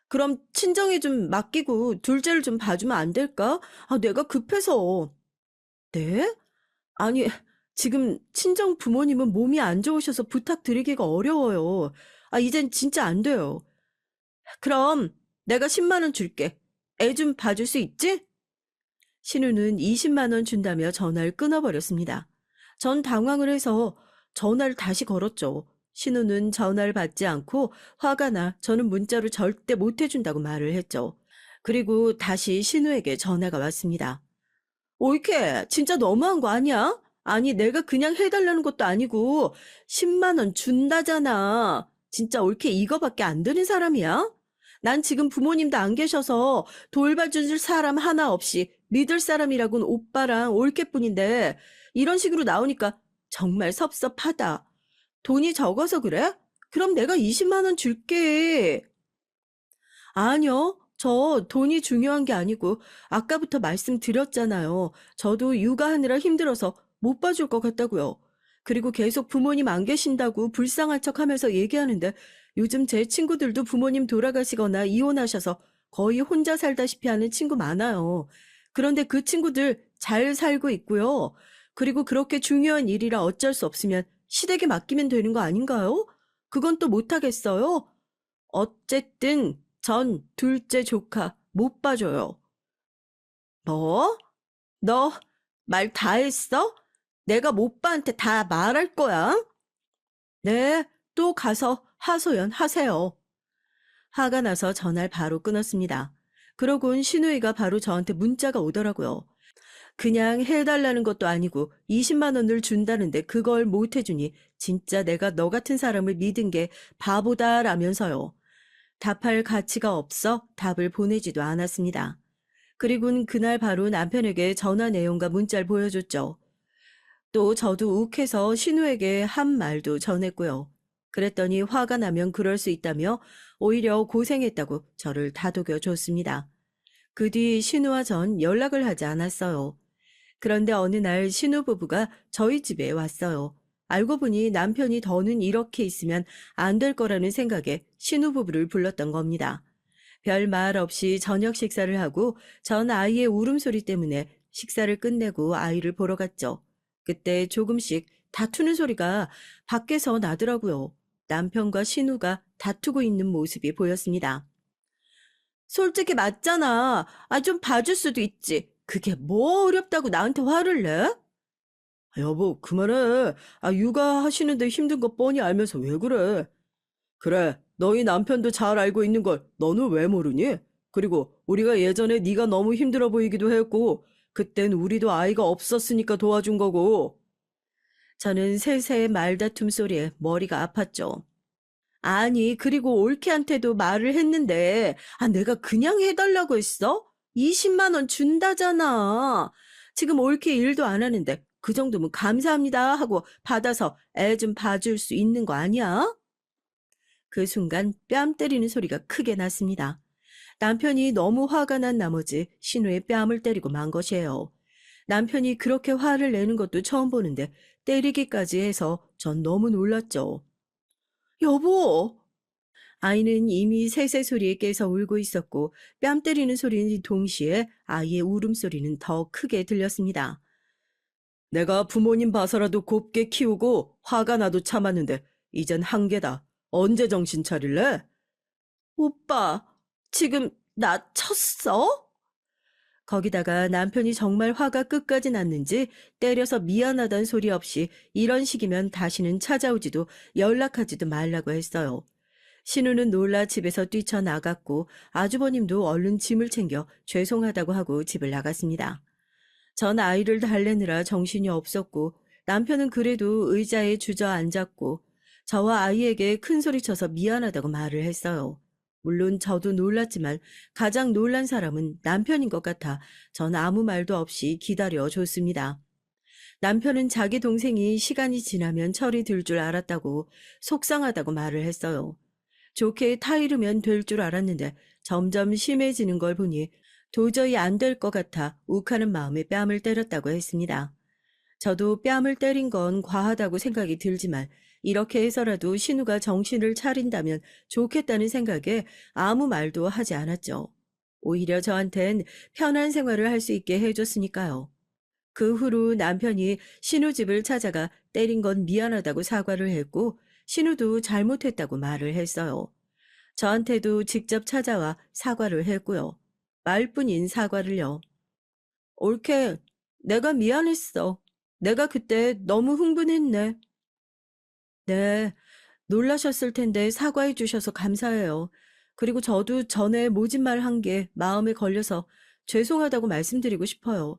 그럼 친정에 좀 맡기고 둘째를 좀 봐주면 안 될까? 아, 내가 급해서. 네? 아니, 지금 친정 부모님은 몸이 안 좋으셔서 부탁드리기가 어려워요. 아, 이젠 진짜 안 돼요. 그럼 내가 10만 원 줄게. 애 좀 봐줄 수 있지? 신우는 20만 원 준다며 전화를 끊어버렸습니다. 전 당황을 해서 전화를 다시 걸었죠. 신우는 전화를 받지 않고 화가 나 저는 문자로 절대 못 해준다고 말을 했죠. 그리고 다시 신우에게 전화가 왔습니다. 올케, 진짜 너무한 거 아니야? 아니, 내가 그냥 해달라는 것도 아니고 10만 원 준다잖아. 진짜 올케 이거밖에 안 되는 사람이야? 난 지금 부모님도 안 계셔서 돌봐줄 사람 하나 없이 믿을 사람이라고는 오빠랑 올케뿐인데 이런 식으로 나오니까 정말 섭섭하다. 돈이 적어서 그래? 그럼 내가 20만 원 줄게. 아니요. 저 돈이 중요한 게 아니고 아까부터 말씀드렸잖아요. 저도 육아하느라 힘들어서 못 봐줄 것 같다고요. 그리고 계속 부모님 안 계신다고 불쌍한 척하면서 얘기하는데 요즘 제 친구들도 부모님 돌아가시거나 이혼하셔서 거의 혼자 살다시피 하는 친구 많아요. 그런데 그 친구들 잘 살고 있고요. 그리고 그렇게 중요한 일이라 어쩔 수 없으면 시댁에 맡기면 되는 거 아닌가요? 그건 또 못하겠어요? 어쨌든 전 둘째 조카 못 봐줘요. 뭐? 너 말 다 했어? 내가 오빠한테 다 말할 거야? 네, 또 가서 하소연 하세요. 화가 나서 전화를 바로 끊었습니다. 그러곤 신우이가 바로 저한테 문자가 오더라고요. 그냥 해달라는 것도 아니고 20만 원을 준다는데 그걸 못 해주니 진짜 내가 너 같은 사람을 믿은 게 바보다라면서요. 답할 가치가 없어 답을 보내지도 않았습니다. 그리곤 그날 바로 남편에게 전화 내용과 문자를 보여줬죠. 또 저도 욱해서 신우에게 한 말도 전했고요. 그랬더니 화가 나면 그럴 수 있다며 오히려 고생했다고 저를 다독여 줬습니다. 그 뒤 신우와 전 연락을 하지 않았어요. 그런데 어느 날 신혼부부가 저희 집에 왔어요. 알고 보니 남편이 더는 이렇게 있으면 안 될 거라는 생각에 신혼부부를 불렀던 겁니다. 별 말 없이 저녁 식사를 하고 전 아이의 울음소리 때문에 식사를 끝내고 아이를 보러 갔죠. 그때 조금씩 다투는 소리가 밖에서 나더라고요. 남편과 신우가 다투고 있는 모습이 보였습니다. 솔직히 맞잖아. 아, 좀 봐줄 수도 있지. 그게 뭐 어렵다고 나한테 화를 내? 여보, 그만해. 육아하시는데 힘든 거 뻔히 알면서 왜 그래? 그래, 너희 남편도 잘 알고 있는 걸 너는 왜 모르니? 그리고 우리가 예전에 네가 너무 힘들어 보이기도 했고, 그땐 우리도 아이가 없었으니까 도와준 거고. 저는 셋의 말다툼 소리에 머리가 아팠죠. 아니, 그리고 올케한테도 말을 했는데, 내가 그냥 해달라고 했어? 20만 원 준다잖아. 지금 올케 일도 안 하는데, 그 정도면 감사합니다 하고 받아서 애 좀 봐줄 수 있는 거 아니야? 그 순간 뺨 때리는 소리가 크게 났습니다. 남편이 너무 화가 난 나머지 신우의 뺨을 때리고 만 것이에요. 남편이 그렇게 화를 내는 것도 처음 보는데 때리기까지 해서 전 너무 놀랐죠. 여보! 아이는 이미 새새 소리에 깨서 울고 있었고 뺨 때리는 소리는 동시에 아이의 울음소리는 더 크게 들렸습니다. 내가 부모님 봐서라도 곱게 키우고 화가 나도 참았는데 이젠 한계다. 언제 정신 차릴래? 오빠, 지금 나 쳤어? 거기다가 남편이 정말 화가 끝까지 났는지 때려서 미안하단 소리 없이 이런 식이면 다시는 찾아오지도 연락하지도 말라고 했어요. 신우는 놀라 집에서 뛰쳐나갔고 아주버님도 얼른 짐을 챙겨 죄송하다고 하고 집을 나갔습니다. 전 아이를 달래느라 정신이 없었고 남편은 그래도 의자에 주저앉았고 저와 아이에게 큰 소리쳐서 미안하다고 말을 했어요. 물론 저도 놀랐지만 가장 놀란 사람은 남편인 것 같아 전 아무 말도 없이 기다려 줬습니다. 남편은 자기 동생이 시간이 지나면 철이 들 줄 알았다고 속상하다고 말을 했어요. 좋게 타이르면 될 줄 알았는데 점점 심해지는 걸 보니 도저히 안 될 것 같아 욱하는 마음에 뺨을 때렸다고 했습니다. 저도 뺨을 때린 건 과하다고 생각이 들지만 이렇게 해서라도 신우가 정신을 차린다면 좋겠다는 생각에 아무 말도 하지 않았죠. 오히려 저한텐 편한 생활을 할 수 있게 해줬으니까요. 그 후로 남편이 신우 집을 찾아가 때린 건 미안하다고 사과를 했고 신우도 잘못했다고 말을 했어요. 저한테도 직접 찾아와 사과를 했고요. 말뿐인 사과를요. 옳게 내가 미안했어. 내가 그때 너무 흥분했네. 네, 놀라셨을 텐데 사과해 주셔서 감사해요. 그리고 저도 전에 모진 말 한 게 마음에 걸려서 죄송하다고 말씀드리고 싶어요.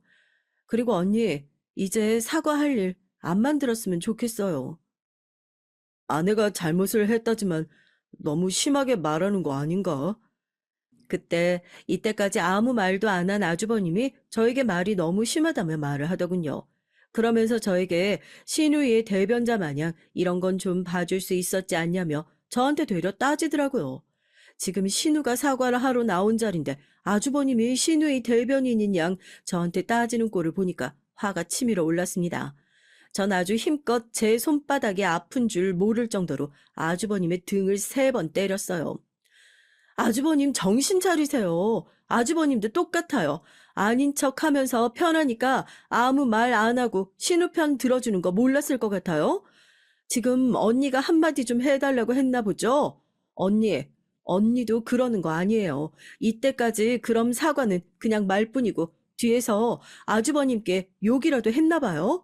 그리고 언니, 이제 사과할 일 안 만들었으면 좋겠어요. 아내가 잘못을 했다지만 너무 심하게 말하는 거 아닌가? 그때 이때까지 아무 말도 안 한 아주버님이 저에게 말이 너무 심하다며 말을 하더군요. 그러면서 저에게 신우이의 대변자 마냥 이런 건 좀 봐줄 수 있었지 않냐며 저한테 되려 따지더라고요. 지금 신우가 사과를 하러 나온 자리인데 아주버님이 신우의 대변인인 양 저한테 따지는 꼴을 보니까 화가 치밀어 올랐습니다. 전 아주 힘껏 제 손바닥이 아픈 줄 모를 정도로 아주버님의 등을 3번 때렸어요. 아주버님 정신 차리세요. 아주버님도 똑같아요. 아닌 척 하면서 편하니까 아무 말 안 하고 신우 편 들어주는 거 몰랐을 것 같아요. 지금 언니가 한마디 좀 해달라고 했나 보죠? 언니도 그러는 거 아니에요. 이때까지 그럼 사과는 그냥 말뿐이고 뒤에서 아주버님께 욕이라도 했나 봐요.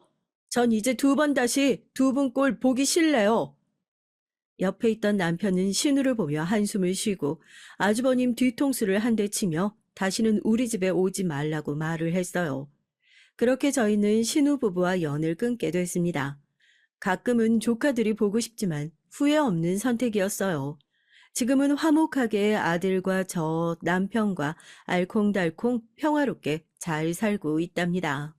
전 이제 2번 다시 2분 꼴 보기 싫네요. 옆에 있던 남편은 신우를 보며 한숨을 쉬고 아주버님 뒤통수를 한 대 치며 다시는 우리 집에 오지 말라고 말을 했어요. 그렇게 저희는 신우 부부와 연을 끊게 됐습니다. 가끔은 조카들이 보고 싶지만 후회 없는 선택이었어요. 지금은 화목하게 아들과 저 남편과 알콩달콩 평화롭게 잘 살고 있답니다.